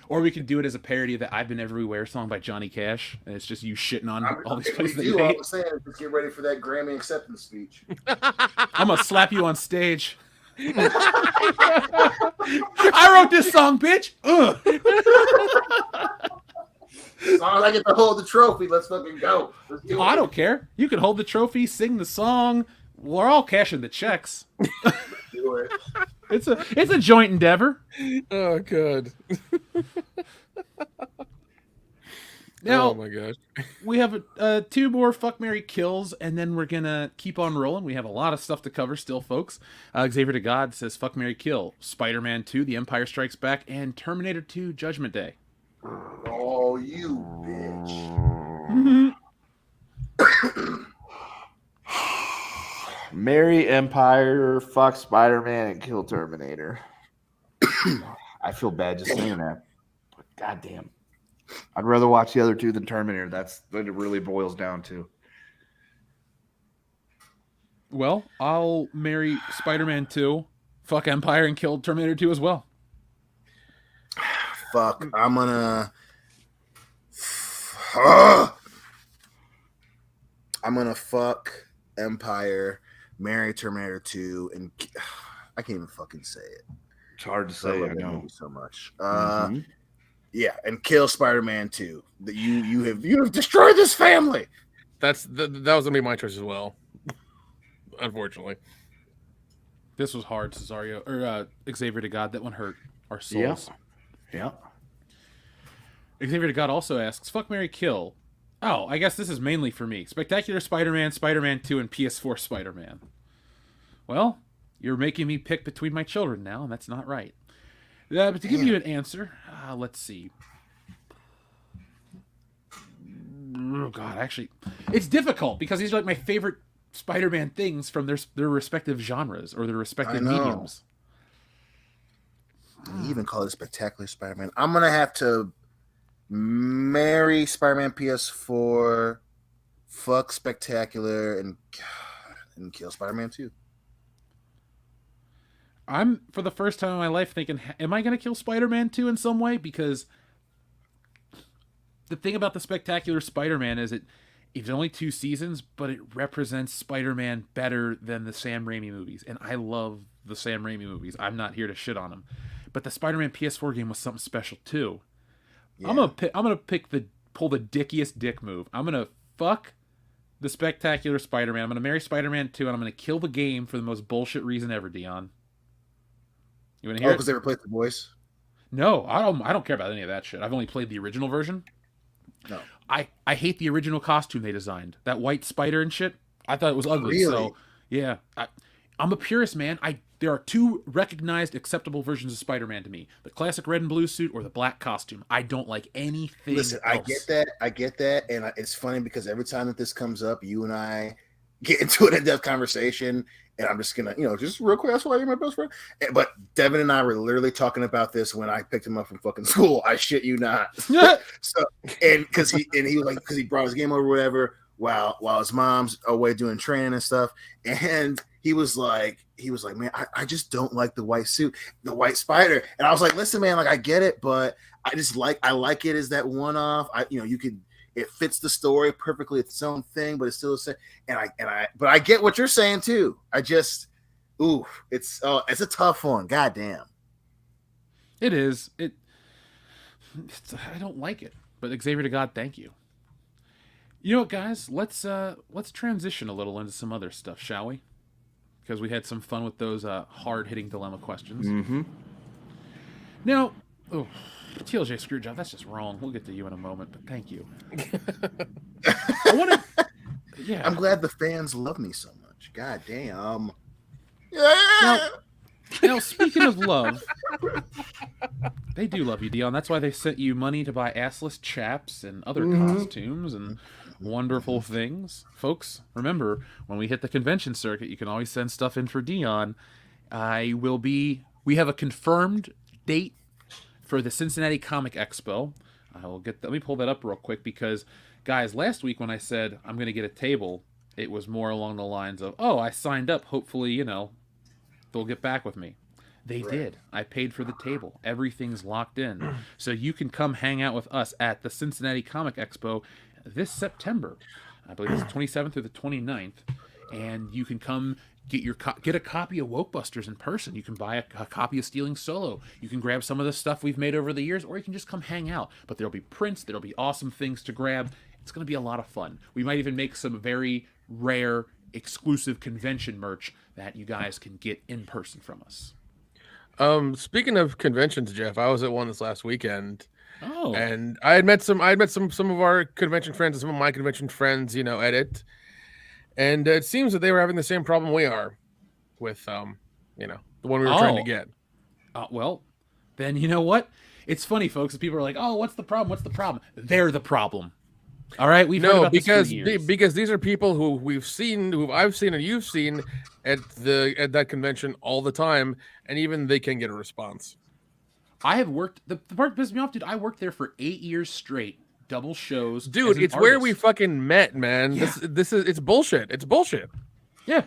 Or we could do it as a parody of the "I've Been Everywhere" song by Johnny Cash, and it's just you shitting on all these places that you hate. All I'm saying is just get ready for that Grammy acceptance speech. I'm gonna slap you on stage. I wrote this song, bitch. As long as I get to hold the trophy, let's fucking go. Let's do it. I don't care. You can hold the trophy, sing the song. We're all cashing the checks. Do it. It's a joint endeavor. Oh, good. Now, oh my gosh. we have 2 more Fuck, Marry, Kills, and then we're going to keep on rolling. We have a lot of stuff to cover still, folks. Xavier to God says Fuck, Marry, Kill, Spider-Man 2, The Empire Strikes Back, and Terminator 2, Judgment Day. Oh, you bitch. Marry Empire, fuck Spider-Man, and kill Terminator. I feel bad just saying that. But goddamn. I'd rather watch the other 2 than Terminator. That's what it really boils down to. Well, I'll marry Spider-Man 2, fuck Empire, and kill Terminator 2 as well. Fuck. I'm gonna fuck Empire, marry Terminator 2, and I can't even fucking say it. It's hard to I say. love I that know. movie so much. Yeah, and kill Spider-Man 2. That you have destroyed this family. That was gonna be my choice as well. Unfortunately. This was hard, Cesario or Xavier to God. That one hurt our souls. Yeah. Xavier to God also asks, fuck, marry, kill. Oh, I guess this is mainly for me. Spectacular Spider-Man, Spider-Man 2, and PS4 Spider-Man. Well, you're making me pick between my children now, and that's not right. But to give you an answer, let's see. Oh, God, actually, it's difficult because these are like my favorite Spider-Man things from their respective genres or their respective mediums. You even call it Spectacular Spider-Man. I'm going to have to marry Spider-Man PS4, fuck Spectacular, and kill Spider-Man 2. I'm, for the first time in my life, thinking, am I going to kill Spider-Man 2 in some way? Because the thing about the Spectacular Spider-Man is it's only 2 seasons, but it represents Spider-Man better than the Sam Raimi movies. And I love the Sam Raimi movies. I'm not here to shit on them. But the Spider-Man PS4 game was something special, too. Yeah. I'm gonna pull the dickiest dick move. I'm gonna fuck the Spectacular Spider-Man. I'm gonna marry Spider-Man 2, and I'm gonna kill the game for the most bullshit reason ever, Dion. You wanna hear it? Because they replaced the voice? No, I don't care about any of that shit. I've only played the original version. No. I hate the original costume they designed. That white spider and shit. I thought it was ugly. Really? So yeah. I'm a purist, man. There are 2 recognized, acceptable versions of Spider-Man to me: the classic red and blue suit or the black costume. I don't like anything. Listen, else. I get that, and it's funny because every time that this comes up, you and I get into an in-depth conversation, and I'm just gonna, just real quick. That's why you're my best friend. But Devin and I were literally talking about this when I picked him up from fucking school. I shit you not. So, and because he was like, because he brought his game over, or whatever, while his mom's away doing training and stuff, and he was like, man, I just don't like the white suit, the white spider. And I was like, listen, man, like I get it, but I like it as that one-off. It fits the story perfectly. It's its own thing, but it's still the same. But I get what you're saying too. It's a tough one. God damn. It is. I don't like it. But Xavier to God, thank you. You know what, guys? Let's transition a little into some other stuff, shall we? Because we had some fun with those hard-hitting dilemma questions. Mm-hmm. Now, TLJ Screwjob, that's just wrong. We'll get to you in a moment, but thank you. I'm glad the fans love me so much. God damn. Yeah. Now, speaking of love, they do love you, Dion. That's why they sent you money to buy assless chaps and other costumes and wonderful things. Folks, remember, when we hit the convention circuit, you can always send stuff in for Dion. We have a confirmed date for the Cincinnati Comic Expo. Let me pull that up real quick because, guys, last week when I said I'm going to get a table, it was more along the lines of, I signed up. Hopefully, they'll get back with me. They did. I paid for the table. Everything's locked in. So you can come hang out with us at the Cincinnati Comic Expo this September. I believe it's the 27th through the 29th. and you can come get a copy of Wokebusters in person. You can buy a copy of Stealing Solo. You can grab some of the stuff we've made over the years, or you can just come hang out. But there'll be prints, there'll be awesome things to grab. It's going to be a lot of fun. We might even make some very rare, exclusive convention merch that you guys can get in person from us. Speaking of conventions, Jeff, I was at one this last weekend. Oh. And I had met some of our convention friends and some of my convention friends, at it. And it seems that they were having the same problem we are with, the one we were trying to get. Well, then you know what? It's funny, folks. People are like, "Oh, what's the problem? What's the problem?" They're the problem. All right, we've heard about this for years. Because these are people who I've seen and you've seen at that convention all the time, and even they can get a response. I have worked the part that pisses me off, dude. I worked there for 8 years straight, double shows. Dude, it's where we fucking met, man. Yeah. It's bullshit. It's bullshit. Yeah.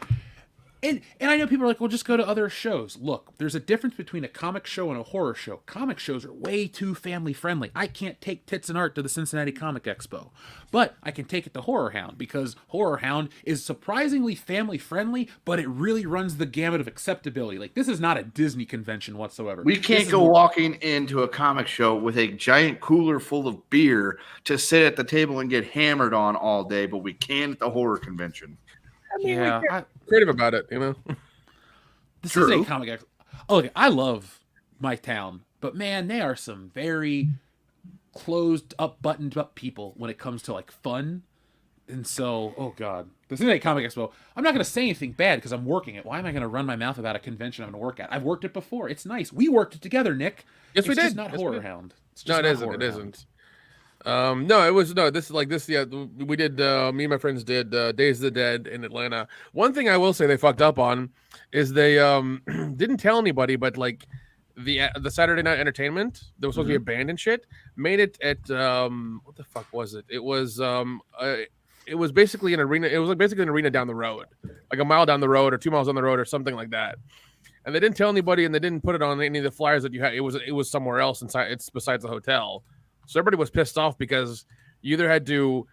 And I know people are like, well, just go to other shows. Look, there's a difference between a comic show and a horror show. Comic shows are way too family friendly. I can't take Tits and Art to the Cincinnati Comic Expo, but I can take it to Horror Hound because Horror Hound is surprisingly family friendly, but it really runs the gamut of acceptability. Like, this is not a Disney convention whatsoever. We can't go walking into a comic show with a giant cooler full of beer to sit at the table and get hammered on all day, but we can at the horror convention. Yeah, creative about it, This is a comic expo. Oh, look, I love my town, but man, they are some very closed up, buttoned up people when it comes to like fun. And so, oh god, this is a comic expo. I'm not going to say anything bad because I'm working it. Why am I going to run my mouth about a convention I'm going to work at? I've worked it before. It's nice. We worked it together, Nick. Yes, we did. It's not Horror Hound. No, it isn't. It isn't. No, it was no. This is like this. Yeah, we did. Me and my friends did Days of the Dead in Atlanta. One thing I will say they fucked up on is they didn't tell anybody, but like the Saturday night entertainment that was supposed to be a band and shit made it at what the fuck was it? It was basically an arena. It was like basically an arena down the road, like a mile down the road or 2 miles down the road or something like that. And they didn't tell anybody, and they didn't put it on any of the flyers that you had. It was somewhere else inside. It's besides the hotel. So everybody was pissed off because you either had to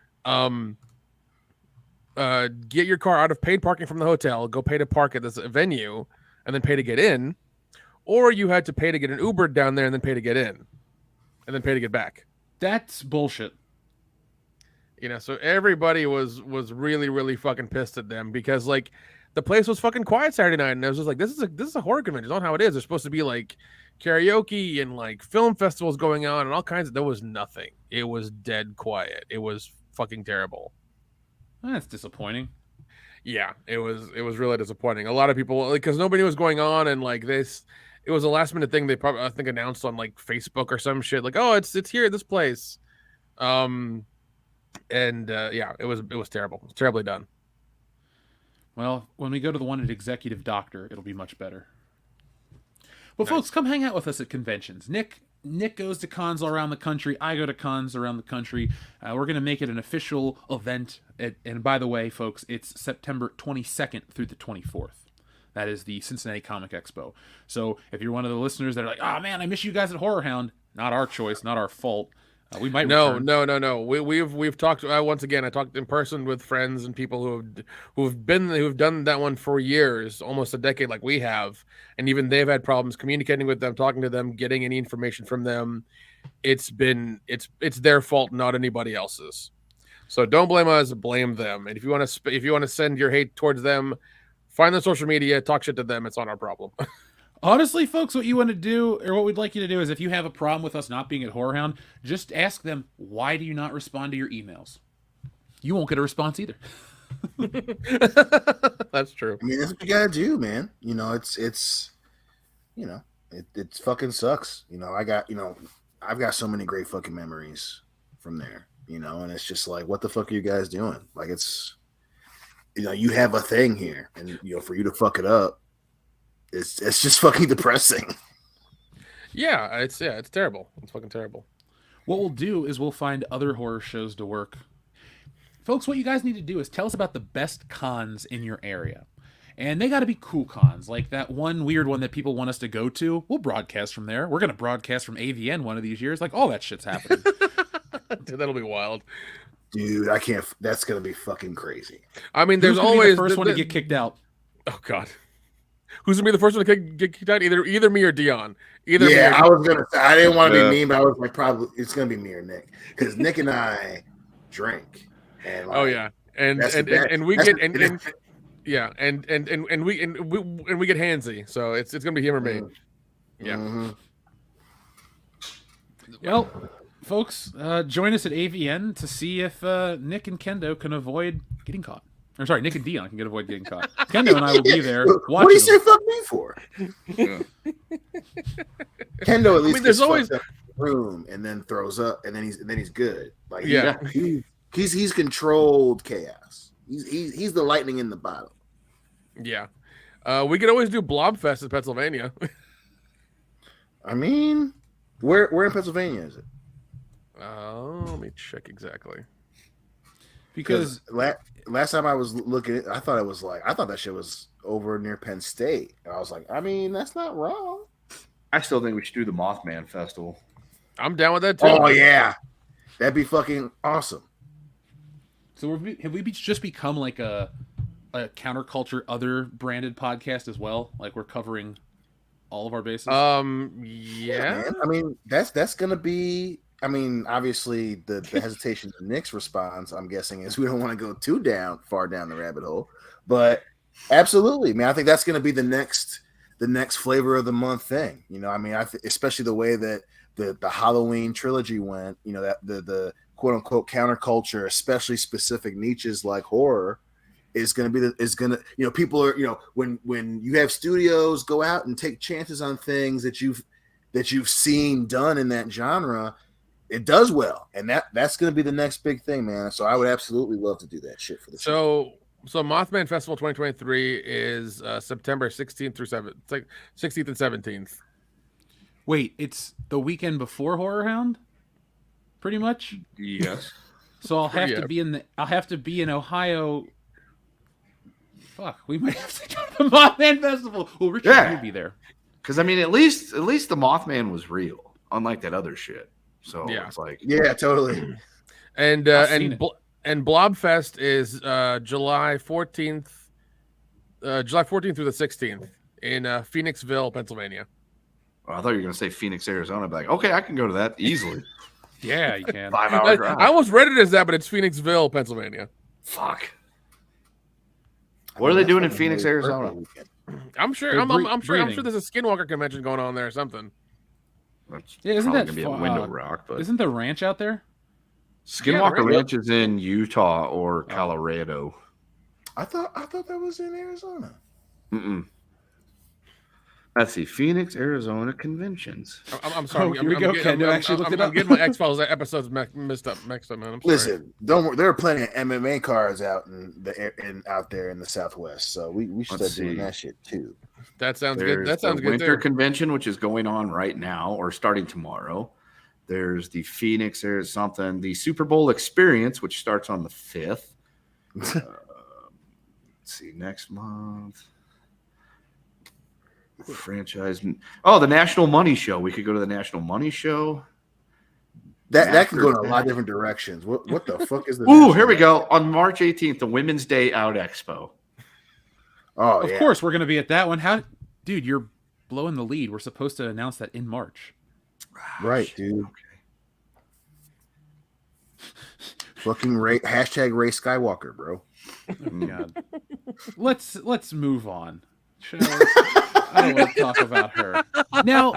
get your car out of paid parking from the hotel, go pay to park at this venue, and then pay to get in, or you had to pay to get an Uber down there and then pay to get in, and then pay to get back. That's bullshit. So everybody was really, really fucking pissed at them because like the place was fucking quiet Saturday night, and I was just like, this is a horror convention. It's not how it is. There's supposed to be like karaoke and like film festivals going on and all kinds of. There was nothing. It was dead quiet. It was fucking terrible. That's disappointing. Yeah, it was really disappointing. A lot of people, because nobody was going on, and like this, it was a last minute thing they probably I think announced on like Facebook or some shit like, oh, it's here at this place. Yeah, it was terrible. It was terribly done. Well, when we go to the one at Executive Doctor, it'll be much better. But folks, come hang out with us at conventions. Nick goes to cons all around the country. I go to cons around the country. We're going to make it an official event. And by the way, folks, it's September 22nd through the 24th. That is the Cincinnati Comic Expo. So if you're one of the listeners that are like, oh man, I miss you guys at Horror Hound, not our choice, not our fault. We might no. We've talked once again. I talked in person with friends and people who've done that one for years, almost a decade, like we have, and even they've had problems communicating with them, talking to them, getting any information from them. It's their fault, not anybody else's. So don't blame us, blame them. And if you want to send your hate towards them, find their social media, talk shit to them. It's not our problem. Honestly, folks, what you want to do, or what we'd like you to do, is if you have a problem with us not being at Horror Hound, just ask them, why do you not respond to your emails? You won't get a response either. That's true. I mean, that's what you gotta do, man. It fucking sucks. I've got so many great fucking memories from there, and it's just like, what the fuck are you guys doing? Like, it's, you have a thing here, and, for you to fuck it up, it's just fucking depressing. Yeah, it's terrible. It's fucking terrible. What we'll do is we'll find other horror shows to work. Folks, what you guys need to do is tell us about the best cons in your area. And they got to be cool cons, like that one weird one that people want us to go to. We'll broadcast from there. We're going to broadcast from AVN one of these years. Like, all that shit's happening. Dude, that'll be wild. Dude, I can't. That's gonna be fucking crazy. I mean, Who's there's gonna be always the first one to get kicked out. Oh God, who's gonna be the first one to get kicked out? Either me or Dion. Either me Yeah, or I was gonna. I didn't want to Yeah. be mean, but I was like, probably it's gonna be me or Nick because Nick and I drink. And Oh yeah, and that's and, the and, and we that's get the- and yeah, and we get handsy, so it's gonna be him or me. Yeah. Mhm. Well, folks, join us at AVN to see if Nick and Kendo can avoid getting caught. Or sorry, Nick and Dion can avoid getting caught. Kendo and I will be there What do you watching say them. fuck me for? Kendo at least there's gets always- fucked up in the room and then throws up and then he's good. Like Yeah. he's controlled chaos. He's the lightning in the bottle. Yeah. We could always do Blobfest in Pennsylvania. I mean, where in Pennsylvania is it? Let me check exactly. Because last time I was looking, I thought that shit was over near Penn State. And I was like, I mean, that's not wrong. I still think we should do the Mothman Festival. I'm down with that too. Oh yeah, that'd be fucking awesome. so have we just become like a counterculture other branded podcast as well? Like we're covering all of our bases. Yeah. Man. I mean, that's gonna be. I mean, obviously, the hesitation to Nick's response, I'm guessing, is we don't want to go too far down the rabbit hole. But absolutely, man, I think that's going to be the next flavor of the month thing. You know, I mean, especially the way that the Halloween trilogy went. You know, that the quote unquote counterculture, especially specific niches like horror, is going to be you know, people are, you know, when you have studios go out and take chances on things that you've seen done in that genre. It does well, and that's going to be the next big thing, man. So I would absolutely love to do that shit for the So Mothman Festival 2023 is September 16th through 7th. It's like 16th and 17th. Wait, it's the weekend before Horror Hound, pretty much. Yes. So I'll have Yeah. to be in Ohio. Fuck, we might have to go to the Mothman Festival. Well, Richard Yeah. will be there. Because I mean, at least the Mothman was real, unlike that other shit. So Yeah. it's like, yeah, totally. And I've seen it. Blobfest is July 14th through the 16th in Phoenixville, Pennsylvania. I thought you were gonna say Phoenix, Arizona. I'd be like, okay, I can go to that easily. Yeah, you can. 5 hour I drive. almost read it as that, but it's Phoenixville, Pennsylvania. Fuck. What are they doing in Phoenix, Arizona? I'm sure. They're I'm sure breeding. there's a Skinwalker convention going on there or something. That's Yeah, isn't probably that gonna be a far- window rock, but Isn't the ranch out there? Skinwalker Yeah, right. Ranch is in Utah or Colorado. I thought that was in Arizona. Mm-mm. Let's see, Phoenix, Arizona conventions. I'm sorry. Oh, here we go, Kendo actually looked it I'm up. getting my X-Files episodes mixed up, man. I'm sorry. Listen, don't worry. There are plenty of MMA cards out out there in the Southwest, so we should Let's start doing see. that shit too. That sounds There's good. That sounds the good Winter too. Convention, which is going on right now or starting tomorrow. There's the Phoenix. There's something. The Super Bowl Experience, which starts on the 5th. Let's see, next month. Franchise. Oh, the National Money Show. We could go to the National Money Show. That can go in a lot of different directions. What the fuck is the? Ooh, here we go. On March 18th, the Women's Day Out Expo. Oh, Of yeah. course, we're going to be at that one. Dude, you're blowing the lead. We're supposed to announce that in March. Right, dude. Fucking Ray Skywalker, bro. Oh, God. Let's move on. Shall we? I don't want to talk about her. Now,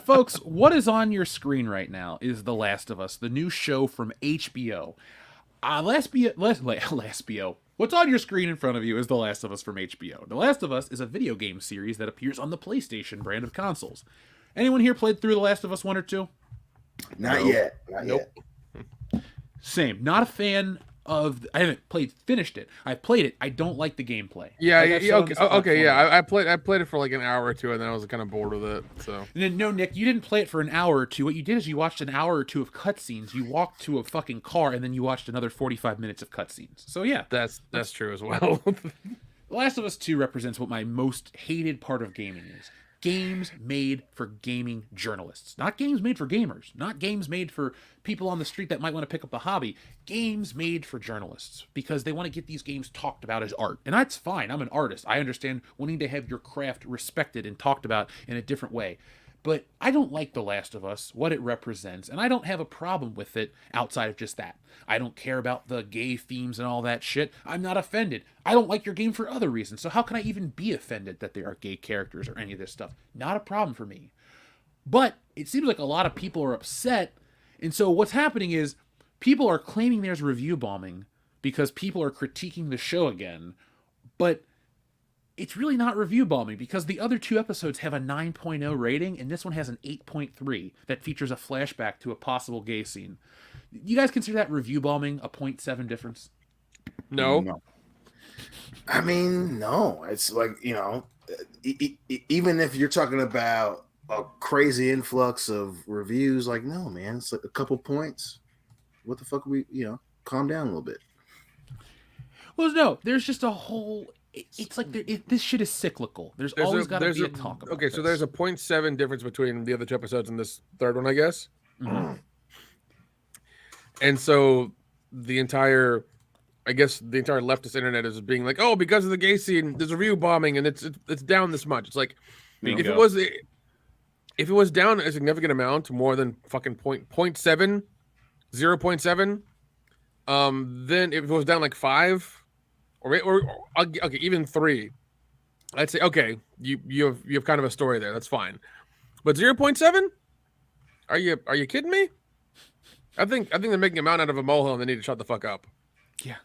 folks, what is on your screen right now is The Last of Us, the new show from HBO. HBO. What's on your screen in front of you is The Last of Us from HBO. The Last of Us is a video game series that appears on the PlayStation brand of consoles. Anyone here played through The Last of Us 1 or 2? Not yet. Not yet. Same. Not a fan of. I haven't finished it. I played it. I don't like the gameplay. Yeah, Like I've said on this okay, yeah. platform. I played it for like an hour or two, and then I was kind of bored with it. So And then, no, Nick, you didn't play it for an hour or two. What you did is you watched an hour or two of cutscenes. You walked to a fucking car, and then you watched another 45 minutes of cutscenes. So yeah, that's true as well. The Last of Us 2 represents what my most hated part of gaming is. games made for gaming journalists, not games made for gamers, not games made for people on the street that might want to pick up a hobby. Games made for journalists because they want to get these games talked about as art. And that's fine. I'm an artist. I understand wanting to have your craft respected and talked about in a different way. But I don't like The Last of Us, what it represents, and I don't have a problem with it outside of just that. I don't care about the gay themes and all that shit. I'm not offended. I don't like your game for other reasons, so how can I even be offended that there are gay characters or any of this stuff? Not a problem for me. But it seems like a lot of people are upset, and so what's happening is people are claiming there's review bombing because people are critiquing the show again, but it's really not review bombing because the other two episodes have a 9.0 rating and this one has an 8.3 that features a flashback to a possible gay scene. You guys consider that review bombing, a 0.7 difference? No. I mean, no. It's like, even if you're talking about a crazy influx of reviews, like, no, man, it's like a couple points. What the fuck are we, calm down a little bit. Well, no, there's just a whole... It's like this shit is cyclical. There's always got to be a talk about so there's a 0.7 difference between the other two episodes and this third one, I guess. Mm-hmm. And so the entire leftist internet is being like, oh, because of the gay scene, there's review bombing and it's down this much. It's like if it was down a significant amount, more than fucking 0.7, 0.7, then if it was down like 5. Or okay, even 3, I'd say okay, you have kind of a story there. That's fine, but 0.7, are you kidding me? I think they're making a mountain out of a molehill, and they need to shut the fuck up. Yeah.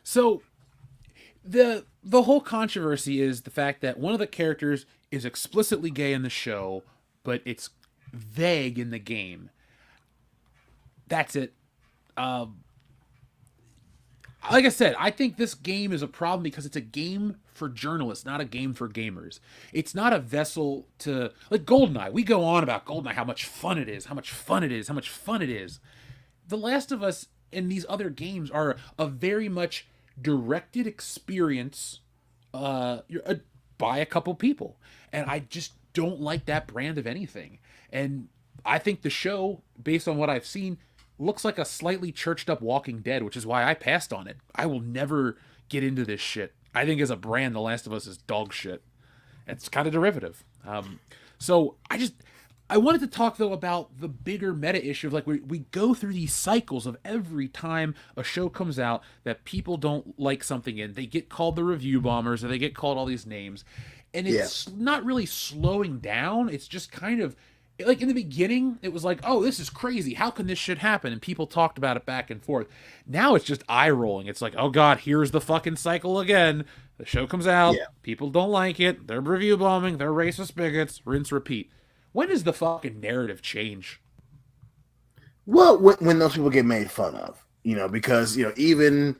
So the whole controversy is the fact that one of the characters is explicitly gay in the show, but it's vague in the game. That's it. Like I said, I think this game is a problem because it's a game for journalists, not a game for gamers. It's not a vessel to... Like GoldenEye. We go on about GoldenEye, how much fun it is, how much fun it is, how much fun it is. The Last of Us and these other games are a very much directed experience by a couple people. And I just don't like that brand of anything. And I think the show, based on what I've seen, looks like a slightly churched up Walking Dead, which is why I passed on it. I will never get into this shit. I think as a brand, The Last of Us is dog shit. It's kind of derivative. So I wanted to talk though about the bigger meta issue of like we go through these cycles of every time a show comes out that people don't like something in, they get called the review bombers or they get called all these names. And it's not really slowing down. It's just kind of like in the beginning, it was like, oh, this is crazy. How can this shit happen? And people talked about it back and forth. Now it's just eye rolling. It's like, oh God, here's the fucking cycle again. The show comes out. Yeah. People don't like it. They're review bombing. They're racist bigots. Rinse, repeat. When does the fucking narrative change? Well, when those people get made fun of, because, even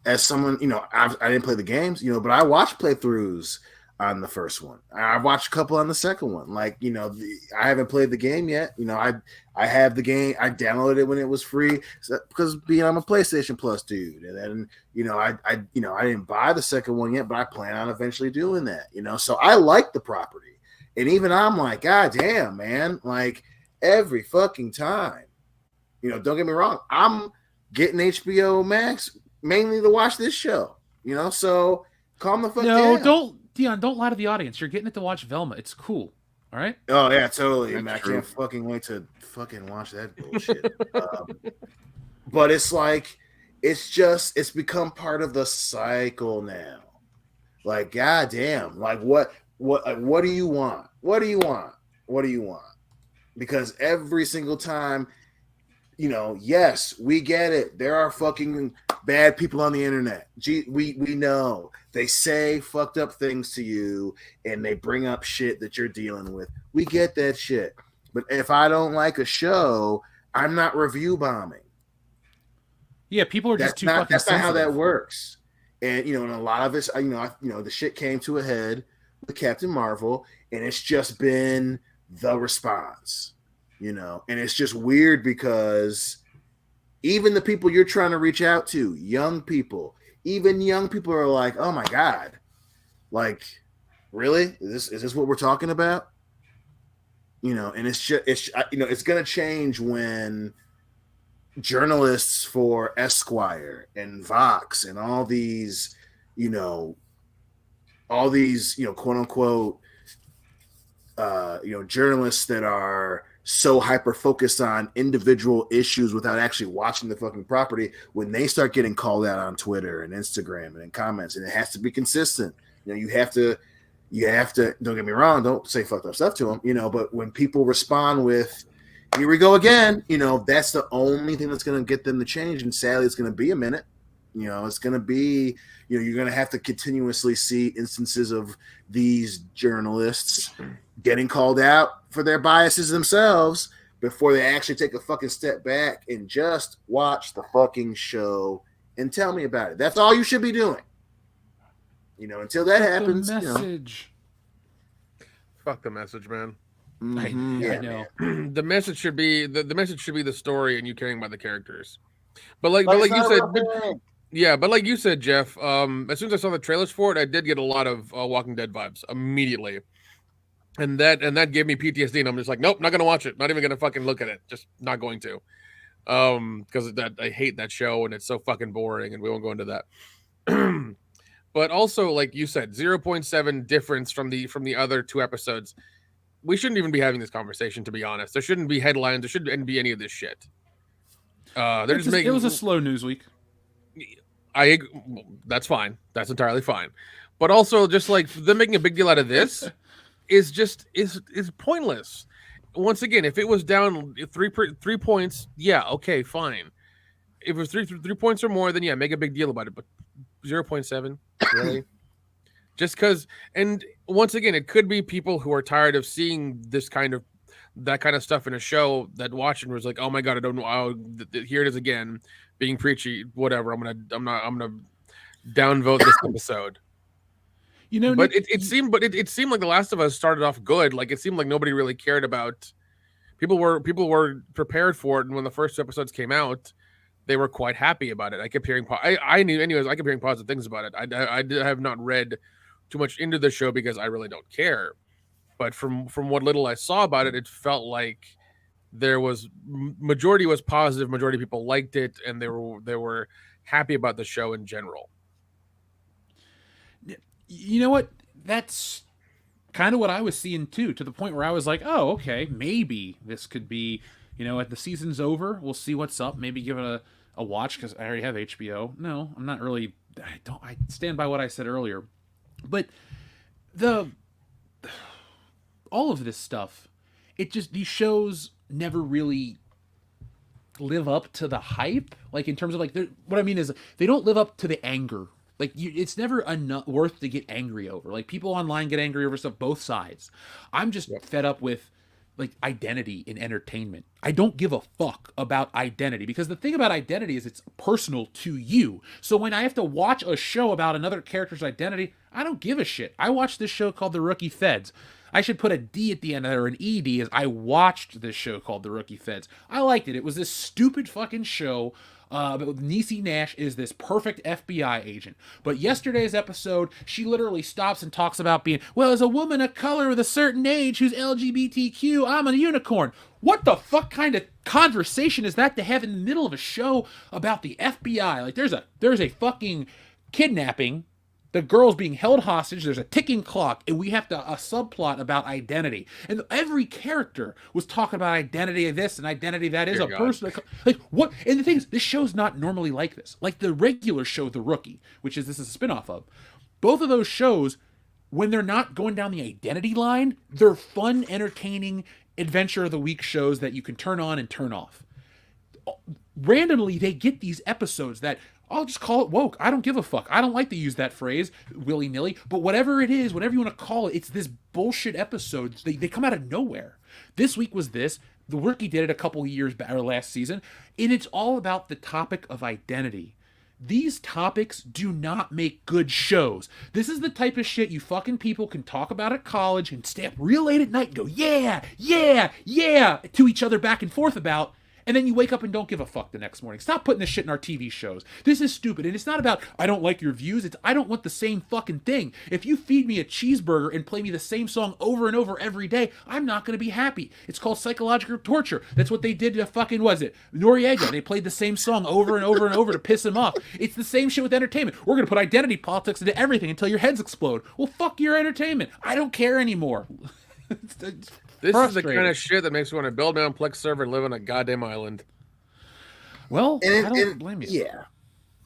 as someone, I didn't play the games, but I watched playthroughs on the first one. I watched a couple on the second one. Like, I haven't played the game yet. I have the game. I downloaded it when it was free because I'm a PlayStation Plus dude. And then, I didn't buy the second one yet, but I plan on eventually doing that, So I like the property. And even I'm like, God damn, man, like every fucking time, don't get me wrong. I'm getting HBO Max mainly to watch this show, so calm the fuck down. Dion, don't lie to the audience. You're getting it to watch Velma. It's cool. All right? Oh, yeah, totally. Man, I can't fucking wait to fucking watch that bullshit. But it's like, it's become part of the cycle now. Like, goddamn. Like, what do you want? What do you want? What do you want? Because every single time, yes, we get it. There are fucking bad people on the internet. We know. They say fucked up things to you and they bring up shit that you're dealing with. We get that shit. But if I don't like a show, I'm not review bombing. Yeah, people are just too fucking That's not how sensitive. that works. And, and a lot of it's, the shit came to a head with Captain Marvel and it's just been the response, and it's just weird because even the people you're trying to reach out to, young people are like, oh my God, like Really? Is this what we're talking about? And it's just, it's going to change when journalists for Esquire and Vox and all these, quote unquote, journalists that are so hyper focused on individual issues without actually watching the fucking property, when they start getting called out on Twitter and Instagram and in comments, and it has to be consistent. You have to, don't get me wrong, don't say fucked up stuff to them, but when people respond with, here we go again, that's the only thing that's going to get them to change. And sadly, it's going to be a minute. It's going to be, you're going to have to continuously see instances of these journalists getting called out for their biases themselves before they actually take a fucking step back and just watch the fucking show and tell me about it. That's all you should be doing. Until that happens. The message. Fuck the message, man. Mm-hmm. I know. The message should be the story and you caring about the characters. But like you said, but like you said, Jeff, as soon as I saw the trailers for it, I did get a lot of Walking Dead vibes immediately. And that gave me PTSD, and I'm just like, nope, not gonna watch it. Not even gonna fucking look at it. Just not going to. Because I hate that show and it's so fucking boring, and we won't go into that. But also, like you said, 0.7 difference from the other 2 episodes. We shouldn't even be having this conversation, to be honest. There shouldn't be headlines. There shouldn't be any of this shit. It was a slow news week. That's fine. That's entirely fine. But also, just like them making a big deal out of this is pointless. Once again, if it was down 3 points, yeah, okay, fine. If it was 3 points or more, then yeah, make a big deal about it. But 0.7, really? Just because, and once again, it could be people who are tired of seeing that kind of stuff in a show that watch and was like, oh my god, I don't know. Oh, here it is again, being preachy. Whatever. I'm gonna downvote this episode. But it seemed like The Last of Us started off good. Like it seemed like nobody really cared about. People were prepared for it, and when the first 2 episodes came out, they were quite happy about it. I kept hearing I kept hearing positive things about it. I have not read too much into the show because I really don't care. But from what little I saw about it, it felt like majority was positive, majority of people liked it, and they were happy about the show in general. You know what? That's kind of what I was seeing too, to the point where I was like, oh, okay, maybe this could be, at the season's over, we'll see what's up, maybe give it a watch, because I already have HBO. No, I'm not really, I stand by what I said earlier. But all of this stuff, these shows never really live up to the hype. Like in terms of what I mean is they don't live up to the anger. Like it's never enough worth to get angry over. Like people online get angry over stuff, both sides. I'm just fed up with identity in entertainment. I don't give a fuck about identity, because the thing about identity is it's personal to you. So when I have to watch a show about another character's identity, I don't give a shit. I watched this show called The Rookie Feds. I should put a D at the end of there, or an ED, as I watched this show called The Rookie Feds. I liked it. It was this stupid fucking show. But Niecy Nash is this perfect FBI agent. But yesterday's episode, she literally stops and talks about being, well, as a woman of color with a certain age who's LGBTQ, I'm a unicorn. What the fuck kind of conversation is that to have in the middle of a show about the FBI? Like, there's a fucking kidnapping. The girl's being held hostage. There's a ticking clock, and we have a subplot about identity. And every character was talking about identity of this and identity that is a person. Like what? And the thing is, this show's not normally like this. Like the regular show, The Rookie, which this is a spinoff of. Both of those shows, when they're not going down the identity line, they're fun, entertaining adventure of the week shows that you can turn on and turn off. Randomly, they get these episodes that, I'll just call it woke. I don't give a fuck. I don't like to use that phrase willy-nilly, but whatever it is, whatever you want to call it, it's this bullshit episode. They come out of nowhere. This week was this. The Rookie did it a couple of years back, or last season, and it's all about the topic of identity. These topics do not make good shows. This is the type of shit you fucking people can talk about at college and stay up real late at night and go, yeah, yeah, yeah, to each other back and forth about, And then you wake up and don't give a fuck the next morning. Stop putting this shit in our TV shows. This is stupid. And it's not about, I don't like your views. It's, I don't want the same fucking thing. If you feed me a cheeseburger and play me the same song over and over every day, I'm not going to be happy. It's called psychological torture. That's what they did to fucking, was it, Noriega. They played the same song over and over and over to piss him off. It's the same shit with entertainment. We're going to put identity politics into everything until your heads explode. Well, fuck your entertainment. I don't care anymore. This is the kind of shit that makes me want to build my own Plex server and live on a goddamn island. Well, I don't blame you. Yeah.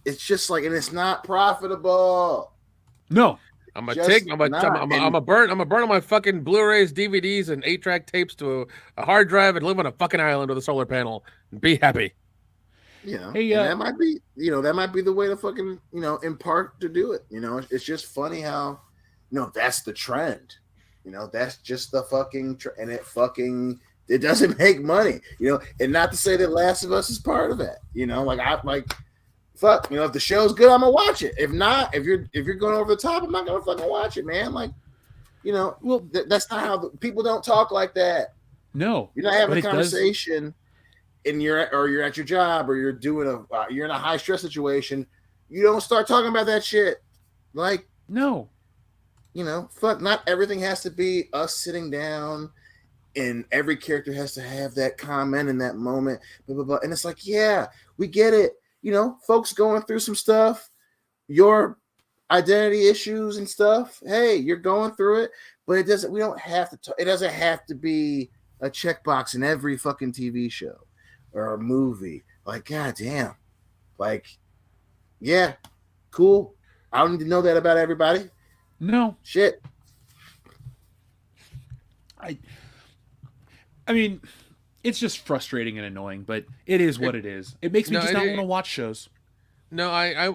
It's just like, and it's not profitable. No. I'm gonna burn all my fucking Blu-rays, DVDs, and 8-track tapes to a hard drive and live on a fucking island with a solar panel and be happy. You know, hey, that might be, that might be the way to fucking, in part to do it. It's just funny how, that's the trend. That's just the fucking and it doesn't make money, and not to say that Last of Us is part of it, fuck, if the show's good, I'm gonna watch it. If not, if you're going over the top, I'm not gonna fucking watch it, man. Well, that's not how people don't talk like that. No, you're not having a conversation, and you're at your job, or you're doing you're in a high stress situation. You don't start talking about that shit, no. Fuck, not everything has to be us sitting down and every character has to have that comment in that moment, blah, blah, blah. And it's like, yeah, we get it. Folks going through some stuff, your identity issues and stuff. Hey, you're going through it, but it doesn't have to be a checkbox in every fucking TV show or a movie. God damn. Yeah, cool. I don't need to know that about everybody. No. Shit. I mean, it's just frustrating and annoying, but it is what it is. It makes me just not want to watch shows. No,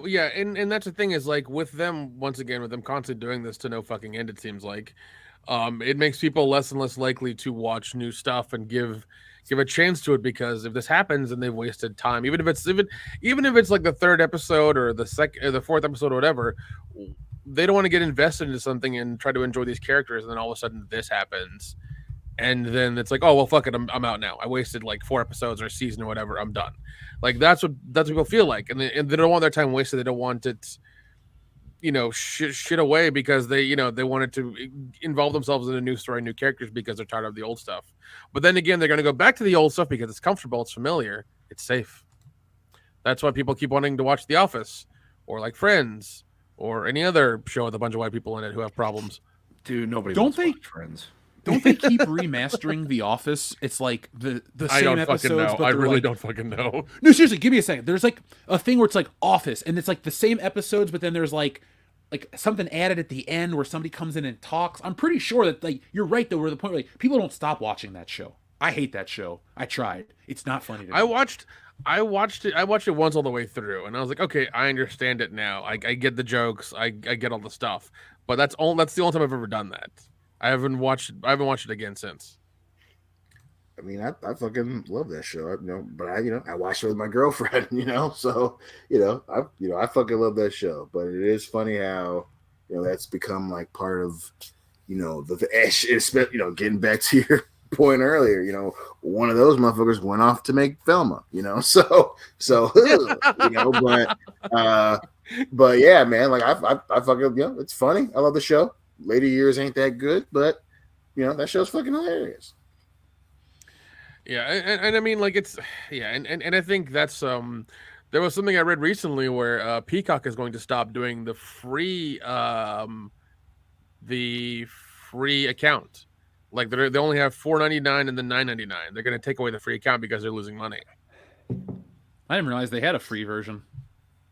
yeah, and that's the thing is, with them, once again, with them constantly doing this to no fucking end, it seems like, it makes people less and less likely to watch new stuff and give a chance to it, because if this happens and they've wasted time, even if it's like the third episode or the fourth episode or whatever, they don't want to get invested into something and try to enjoy these characters, and then all of a sudden this happens, and then it's like, oh well, fuck it, I'm out now. I wasted 4 episodes or a season or whatever. I'm done. That's what people feel like, and they don't want their time wasted. They don't want it, shit away because they wanted to involve themselves in a new story, new characters, because they're tired of the old stuff. But then again, they're going to go back to the old stuff because it's comfortable, it's familiar, it's safe. That's why people keep wanting to watch The Office or Friends or any other show with a bunch of white people in it who have problems. Dude, nobody don't wants they to watch Friends. Don't they keep remastering The Office? It's the same I don't episodes. Fucking know. But I really don't fucking know. No, seriously, give me a second. There's a thing where it's Office, and it's the same episodes, but then there's something added at the end where somebody comes in and talks. I'm pretty sure that you're right though. Where the point where people don't stop watching that show. I hate that show. I tried. It's not funny to me. I watched it once all the way through, and I was like, okay, I understand it now. I get the jokes. I get all the stuff. But that's the only time I've ever done that. I haven't watched it again since. I mean, I fucking love that show, but I watched it with my girlfriend, so I fucking love that show. But it is funny how that's become part of the getting back to your point earlier, one of those motherfuckers went off to make Velma, but yeah, man, I fucking it's funny. I love the show. Later years ain't that good, but that show's fucking hilarious. Yeah, and I mean, it's and I think that's there was something I read recently where Peacock is going to stop doing the free account. They only have $4.99 and then $9.99. They're going to take away the free account because they're losing money. I didn't realize they had a free version.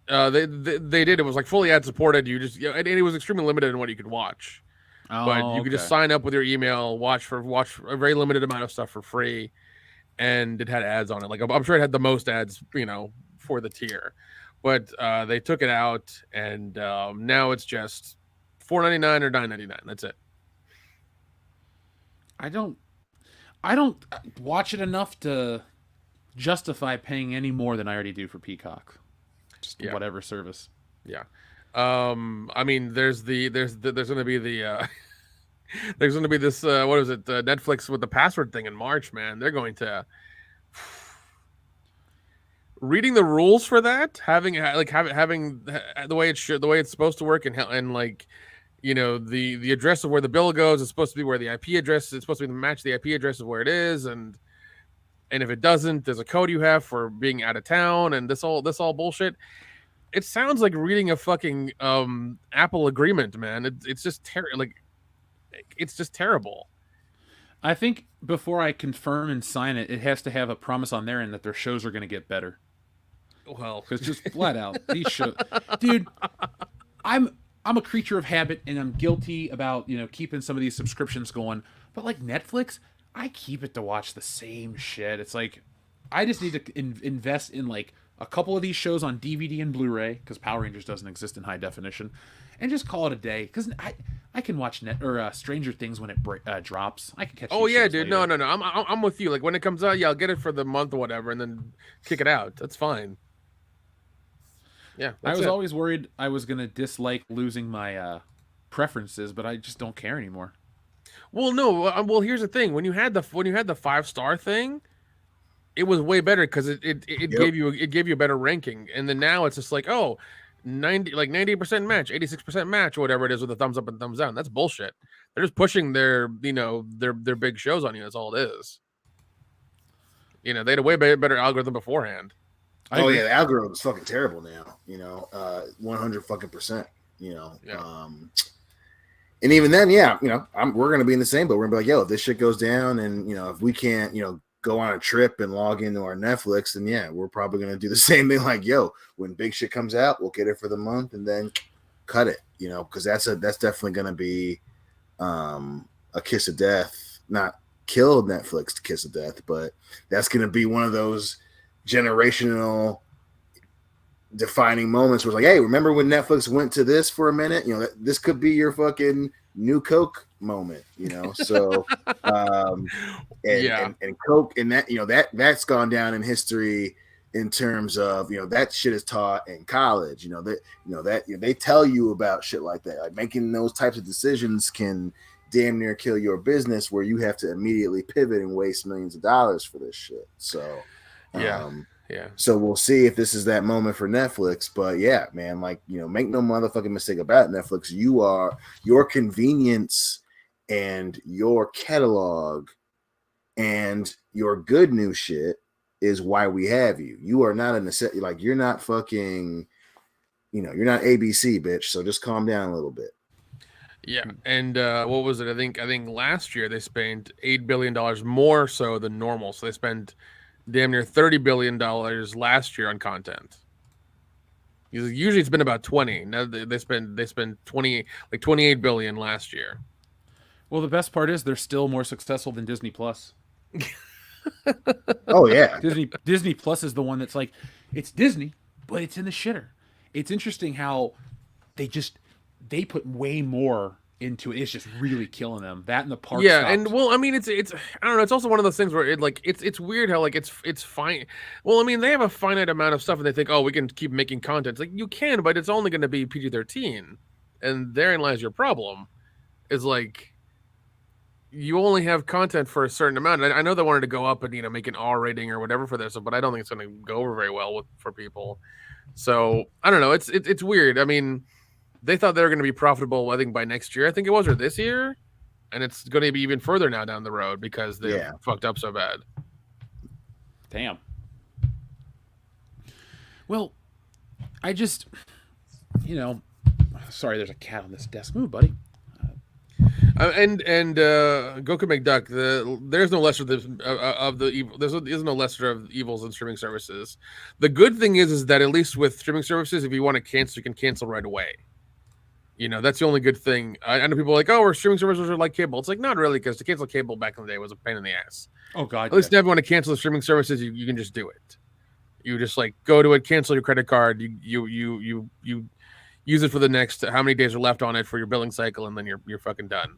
They did. It was fully ad supported. You just and it was extremely limited in what you could watch. But you could just sign up with your email, watch a very limited amount of stuff for free, and it had ads on it. I'm sure it had the most ads, for the tier. But they took it out, and now it's just $4.99 or $9.99. That's it. I don't watch it enough to justify paying any more than I already do for Peacock. Just whatever service. Yeah. I mean, there's going to be the there's going to be this what is it? Netflix with the password thing in March, man. They're going to reading the rules for that, having the way the way it's supposed to work, and like, you know, the address of where the bill goes is supposed to be where the IP address is. It's supposed to be match the IP address of where it is, and if it doesn't, there's a code you have for being out of town, and this all bullshit. It sounds like reading a fucking Apple agreement, man. It's just it's just terrible. I think before I confirm and sign it, it has to have a promise on their end that their shows are going to get better. Well, because just flat out these shows, dude. I'm a creature of habit, and I'm guilty about, you know, keeping some of these subscriptions going. But like Netflix, I keep it to watch the same shit. It's like I just need to invest in like a couple of these shows on DVD and Blu-ray, because Power Rangers doesn't exist in high definition, and just call it a day. Because I can watch Stranger Things when it drops. I can catch. Oh yeah, dude. Later. No. I'm with you. Like when it comes out, yeah, I'll get it for the month or whatever, and then kick it out. That's fine. Yeah, I was always worried I was gonna dislike losing my preferences, but I just don't care anymore. Well, no. Well, here's the thing: when you had the 5-star thing, it was way better because it gave you a better ranking, and then now it's just like 90% match, 86% match, or whatever it is with a thumbs up and thumbs down. That's bullshit. They're just pushing their big shows on you. That's all it is. You know, they had a way better algorithm beforehand. Yeah, the algorithm is fucking terrible now. You know, 100 fucking %. You know, yeah. And even then, yeah, you know, we're gonna be in the same boat. We're gonna be like, yo, if this shit goes down, and you know, if we can't, you know, go on a trip and log into our Netflix, then yeah, we're probably gonna do the same thing. Like, yo, when big shit comes out, we'll get it for the month and then cut it. You know, because that's definitely gonna be a kiss of death. Not kill Netflix to kiss of death, but that's gonna be one of those generational defining moments where it's like, hey, remember when Netflix went to this for a minute? You know, this could be your fucking new Coke moment, you know. So and Coke, and that, you know, that's gone down in history in terms of, you know, that shit is taught in college, you know, that they tell you about shit like that. Like making those types of decisions can damn near kill your business, where you have to immediately pivot and waste millions of dollars for this shit. So yeah. So we'll see if this is that moment for Netflix. But yeah, man, like, you know, make no motherfucking mistake about Netflix. Your convenience and your catalog and your good new shit is why we have you. You are not a necessity. Like, you're not fucking, you know, you're not ABC, bitch. So just calm down a little bit. Yeah, and what was it? I think last year they spent $8 billion more so than normal. So they spent damn near $30 billion last year on content. Usually it's been about 20. Now they spend 28 billion last year. Well, the best part is they're still more successful than Disney Plus. Oh yeah, Disney Plus is the one that's like, it's Disney, but it's in the shitter. It's interesting how they put way more into it. It's just really killing them. That and the park. Yeah, stops. and well, I mean, it's I don't know. It's also one of those things where it's weird how like it's fine. Well, I mean, they have a finite amount of stuff, and they think, oh, we can keep making content. It's like, you can, but it's only going to be PG-13, and therein lies your problem. Is like, you only have content for a certain amount. And I know they wanted to go up and, you know, make an R rating or whatever for this, but I don't think it's going to go over very well for people. So I don't know. It's weird. I mean, they thought they were going to be profitable, I think, by next year. I think it was, or this year, and it's going to be even further now down the road because they fucked up so bad. Damn. Well, I just, you know, sorry, there's a cat on this desk. Move, buddy. And Goku McDuck, there's no lesser of the evil. There's no lesser of evils in streaming services. The good thing is that at least with streaming services, if you want to cancel, you can cancel right away. You know, that's the only good thing. I know people are like, oh, our streaming services are like cable. It's like, not really, because to cancel cable back in the day was a pain in the ass. Oh God! At least if you want to cancel the streaming services, you can just do it. You just like go to it, cancel your credit card. You use it for the next how many days are left on it for your billing cycle, and then you're fucking done.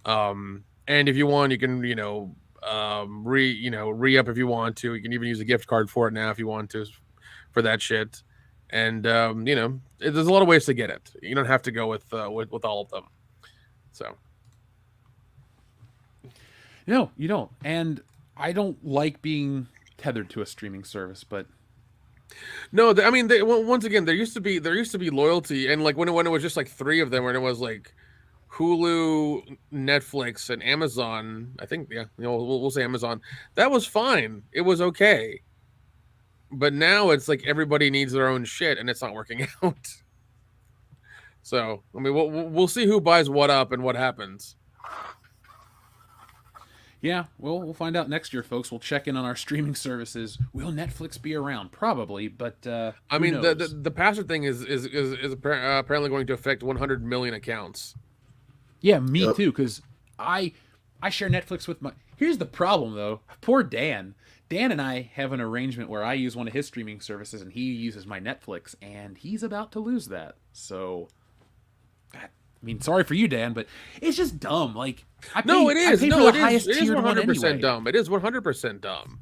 And if you want, you can re-up if you want to. You can even use a gift card for it now if you want to, for that shit. And there's a lot of ways to get it. You don't have to go with all of them. So no, you don't. And I don't like being tethered to a streaming service, but No, I mean, once again, there used to be loyalty, and like when it was just like 3 of them, when it was like Hulu, Netflix, and Amazon. I think, yeah, we'll say Amazon. That was fine. It was okay. But now it's like everybody needs their own shit, and it's not working out. So, I mean, we'll see who buys what up and what happens. Yeah, well, we'll find out next year, folks. We'll check in on our streaming services. Will Netflix be around? Probably, but I mean, who knows? the password thing is apparently going to affect 100 million accounts. Yeah, me too, because I share Netflix with my... Here's the problem, though. Poor Dan. Dan and I have an arrangement where I use one of his streaming services and he uses my Netflix, and he's about to lose that. So, I mean, sorry for you, Dan, but it's just dumb. Like, it is. It is 100% dumb. It is 100% dumb.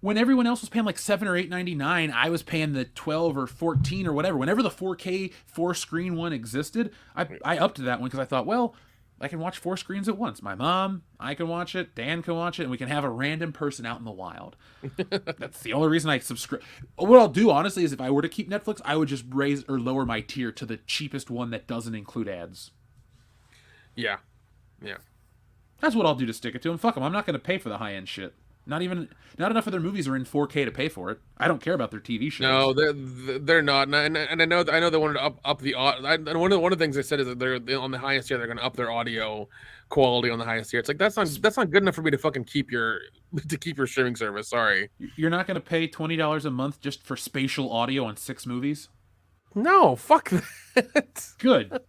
When everyone else was paying like $7 or $8.99, I was paying the 12 or 14 or whatever. Whenever the 4K 4-screen one existed, I upped to that one because I thought, well, I can watch 4 screens at once. My mom, I can watch it, Dan can watch it, and we can have a random person out in the wild. That's the only reason I subscribe. What I'll do, honestly, is if I were to keep Netflix, I would just raise or lower my tier to the cheapest one that doesn't include ads. Yeah. That's what I'll do to stick it to them. Fuck them. I'm not going to pay for the high-end shit. Not enough of their movies are in 4K to pay for it. I don't care about their TV shows. No, they're not. And I know they wanted to up the audio. One of the things they said is that they're on the highest tier. They're going to up their audio quality on the highest tier. It's like that's not good enough for me to fucking keep your streaming service. Sorry. You're not going to pay $20 a month just for spatial audio on 6 movies? No, fuck that. Good.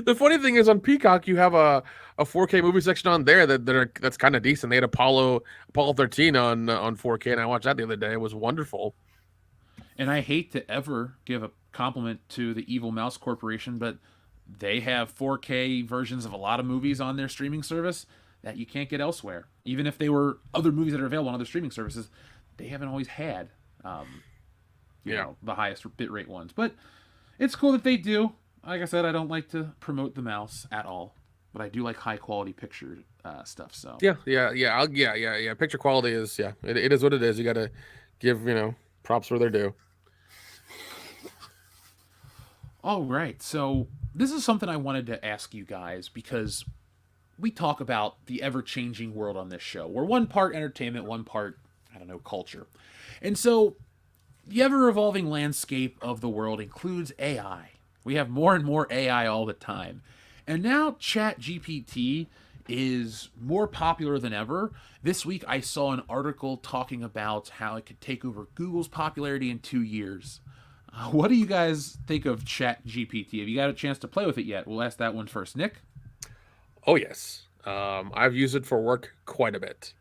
The funny thing is, on Peacock, you have a 4K movie section on there that's kind of decent. They had Apollo 13 on 4K, and I watched that the other day. It was wonderful. And I hate to ever give a compliment to the Evil Mouse Corporation, but they have 4K versions of a lot of movies on their streaming service that you can't get elsewhere. Even if they were other movies that are available on other streaming services, they haven't always had, you know, the highest bitrate ones. But it's cool that they do. Like I said, I don't like to promote the mouse at all, but I do like high quality picture stuff. So yeah. Picture quality is it is what it is. You got to give props where they're due. All right, so this is something I wanted to ask you guys because we talk about the ever changing world on this show. We're one part entertainment, one part culture, and so the ever evolving landscape of the world includes AI. We have more and more AI all the time. And now ChatGPT is more popular than ever. This week I saw an article talking about how it could take over Google's popularity in 2 years. What do you guys think of ChatGPT? Have you got a chance to play with it yet? We'll ask that one first. Nick? Oh, yes. I've used it for work quite a bit.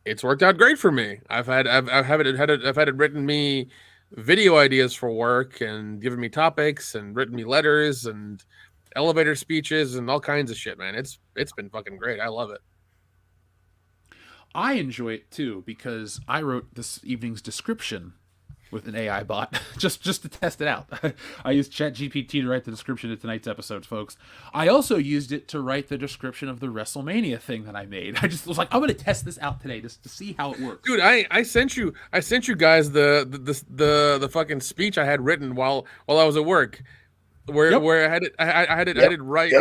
It's worked out great for me. I've had it written me video ideas for work and given me topics and written me letters and elevator speeches and all kinds of shit, man. It's been fucking great. I love it. I enjoy it too because I wrote this evening's description with an AI bot just to test it out. I used ChatGPT to write the description of tonight's episode, folks. I also used it to write the description of the WrestleMania thing that I made. I just was like, I'm going to test this out today just to see how it works. Dude, I sent you guys the fucking speech I had written while I was at work, where I had it write.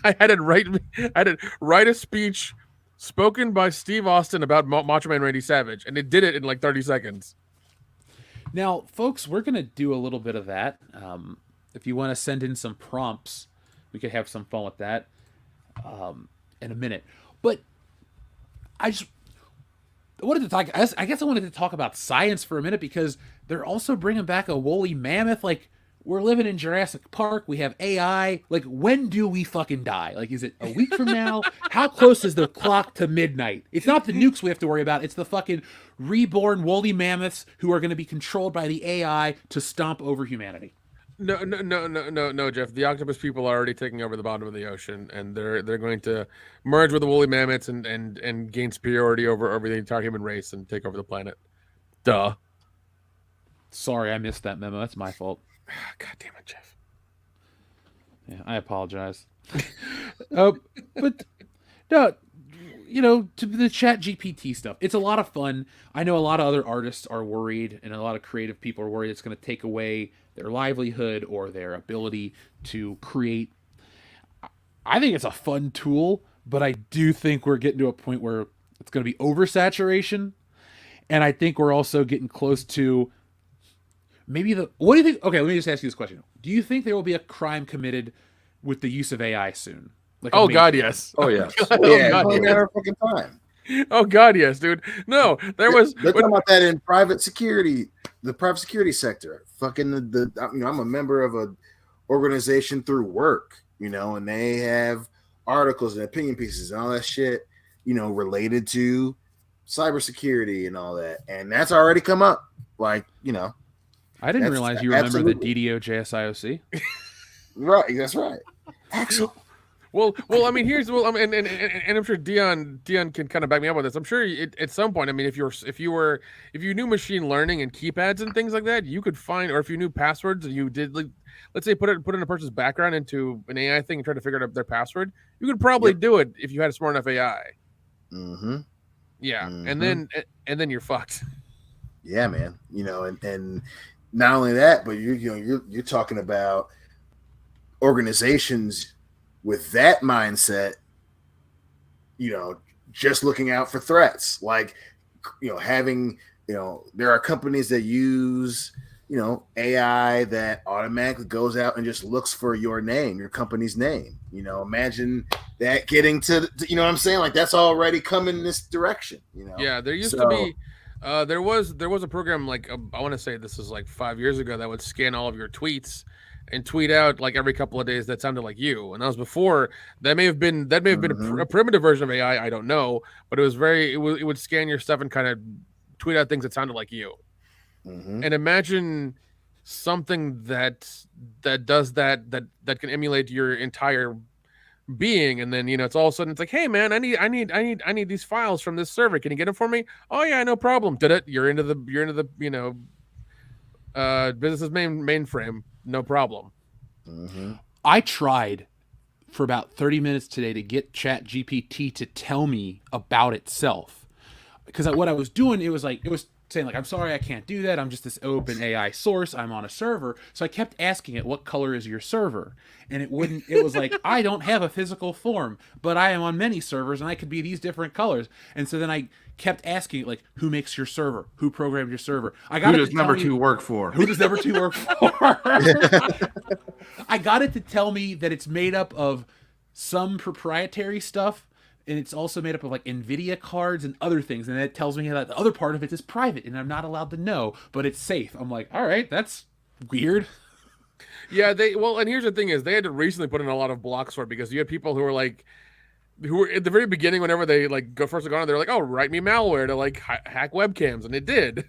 I had it write a speech spoken by Steve Austin about Macho Man Randy Savage, and it did it in like 30 seconds. Now, folks, we're going to do a little bit of that. If you want to send in some prompts, we could have some fun with that in a minute. But I wanted to talk. I guess I wanted to talk about science for a minute because they're also bringing back a woolly mammoth. Like, we're living in Jurassic Park. We have AI. Like, when do we fucking die? Like, is it a week from now? How close is the clock to midnight? It's not the nukes we have to worry about. It's the fucking reborn woolly mammoths who are going to be controlled by the AI to stomp over humanity. No, Jeff. The octopus people are already taking over the bottom of the ocean, and they're going to merge with the woolly mammoths and gain superiority over the entire human race and take over the planet. Duh. Sorry, I missed that memo. That's my fault. God damn it, Jeff. Yeah, I apologize. But no, to the Chat GPT stuff. It's a lot of fun. I know a lot of other artists are worried, and a lot of creative people are worried it's going to take away their livelihood or their ability to create. I think it's a fun tool, but I do think we're getting to a point where it's going to be oversaturation. And I think we're also getting close to maybe what do you think? Okay, let me just ask you this question. Do you think there will be a crime committed with the use of AI soon? Like God, yes. Oh, yes. God, Yeah, God, it's yes. our fucking time. Oh God, yes, dude. No, there was. They're talking about that in private security, the private security sector. Fucking I'm a member of a organization through work, and they have articles and opinion pieces and all that shit, related to cybersecurity and all that, and that's already come up. Like, I didn't realize you remember the DDO-JSIOC. Right, that's right. Excellent. Well, I mean, and I'm sure Dion can kind of back me up on this. I'm sure at some point, I mean, if you knew machine learning and keypads and things like that, you could find, or if you knew passwords and you did, like, let's say put in a person's background into an AI thing and try to figure out their password, you could probably do it if you had a smart enough AI. Mm-hmm. Yeah, Mm-hmm. and then you're fucked. Yeah, man. And not only that, but you're talking about organizations with that mindset, just looking out for threats, like, having, there are companies that use, AI that automatically goes out and just looks for your name, your company's name. Imagine that getting to, what I'm saying? Like, that's already coming in this direction, Yeah, there used to be, there was a program, like, I want to say this is like 5 years ago, that would scan all of your tweets and tweet out like every couple of days that sounded like you. And that was before. That may have been a primitive version of AI. I don't know, but it would scan your stuff and kind of tweet out things that sounded like you. Mm-hmm. And imagine something that does that can emulate your entire being, and then it's all of a sudden it's like, hey man, I need these files from this server. Can you get them for me? Oh yeah, no problem. Did it? You're into the business's mainframe. No problem. Mm-hmm. I tried for about 30 minutes today to get Chat GPT to tell me about itself, because what I was doing, it was saying like, I'm sorry, I can't do that. I'm just this open AI source. I'm on a server. So I kept asking it, what color is your server? And it was like, I don't have a physical form, but I am on many servers and I could be these different colors. And so then I kept asking it, like, who makes your server? Who programmed your server? Who does number 2 work for? Who does number 2 work for? I got it to tell me that it's made up of some proprietary stuff, and it's also made up of like NVIDIA cards and other things. And it tells me that the other part of it is private and I'm not allowed to know, but it's safe. I'm like, all right, that's weird. Yeah, and here's the thing is, they had to recently put in a lot of blocks for it, because you had people who were at the very beginning, whenever they like go on, they're like, oh, write me malware to like hack webcams, and it did.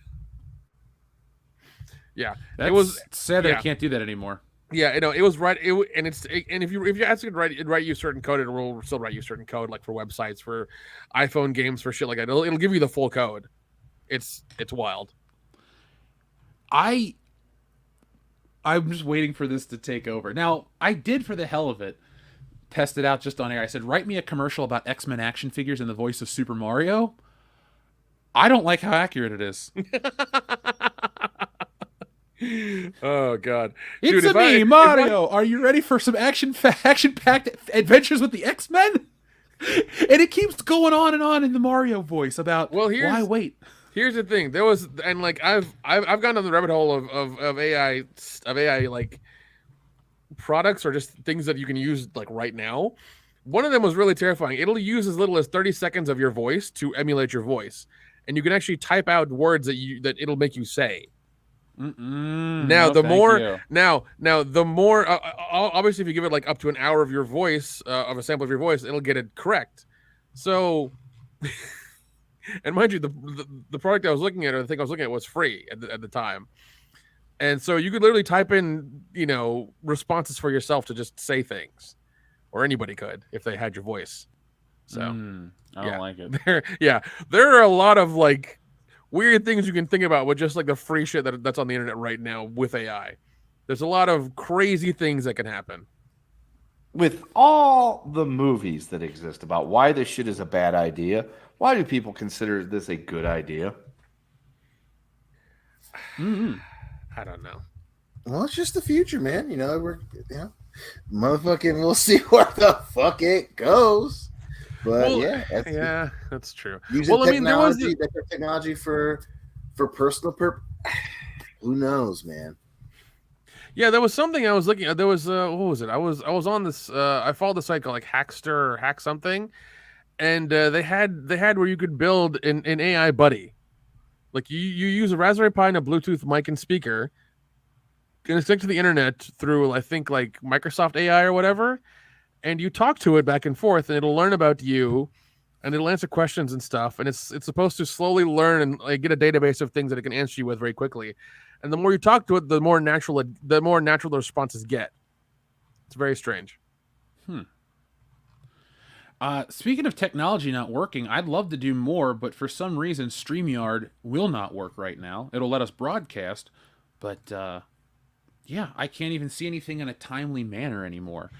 Yeah, it was sad that I can't do that anymore. Yeah, it was right. And if you ask it to write you certain code, it will still write you certain code, like for websites, for iPhone games, for shit like that. It'll give you the full code. It's wild. I'm just waiting for this to take over. Now, I did, for the hell of it, test it out just on air. I said, write me a commercial about X-Men action figures in the voice of Super Mario. I don't like how accurate it is. Oh God! It's me, Mario. Are you ready for some action-packed adventures with the X-Men? And it keeps going on and on in the Mario voice about why wait. Here's the thing. There was, and like I've gone down the rabbit hole of AI like products, or just things that you can use like right now. One of them was really terrifying. It'll use as little as 30 seconds of your voice to emulate your voice, and you can actually type out words that it'll make you say. Now, the more, obviously, if you give it like up to an hour of your voice, of a sample of your voice, it'll get it correct. So, and mind you, the product I was looking at, or the thing I was looking at, was free at the time. And so you could literally type in, responses for yourself to just say things, or anybody could if they had your voice. So I don't like it. There are a lot of like weird things you can think about with just like the free shit that's on the internet right now with AI. There's a lot of crazy things that can happen. with all the movies that exist about why this shit is a bad idea, why do people consider this a good idea? I don't know. Well, it's just the future, man. Motherfucking, we'll see where the fuck it goes. But Well, that's true. Using technology, technology for personal purpose. Who knows, man? Yeah, there was something I was looking at. There was what was it? I was on this. I followed the site called like Hackster or Hack something, and they had where you could build an AI buddy. Like you use a Raspberry Pi and a Bluetooth mic and speaker, connect to the internet through I think like Microsoft AI or whatever, and you talk to it back and forth, and it'll learn about you, and it'll answer questions and stuff, and it's supposed to slowly learn and like, get a database of things that it can answer you with very quickly. And the more you talk to it, the more natural the responses get. It's very strange. Speaking of technology not working, I'd love to do more, but for some reason, StreamYard will not work right now. It'll let us broadcast, but I can't even see anything in a timely manner anymore.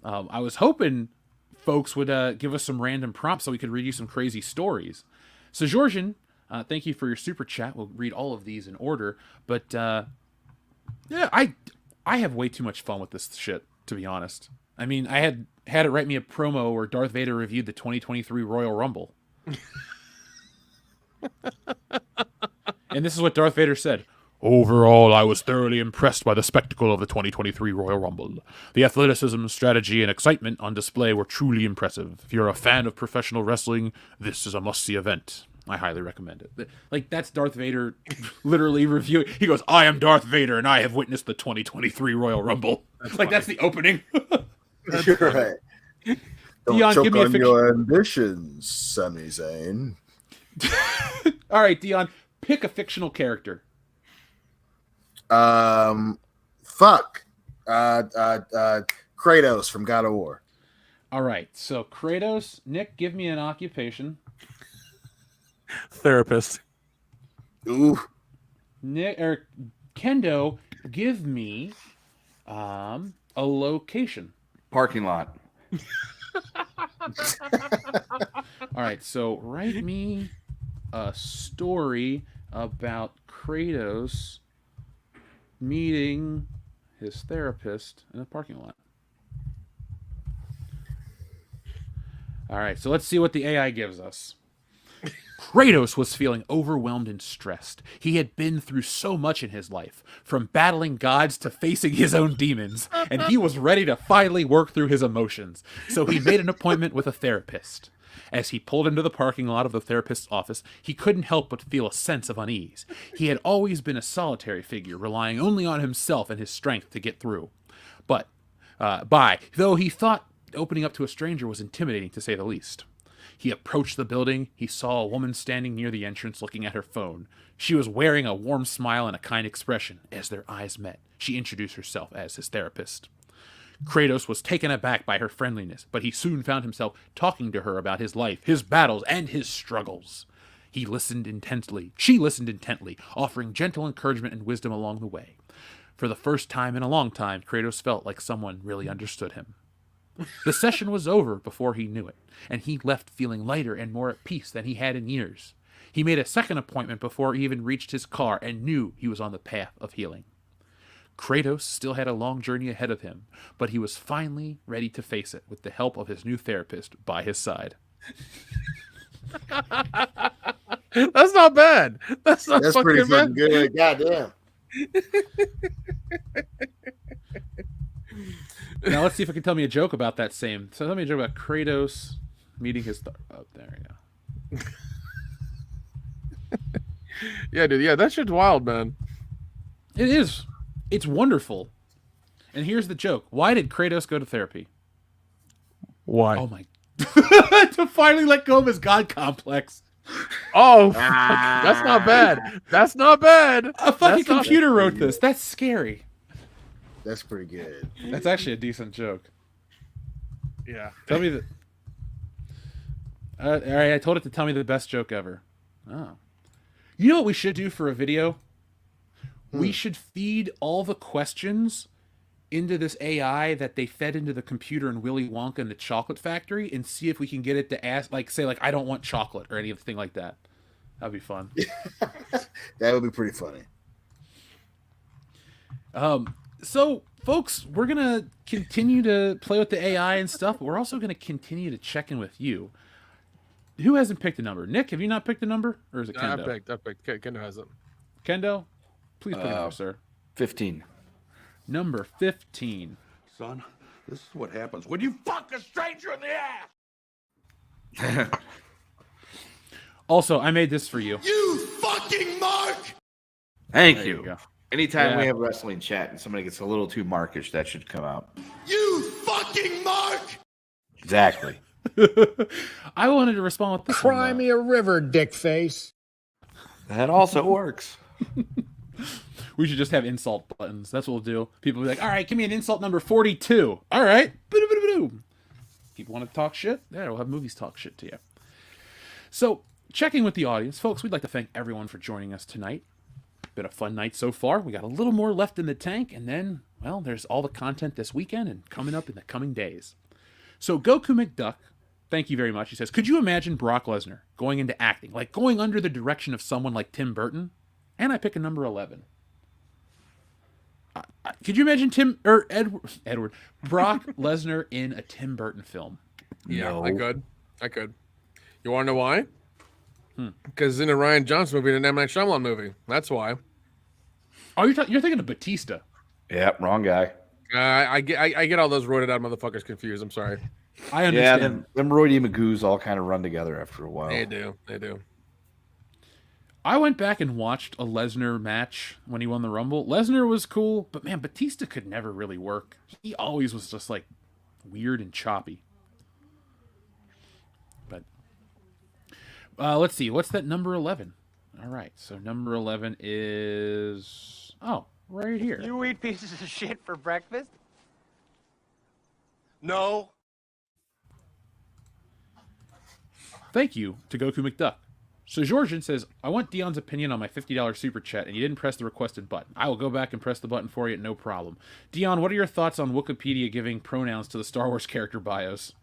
I was hoping folks would give us some random prompts so we could read you some crazy stories. So, Georgian, thank you for your super chat. We'll read all of these in order, but I have way too much fun with this shit, to be honest. I mean, I had it write me a promo where Darth Vader reviewed the 2023 Royal Rumble. And this is what Darth Vader said. Overall, I was thoroughly impressed by the spectacle of the 2023 Royal Rumble. The athleticism, strategy, and excitement on display were truly impressive. If you're a fan of professional wrestling, this is a must-see event. I highly recommend it. Like, that's Darth Vader literally reviewing. He goes, I am Darth Vader, and I have witnessed the 2023 Royal Rumble. That's the opening. You're right. Don't Dion, choke give me a on your ambitions, Sami Zayn. All right, Dion, pick a fictional character. Kratos from God of War. All right, so Kratos. Nick, give me an occupation. Therapist. Ooh. Nick or Kendo, give me a location. Parking lot. All right, so write me a story about Kratos meeting his therapist in a parking lot. All right, so let's see what the AI gives us. Kratos was feeling overwhelmed and stressed. He had been through so much in his life, from battling gods to facing his own demons, and he was ready to finally work through his emotions. So he made an appointment with a therapist. As he pulled into the parking lot of the therapist's office, he couldn't help but feel a sense of unease. He had always been a solitary figure, relying only on himself and his strength to get through. But, though he thought opening up to a stranger was intimidating to say the least. He approached the building. He saw a woman standing near the entrance looking at her phone. She was wearing a warm smile and a kind expression. As their eyes met, she introduced herself as his therapist. Kratos was taken aback by her friendliness, but he soon found himself talking to her about his life, his battles, and his struggles. She listened intently, offering gentle encouragement and wisdom along the way. For the first time in a long time, Kratos felt like someone really understood him. The session was over before he knew it, and he left feeling lighter and more at peace than he had in years. He made a second appointment before he even reached his car and knew he was on the path of healing. Kratos still had a long journey ahead of him, but he was finally ready to face it with the help of his new therapist by his side. That's not bad. That's pretty fucking good. Goddamn. Now let's see if I can tell me a joke about that same. So tell me a joke about Kratos meeting his. There you go. Yeah, dude. Yeah, that shit's wild, man. It is. It's wonderful. And here's the joke. Why did Kratos go to therapy? Why? Oh my. To finally let go of his god complex. Oh, that's not bad. That's not bad. A fucking computer wrote this. That's scary. That's pretty good. That's actually a decent joke. Yeah. Tell me the. All right, I told it to tell me the best joke ever. Oh. You know what we should do for a video? We should feed all the questions into this AI that they fed into the computer in Willy Wonka and the Chocolate Factory and see if we can get it to ask, like, say, like, I don't want chocolate or anything like that. That'd be fun. That would be pretty funny. So, folks, we're going to continue to play with the AI and stuff, but we're also going to continue to check in with you. Who hasn't picked a number? Nick, have you not picked a number? Or is it Kendo? I picked. Kendo has it. Kendo, please pick a number, sir. 15. Number 15. Son, this is what happens when you fuck a stranger in the ass. Also, I made this for you. You fucking mark! Thank There you. you go. Anytime we Yeah. have wrestling chat and somebody gets a little too markish, that should come out. You fucking mark! Exactly. I wanted to respond with this Cry one, me a river, dick face. That also works. We should just have insult buttons. That's what we'll do. People will be like, all right, give me an insult number 42. All right. Boo-doo-boo-doo-doo. People want to talk shit? Yeah, we'll have movies talk shit to you. So, checking with the audience, folks, we'd like to thank everyone for joining us tonight. Been a fun night so far. We got a little more left in the tank, and then, well, there's all the content this weekend and coming up in the coming days. So, Goku McDuck, thank you very much. He says, could you imagine Brock Lesnar going into acting, like going under the direction of someone like Tim Burton? And I pick a number 11. Could you imagine Edward Brock Lesnar in a Tim Burton film? Yeah, No. I could. You want to know why? Because in a Ryan Johnson movie and an M. Night Shyamalan movie. That's why. Oh, you're thinking of Batista. Yep, wrong guy. I get all those roided out motherfuckers confused. I'm sorry. I Yeah, understand. them Roy Magoos all kind of run together after a while. They do. I went back and watched a Lesnar match when he won the Rumble. Lesnar was cool, but man, Batista could never really work. He always was just like weird and choppy. But let's see, what's that number 11? All right, so number 11 is right here. You eat pieces of shit for breakfast? No. Thank you to Goku McDuck. So Georgian says, I want Dion's opinion on my $50 super chat, and you didn't press the requested button. I will go back and press the button for you, no problem. Dion, what are your thoughts on Wikipedia giving pronouns to the Star Wars character bios?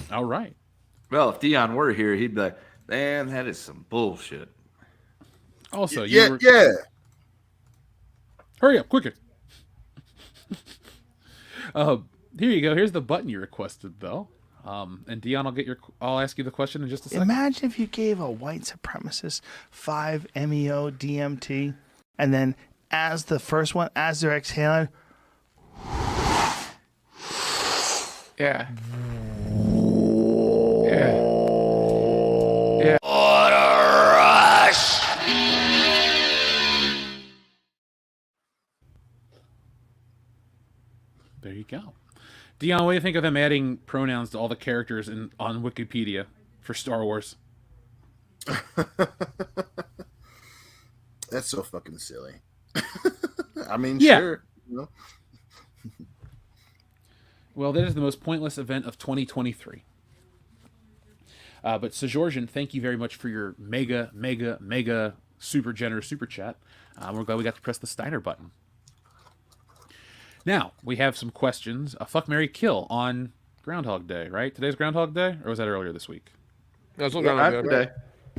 All right. Well, if Dion were here, he'd be like, man, that is some bullshit. Also, Yeah. Hurry up, quicker. Here you go. Here's the button you requested, though. And Dion, I'll ask you the question in just a second. Imagine if you gave a white supremacist 5 MEO DMT, and then as the first one, as they're exhaling, Yeah. There you go. Dion, what do you think of them adding pronouns to all the characters on Wikipedia for Star Wars? That's so fucking silly. I mean, Yeah. sure. You know? Well, that is the most pointless event of 2023. But Sejorjan, thank you very much for your mega super generous super chat. We're glad we got to press the Steiner button. Now, we have some questions. Fuck, marry, kill on Groundhog Day, right? Today's Groundhog Day? Or was that earlier this week? That's what Today.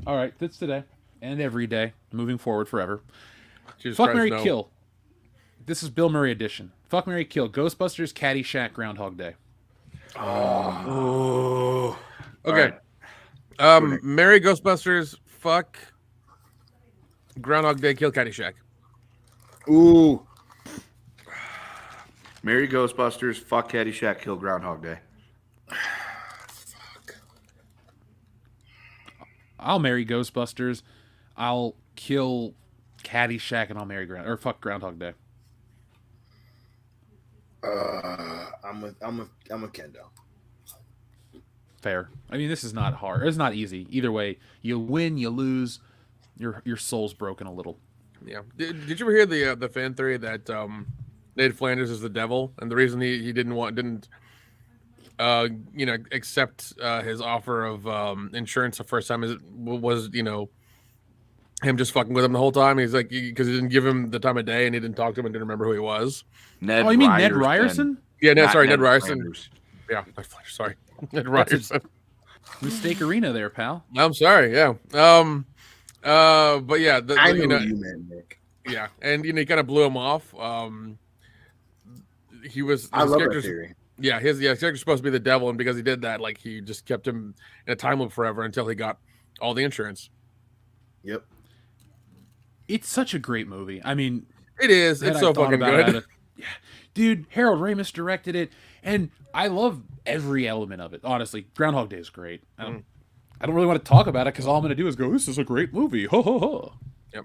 All right, that's today. And every day, moving forward forever. Jesus Fuck, Christ, marry, no. kill. This is Bill Murray edition. Fuck, marry, kill. Ghostbusters, Caddyshack, Groundhog Day. Okay. Marry Ghostbusters, fuck Groundhog Day, kill Caddyshack. Ooh. Marry Ghostbusters, fuck Caddyshack, kill Groundhog Day. I'll marry Ghostbusters. I'll kill Caddyshack, and I'll marry fuck Groundhog Day. I'm a Kendo. Fair. I mean, this is not hard. It's not easy. Either way, you win, you lose. Your soul's broken a little. Yeah. Did you ever hear the fan theory that Ned Flanders is the devil, and the reason he didn't accept his offer of insurance the first time was him just fucking with him the whole time. He's like, because he didn't give him the time of day and he didn't talk to him and didn't remember who he was. Ned Oh, you mean Ned Ryerson? Yeah, Not Ned Ryerson. Flanders. Yeah, sorry, Ned Ryerson. Mistake arena there, pal. I'm sorry. Yeah. But yeah, I know what you meant, Nick. Yeah, and he kind of blew him off. He was. I love that theory. Yeah, his character's supposed to be the devil, and because he did that, like he just kept him in a time loop forever until he got all the insurance. Yep. It's such a great movie. I mean, it is. It's so fucking good. Yeah. Dude, Harold Ramis directed it, and I love every element of it. Honestly, Groundhog Day is great. I don't really want to talk about it because all I'm going to do is go, "This is a great movie." Ho ho ho. Yep.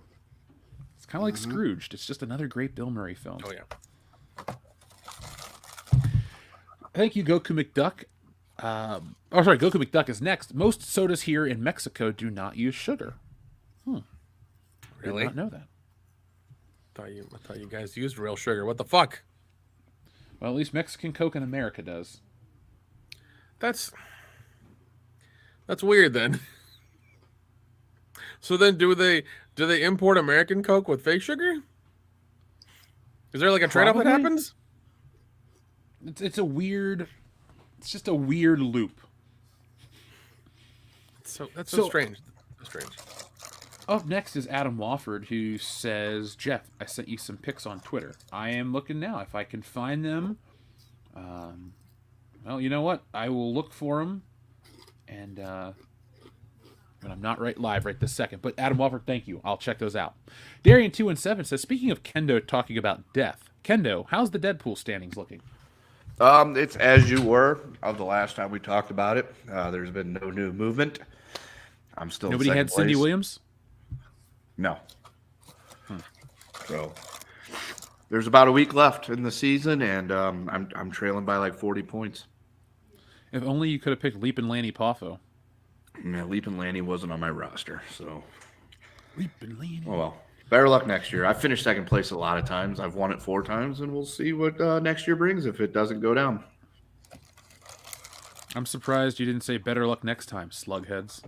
It's kind of like Scrooged. It's just another great Bill Murray film. Oh yeah. Thank you, Goku McDuck. Goku McDuck is next. Most sodas here in Mexico do not use sugar. Really? Did not know that. I thought you guys used real sugar. What the fuck? Well, at least Mexican Coke in America does. That's weird then. So then do they import American Coke with fake sugar? Is there like a trade-off that happens? It's just a weird loop. That's so strange. So strange. Up next is Adam Wofford, who says, "Jeff, I sent you some pics on Twitter. I am looking now. If I can find them, well, you know what? I will look for them, and I'm not live right this second. But Adam Wofford, thank you. I'll check those out." Darian217 says, "Speaking of Kendo talking about death, Kendo, how's the Deadpool standings looking?" It's as you were of the last time we talked about it. There's been no new movement. I'm still nobody in had second Cindy place. Williams. No. So there's about a week left in the season, and I'm trailing by like 40 points. If only you could have picked Leapin' Lanny Poffo. Yeah, Leapin' Lanny wasn't on my roster, so. Leapin' Lanny. Oh well. Better luck next year. I've finished second place a lot of times. I've won it 4 times, and we'll see what next year brings if it doesn't go down. I'm surprised you didn't say better luck next time, slugheads.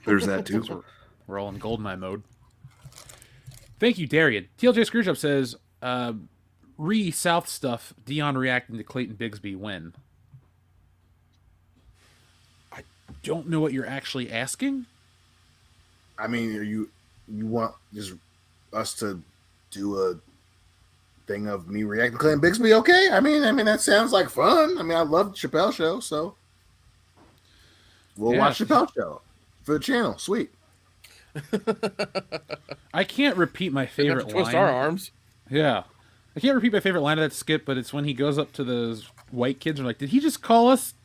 There's that too. We're all in Goldeneye mode. Thank you, Darian. TLJ Screwjob says, South stuff, Dion reacting to Clayton Bigsby when? I don't know what you're actually asking. I mean, you want just us to do a thing of me reacting to Clayton Bigsby? Okay. I mean that sounds like fun. I mean, I love Chappelle Show, so we'll watch Chappelle Show for the channel. Sweet. I can't repeat my favorite line. Twist our arms. Yeah. I can't repeat my favorite line of that skit, but it's when he goes up to those white kids and are like, "Did he just call us?"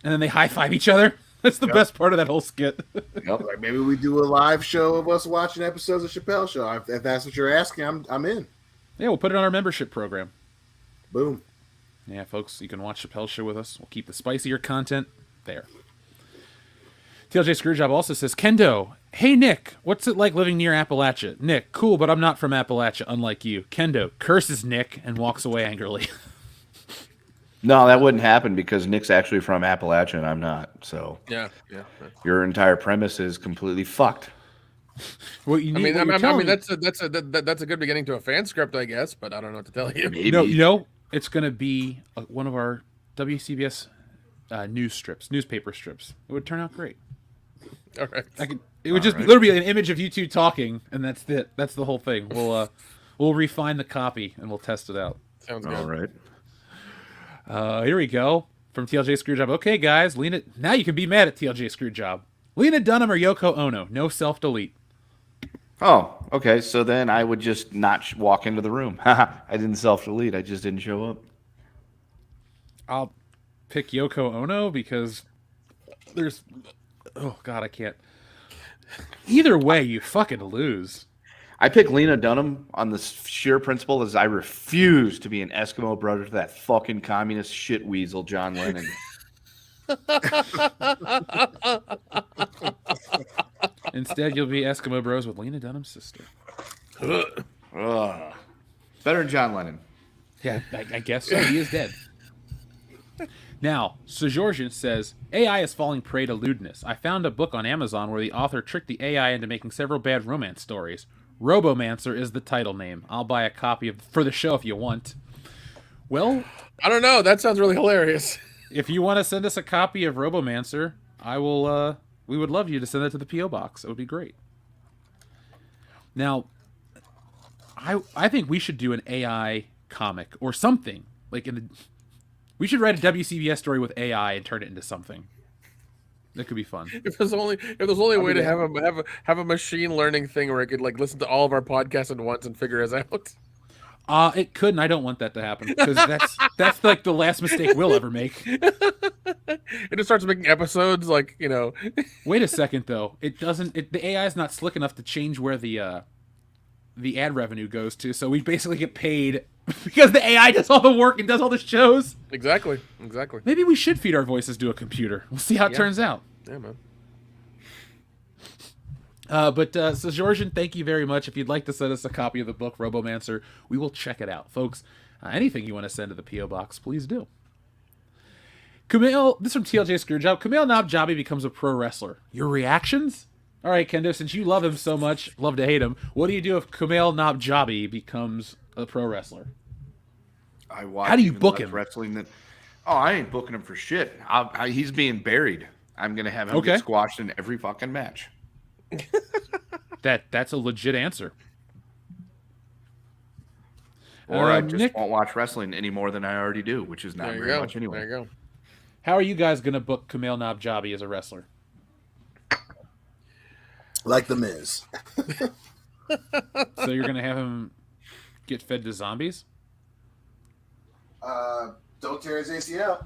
And then they high-five each other. That's the best part of that whole skit. Yep. Like maybe we do a live show of us watching episodes of Chappelle Show. If that's what you're asking, I'm in. Yeah, we'll put it on our membership program. Boom. Yeah, folks, you can watch Chappelle Show with us. We'll keep the spicier content there. TLJ Screwjob also says, "Kendo, hey Nick, what's it like living near Appalachia?" Nick, cool, but I'm not from Appalachia, unlike you. Kendo curses Nick and walks away angrily. No, that wouldn't happen because Nick's actually from Appalachia and I'm not. So yeah. Your entire premise is completely fucked. What you need, I mean, that's a good beginning to a fan script, I guess, but I don't know what to tell you. Maybe. No, it's going to be one of our WCBS newspaper strips. It would turn out great. All right. It would just literally be an image of you two talking, and that's it. That's the whole thing. We'll refine the copy and we'll test it out. Sounds good. All right. Here we go from TLJ Screwjob. Okay, guys, Lena. Now you can be mad at TLJ Screwjob. Lena Dunham or Yoko Ono? No self-delete. Oh, okay. So then I would just not walk into the room. I didn't self-delete. I just didn't show up. I'll pick Yoko Ono because there's... Oh, God, I can't. Either way, you fucking lose. I pick Lena Dunham on the sheer principle as I refuse to be an Eskimo brother to that fucking communist shit weasel, John Lennon. Instead, you'll be Eskimo Bros with Lena Dunham's sister. Better than John Lennon. Yeah, I guess so. He is dead. Now, Sojorjan says, AI is falling prey to lewdness. I found a book on Amazon where the author tricked the AI into making several bad romance stories. Robomancer is the title name. I'll buy a copy for the show if you want. Well, I don't know. That sounds really hilarious. if you want to send us a copy of Robomancer, I will. We would love you to send that to the P.O. Box. It would be great. Now, I think we should do an AI comic or something. We should write a WCBS story with AI and turn it into something. That could be fun. If there's only a way to have a machine learning thing where it could like listen to all of our podcasts at once and figure us out. It could, and I don't want that to happen because that's like the last mistake we'll ever make. It just starts making episodes like, you know. Wait a second though. It doesn't. The AI is not slick enough to change where the ad revenue goes to. So we basically get paid because the AI does all the work and does all the shows. Exactly. Maybe we should feed our voices to a computer. We'll see how it turns out. Yeah, man. So Georgian, thank you very much. If you'd like to send us a copy of the book Robomancer, we will check it out, folks. Anything you want to send to the P.O. Box, please do. Kumail, this is from TLJ Screwjob. Kumail Nabjabi becomes a pro wrestler. Your reactions? All right, Kendo, since you love him so much, love to hate him, what do you do if Kumail Nabjabi becomes a pro wrestler? I watch. How do you book him? Wrestling I ain't booking him for shit. He's being buried. I'm gonna have him get squashed in every fucking match. That's a legit answer. Or I just won't watch wrestling any more than I already do, which is not very much anyway. There you go. How are you guys gonna book Kumail Nabjabi as a wrestler? Like the Miz. So you're gonna have him get fed to zombies? Don't tear his ACL.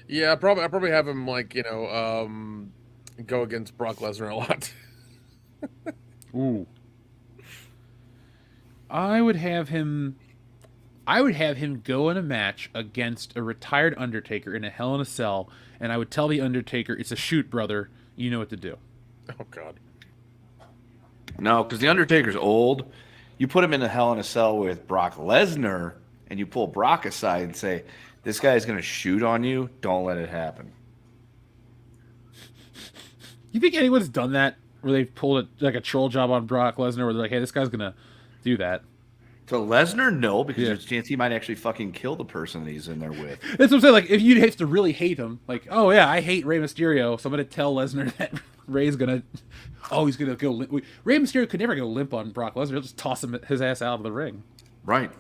Yeah, I'll probably have him go against Brock Lesnar a lot. Ooh. I would have him go in a match against a retired Undertaker in a Hell in a Cell, and I would tell the Undertaker, it's a shoot, brother. You know what to do. Oh, God. No, because the Undertaker's old. You put him in a Hell in a Cell with Brock Lesnar, and you pull Brock aside and say, this guy's going to shoot on you. Don't let it happen. You think anyone's done that where they've pulled a troll job on Brock Lesnar where they're like, hey, this guy's going to do that? To Lesnar, no, because there's a chance he might actually fucking kill the person that he's in there with. That's what I'm saying. Like, if you have to really hate him, like, oh, yeah, I hate Rey Mysterio, so I'm going to tell Lesnar that Rey's going to... Oh, he's going to go limp. Rey Mysterio could never go limp on Brock Lesnar. He'll just toss his ass out of the ring. Right.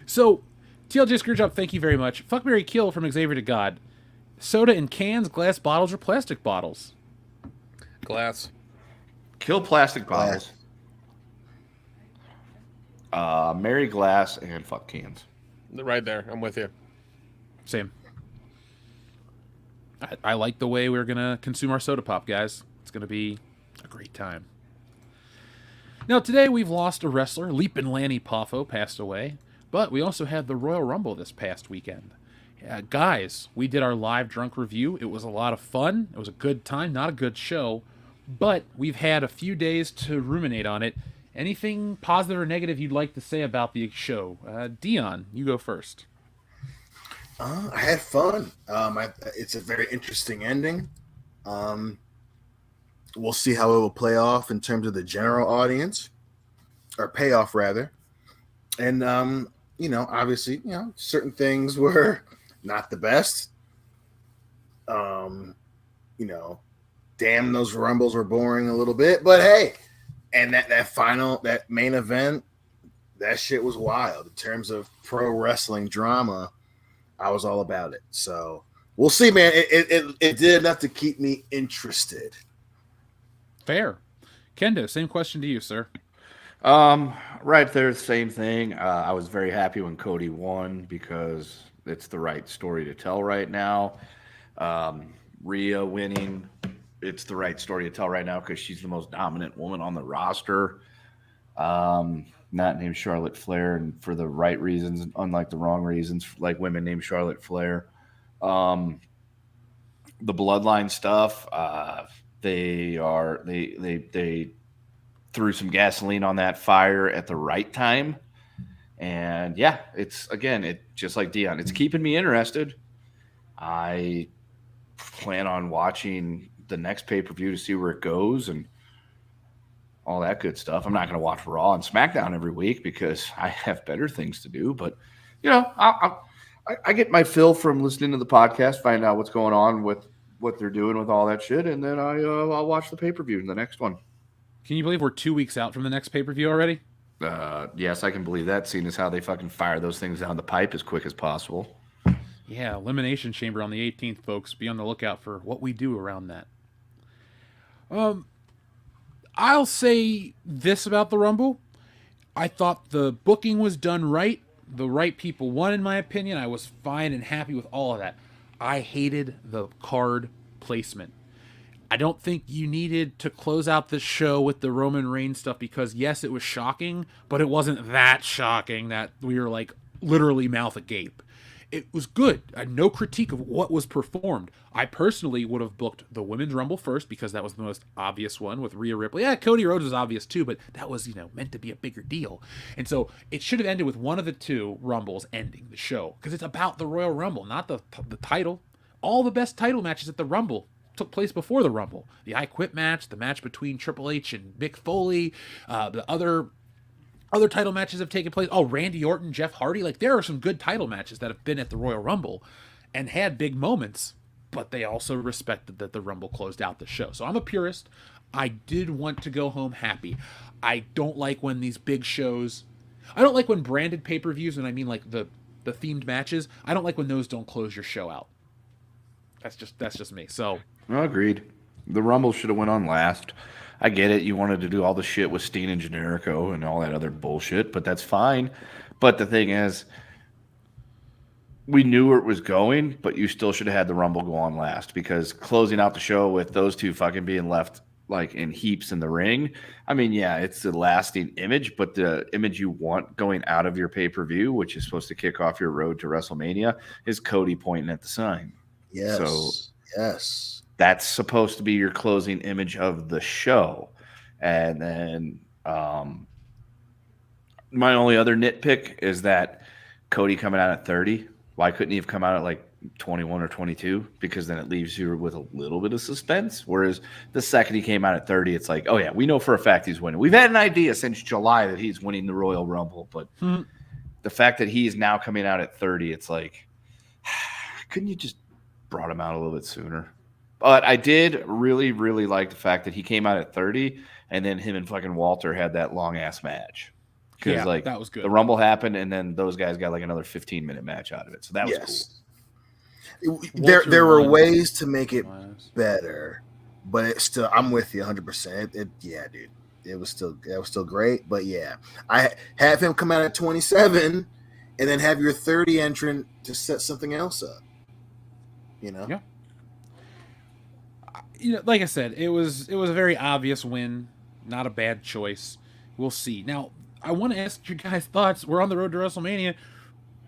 So, TLJ Screwjob, thank you very much. Fuck, marry, kill from Xavier to God. Soda in cans, glass bottles, or plastic bottles? Glass. Kill plastic bottles. Marry glass and fuck cans. Right there. I'm with you. Same. I like the way we're going to consume our soda pop, guys. It's going to be a great time. Now, today we've lost a wrestler. Leapin' Lanny Poffo passed away. But we also had the Royal Rumble this past weekend. Guys, we did our live drunk review. It was a lot of fun. It was a good time, not a good show. But we've had a few days to ruminate on it. Anything positive or negative you'd like to say about the show? Dion, you go first. I had fun. It's a very interesting ending. We'll see how it will play off in terms of the general audience, or payoff rather. And obviously, certain things were not the best. Damn, those rumbles were boring a little bit, but hey, and that main event, that shit was wild in terms of pro wrestling drama. I was all about it. So we'll see, man. It did enough to keep me interested. Fair. Kendo, same question to you, sir. Right there, same thing. I was very happy when Cody won because it's the right story to tell right now. Rhea winning, it's the right story to tell right now because she's the most dominant woman on the roster. Not named Charlotte Flair, and for the right reasons, unlike the wrong reasons, like women named Charlotte Flair. The bloodline stuff, they threw some gasoline on that fire at the right time. And yeah, it's just like Dion. It's keeping me interested. I plan on watching the next pay-per-view to see where it goes and all that good stuff. I'm not going to watch Raw and SmackDown every week because I have better things to do. But, I get my fill from listening to the podcast, find out what's going on with what they're doing with all that shit, and then I'll watch the pay-per-view in the next one. Can you believe we're 2 weeks out from the next pay-per-view already? Yes, I can believe that, seeing as how they fucking fire those things down the pipe as quick as possible. Yeah, Elimination Chamber on the 18th, folks. Be on the lookout for what we do around that. I'll say this about the Rumble. I thought the booking was done right. The right people won, in my opinion. I was fine and happy with all of that. I hated the card placement. I don't think you needed to close out the show with the Roman Reigns stuff because, yes, it was shocking, but it wasn't that shocking that we were, like, literally mouth agape. It was good. I had no critique of what was performed. I personally would have booked the Women's Rumble first because that was the most obvious one with Rhea Ripley. Yeah, Cody Rhodes was obvious too, but that was, meant to be a bigger deal. And so it should have ended with one of the two Rumbles ending the show because it's about the Royal Rumble, not the title. All the best title matches at the Rumble took place before the Rumble. The I Quit match, the match between Triple H and Mick Foley, the other title matches have taken place. Oh, Randy Orton, Jeff Hardy. Like, there are some good title matches that have been at the Royal Rumble and had big moments, but they also respected that the Rumble closed out the show. So I'm a purist. I did want to go home happy. I don't like when these big shows... I don't like when branded pay-per-views, and I mean like the themed matches, I don't like when those don't close your show out. That's just me. So... No, agreed. The Rumble should have went on last. I get it. You wanted to do all the shit with Steen and Generico and all that other bullshit, but that's fine. But the thing is, we knew where it was going, but you still should have had the Rumble go on last because closing out the show with those two fucking being left like in heaps in the ring. I mean, yeah, it's a lasting image, but the image you want going out of your pay-per-view, which is supposed to kick off your road to WrestleMania, is Cody pointing at the sign. Yes. So, yes. That's supposed to be your closing image of the show. And then my only other nitpick is that Cody coming out at 30. Why couldn't he have come out at like 21 or 22? Because then it leaves you with a little bit of suspense. Whereas the second he came out at 30, it's like, oh yeah, we know for a fact he's winning. We've had an idea since July that he's winning the Royal Rumble. But the fact that he's now coming out at 30, it's like, couldn't you just brought him out a little bit sooner? But I did really, really like the fact that he came out at 30 and then him and fucking Walter had that long-ass match. Because, that was good. The Rumble happened and then those guys got like another 15-minute match out of it. So that was cool. There were ways to make it better, but it's still, I'm with you 100%. Yeah, dude. That was still great. But yeah, I have him come out at 27 and then have your 30 entrant to set something else up. Yeah. Like I said, it was a very obvious win, not a bad choice. We'll see. Now, I want to ask your guys' thoughts. We're on the road to WrestleMania.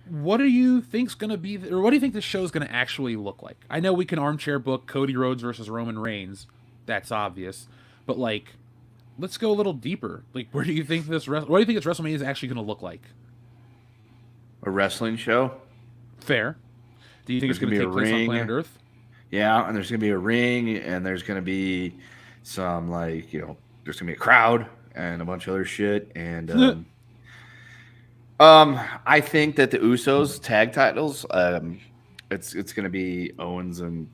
What do you think's going to be, or what do you think the show's going to actually look like? I know we can armchair book Cody Rhodes versus Roman Reigns. That's obvious. But like, let's go a little deeper. Like, what do you think this WrestleMania is actually going to look like? A wrestling show? Fair. Do you think it's going to take place on planet Earth? Yeah, and there's going to be a ring, and there's going to be some, there's going to be a crowd and a bunch of other shit. And I think that the Usos tag titles, it's going to be Owens and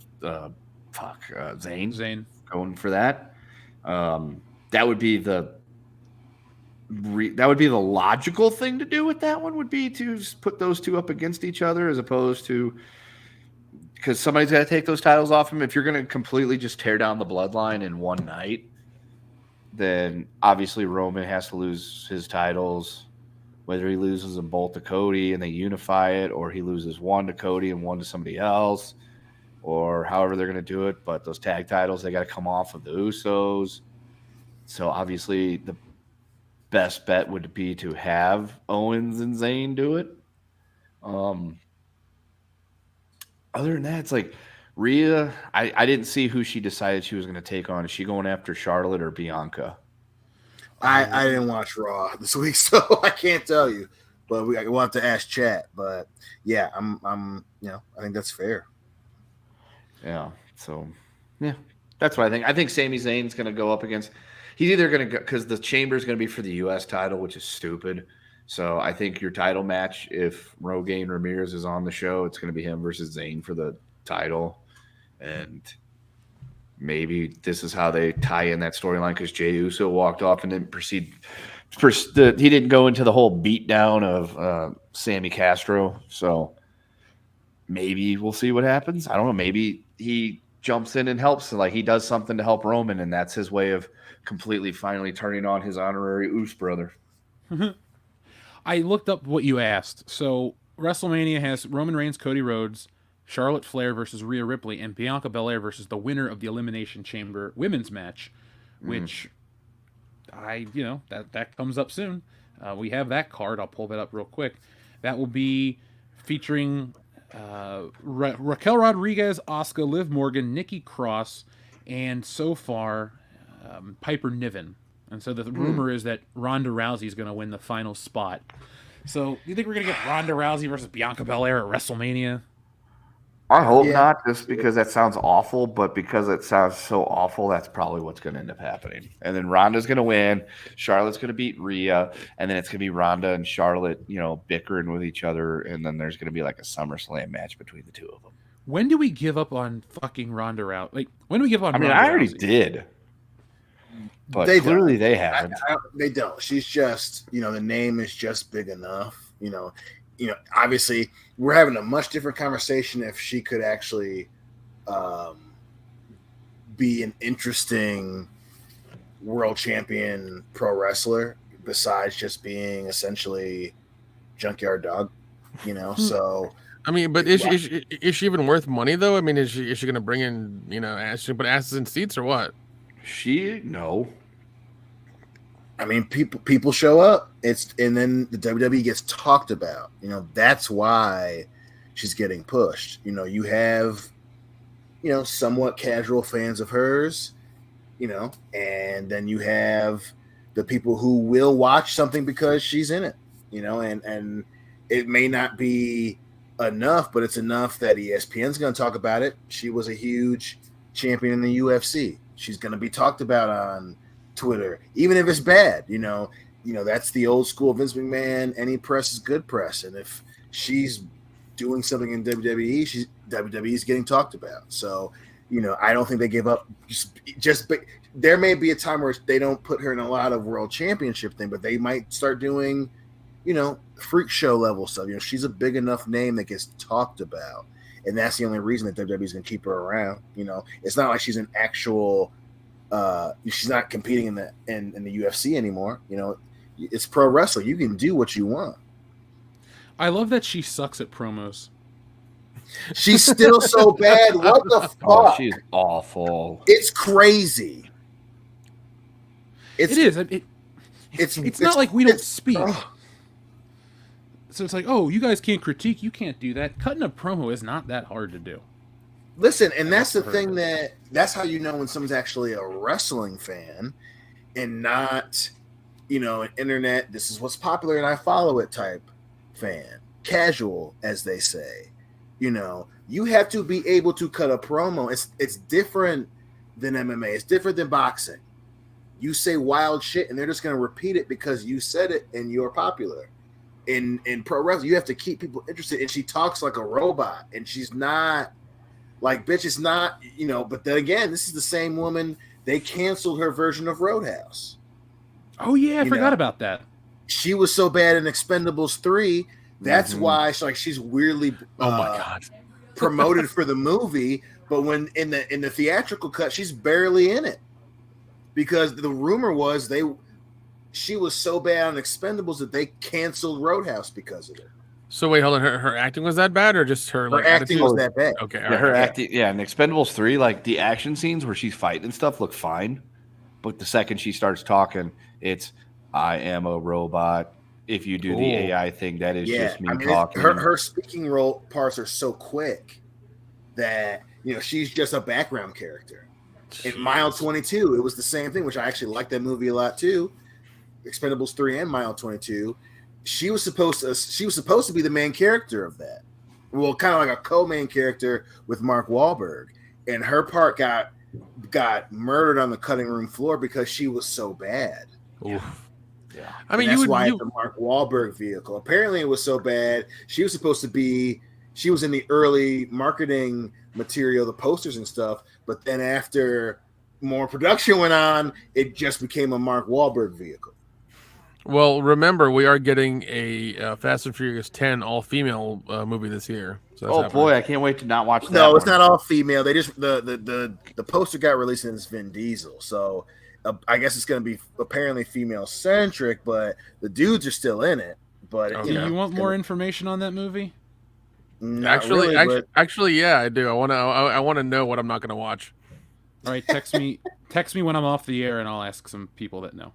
Zayn going for that. That would be the logical thing to do with that one, would be to just put those two up against each other, as opposed to, because somebody's got to take those titles off him. If you're going to completely just tear down the bloodline in one night, then obviously Roman has to lose his titles, whether he loses them both to Cody and they unify it, or he loses one to Cody and one to somebody else, or however they're going to do it. But those tag titles, they got to come off of the Usos. So obviously the best bet would be to have Owens and Zayn do it. Other than that, it's like Rhea, I didn't see who she decided she was going to take on. Is she going after Charlotte or Bianca? I didn't watch Raw this week, so I can't tell you. but we'll have to ask chat. But yeah, I'm I think that's fair. Yeah. So, yeah, that's what I think. I think Sami Zayn's going to go up against. He's either going to go because the chamber is going to be for the U.S. title, which is stupid. So I think your title match, if Rogaine Ramirez is on the show, it's going to be him versus Zayn for the title, and maybe this is how they tie in that storyline because Jey Uso walked off and didn't proceed. He didn't go into the whole beatdown of Sammy Castro, so maybe we'll see what happens. I don't know. Maybe he jumps in and helps, like he does something to help Roman, and that's his way of completely finally turning on his honorary Oos brother. I looked up what you asked. So WrestleMania has Roman Reigns, Cody Rhodes, Charlotte Flair versus Rhea Ripley, and Bianca Belair versus the winner of the Elimination Chamber women's match, which that comes up soon. We have that card. I'll pull that up real quick. That will be featuring Raquel Rodriguez, Asuka, Liv Morgan, Nikki Cross, and so far Piper Niven. And so the rumor is that Ronda Rousey is going to win the final spot. So do you think we're going to get Ronda Rousey versus Bianca Belair at WrestleMania? I hope not, just because that sounds awful, but because it sounds so awful, that's probably what's going to end up happening. And then Ronda's going to win, Charlotte's going to beat Rhea, and then it's going to be Ronda and Charlotte, bickering with each other, and then there's going to be like a SummerSlam match between the two of them. When do we give up on fucking Ronda Rousey? Like, when do we give up on Ronda I already Rousey? did. But Clearly they haven't. They don't. She's just, the name is just big enough. Obviously, we're having a much different conversation if she could actually be an interesting world champion pro wrestler besides just being essentially junkyard dog. So. I mean, but is she even worth money though? I mean, is she going to bring in put asses in seats or what? No. I mean, people show up. And then the WWE gets talked about. That's why she's getting pushed. You have, somewhat casual fans of hers, and then you have the people who will watch something because she's in it, and it may not be enough, but it's enough that ESPN's going to talk about it. She was a huge champion in the UFC. She's going to be talked about on Twitter, even if it's bad. That's the old school Vince McMahon. Any press is good press, and if she's doing something in WWE, WWE's getting talked about. So, I don't think they give up. But there may be a time where they don't put her in a lot of world championship thing, but they might start doing, freak show level stuff. She's a big enough name that gets talked about. And that's the only reason that WWE's going to keep her around. It's not like she's an actual. She's not competing in the UFC anymore. It's pro wrestling. You can do what you want. I love that she sucks at promos. She's still so bad. What the fuck? Oh, she's awful. It's crazy. It is. It's not like we don't speak. So it's like, oh, you guys can't critique. You can't do that. Cutting a promo is not that hard to do. Listen, and that's the thing that's how you know when someone's actually a wrestling fan and not, an internet, this is what's popular and I follow it type fan. Casual, as they say. You have to be able to cut a promo. It's different than MMA. It's different than boxing. You say wild shit and they're just going to repeat it because you said it and you're popular. In pro wrestling, you have to keep people interested. And she talks like a robot, and she's not like, bitch, it's not, but then again, this is the same woman. They canceled her version of Roadhouse. Oh yeah, I forgot about that. She was so bad in Expendables 3. That's why she's weirdly oh my God, promoted for the movie. But when in the theatrical cut, she's barely in it because the rumor was she was so bad on Expendables that they canceled Roadhouse because of it. So wait, hold on. Her acting was that bad, or just her acting attitude? was that bad? Okay, Yeah, her acting. Yeah, in Expendables 3, like the action scenes where she's fighting and stuff look fine, but the second she starts talking, it's I am a robot. If you do the AI thing, that is just me talking. Her speaking role parts are so quick that she's just a background character. In Mile 22, it was the same thing, which I actually liked that movie a lot too. Expendables 3 and Mile 22. she was supposed to be the main character of that. Well, kind of like a co-main character with Mark Wahlberg, and her part got murdered on the cutting room floor because she was so bad. Oof. Yeah. I mean, that's why it's the Mark Wahlberg vehicle. Apparently, it was so bad. She was supposed to be. She was in the early marketing material, the posters and stuff. But then after more production went on, it just became a Mark Wahlberg vehicle. Well, remember, we are getting a Fast and Furious 10 all-female movie this year. So that's happening. Boy, I can't wait to not watch that. No, it's one. not all female. They just the poster got released and it's Vin Diesel. So I guess it's going to be apparently female centric, but the dudes are still in it. But Okay. Do you want more information on that movie? Actually, yeah, I do. I want to know what I'm not going to watch. All right, text me when I'm off the air, and I'll ask some people that know.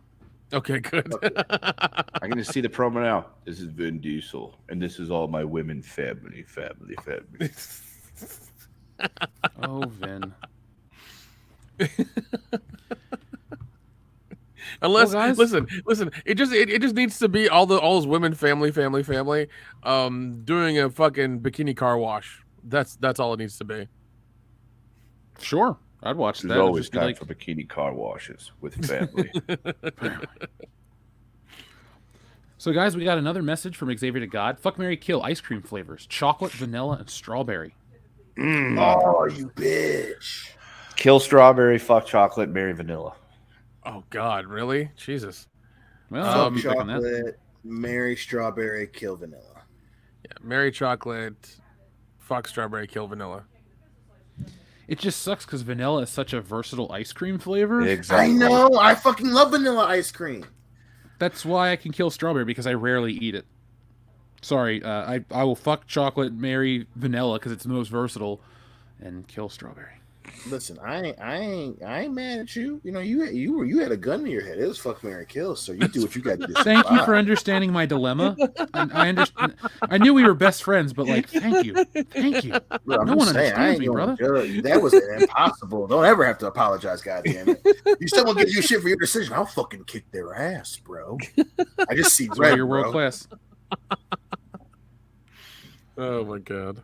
Okay, good. I can just see the promo now. This is Vin Diesel, and this is all my women family. Oh, Vin. Unless, well, guys, listen. It just needs to be all those women family. Doing a fucking bikini car wash. That's all it needs to be. Sure, I'd watch There's that. always time for bikini car washes with family. So, guys, we got another message from Xavier to God. Fuck, marry, kill ice cream flavors: chocolate, vanilla, and strawberry. Oh, you bitch! Kill strawberry, fuck chocolate, marry vanilla. Oh God, really? Jesus. Well, Fuck chocolate, marry strawberry, kill vanilla. Yeah, marry chocolate, fuck strawberry, kill vanilla. It just sucks because vanilla is such a versatile ice cream flavor. Exactly. I know. I fucking love vanilla ice cream. That's why I can kill strawberry, because I rarely eat it. Sorry, I will fuck chocolate, marry vanilla because it's the most versatile, and kill strawberry. Listen, I ain't mad at you. You know, you had a gun to your head. It was fuck, marry, kill. So you do what you got to do. Thank you for understanding my dilemma. I understand. I knew we were best friends, but thank you. Bro, no one understands me, brother. That was impossible. Don't ever have to apologize, goddamn it. If someone gives you shit for your decision, I'll fucking kick their ass, bro. I just see red. You're world class. Oh my God.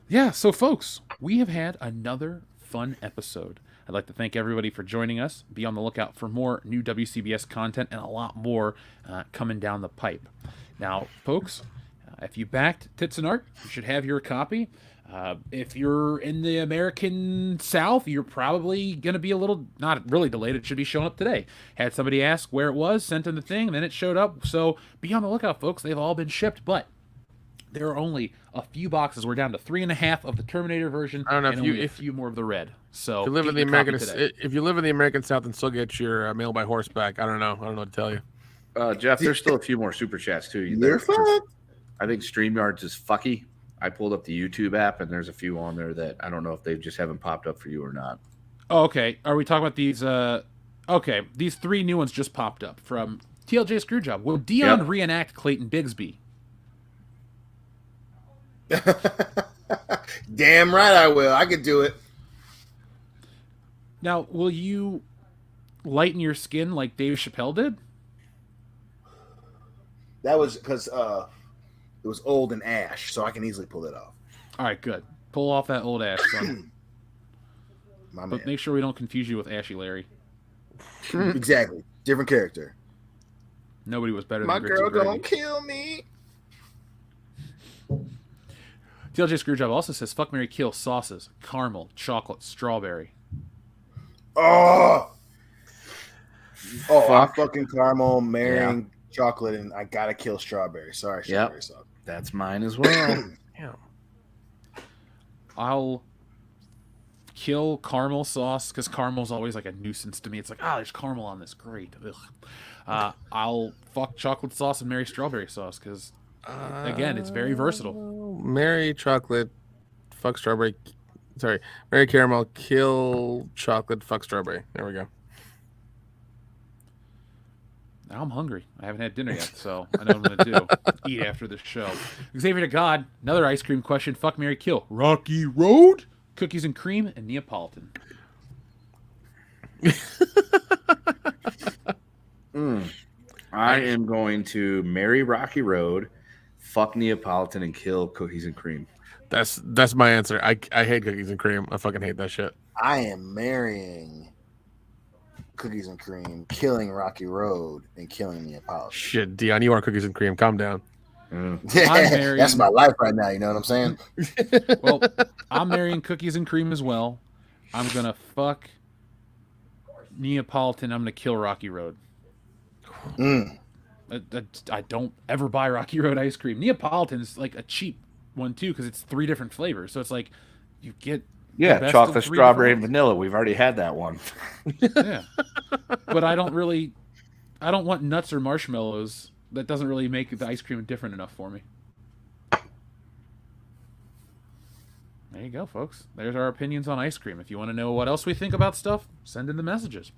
Yeah, so folks, we have had another fun episode. I'd like to thank everybody for joining us. Be on the lookout for more new WCBS content and a lot more coming down the pipe. Now, folks, if you backed Tits and Art, you should have your copy. If you're in the American South, you're probably going to be a little, not really delayed. It should be showing up today. Had somebody ask where it was, sent them the thing, and then it showed up. So be on the lookout, folks. They've all been shipped, but there are only a few boxes. We're down to 3.5 of the Terminator version. I don't know and only a few more of the red. So if you live in the American South and still get your mail by horseback, I don't know what to tell you. Jeff, there's still a few more super chats too. You're fucked. I think StreamYard's is fucky. I pulled up the YouTube app and there's a few on there that I don't know if they just haven't popped up for you or not. Oh, okay. Are we talking about these? Okay, these 3 new ones just popped up from TLJ Screwjob. Will Dion reenact Clayton Bigsby? Damn right I will. I could do it. Now, will you lighten your skin like Dave Chappelle did? That was because it was old and ash, so I can easily pull it off. All right, good. Pull off that old ash, son. My But man. make sure we don't confuse you with Ashy Larry. Exactly. Different character. Nobody was better My than Grits girl and Gravy. gonna kill me. TLJ Screwjob also says, fuck, marry, kill sauces, caramel, chocolate, strawberry. Oh, Fuck. I'm fucking caramel, marrying chocolate, and I gotta kill strawberry. Sorry, strawberry sauce. That's mine as well. Yeah. I'll kill caramel sauce because caramel's always like a nuisance to me. It's like, there's caramel on this. Great. Ugh. I'll fuck chocolate sauce and marry strawberry sauce because, again, it's very versatile. Marry chocolate, fuck strawberry. Sorry, marry caramel, kill chocolate, fuck strawberry. There we go. Now I'm hungry. I haven't had dinner yet, so I know what I'm going to do. Eat after the show. Xavier to God, another ice cream question. Fuck, marry, kill. Rocky Road, cookies and cream, and Neapolitan. I am going to marry Rocky Road, fuck Neapolitan, and kill Cookies and Cream. That's my answer. I hate Cookies and Cream. I fucking hate that shit. I am marrying Cookies and Cream, killing Rocky Road, and killing Neapolitan. Shit, Dion, you are Cookies and Cream. Calm down. Yeah, that's my life right now. You know what I'm saying? Well, I'm marrying Cookies and Cream as well. I'm gonna fuck Neapolitan. I'm gonna kill Rocky Road. I don't ever buy Rocky Road ice cream. Neapolitan is like a cheap one too because it's 3 different flavors. So it's like you get the best chocolate, of 3 strawberry, and different vanilla. We've already had that one. Yeah, but I don't want nuts or marshmallows. That doesn't really make the ice cream different enough for me. There you go, folks. There's our opinions on ice cream. If you want to know what else we think about stuff, send in the messages.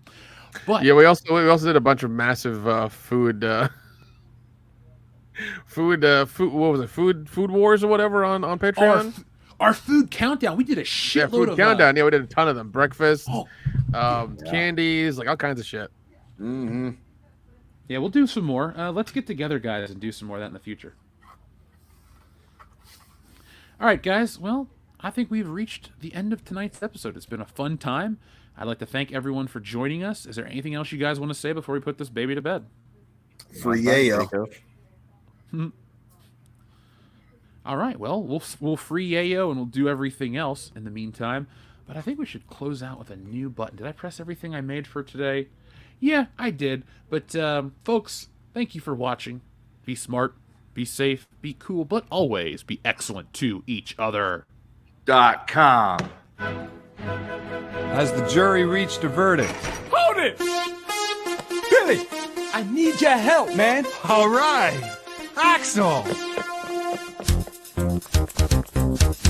But yeah, we also did a bunch of massive food what was it? Food wars or whatever on Patreon. Our food countdown. We did a shitload food of countdown. Yeah, we did a ton of them. Breakfast, candies, like all kinds of shit. Mm-hmm. Yeah, we'll do some more. Let's get together, guys, and do some more of that in the future. All right, guys. Well, I think we've reached the end of tonight's episode. It's been a fun time. I'd like to thank everyone for joining us. Is there anything else you guys want to say before we put this baby to bed? Free yayo. All right. Well, we'll free yayo and we'll do everything else in the meantime. But I think we should close out with a new button. Did I press everything I made for today? Yeah, I did. But folks, thank you for watching. Be smart, be safe, be cool, but always be excellent to each other. .com. Has the jury reached a verdict? Hold it! Billy, I need your help, man. All right. Axel!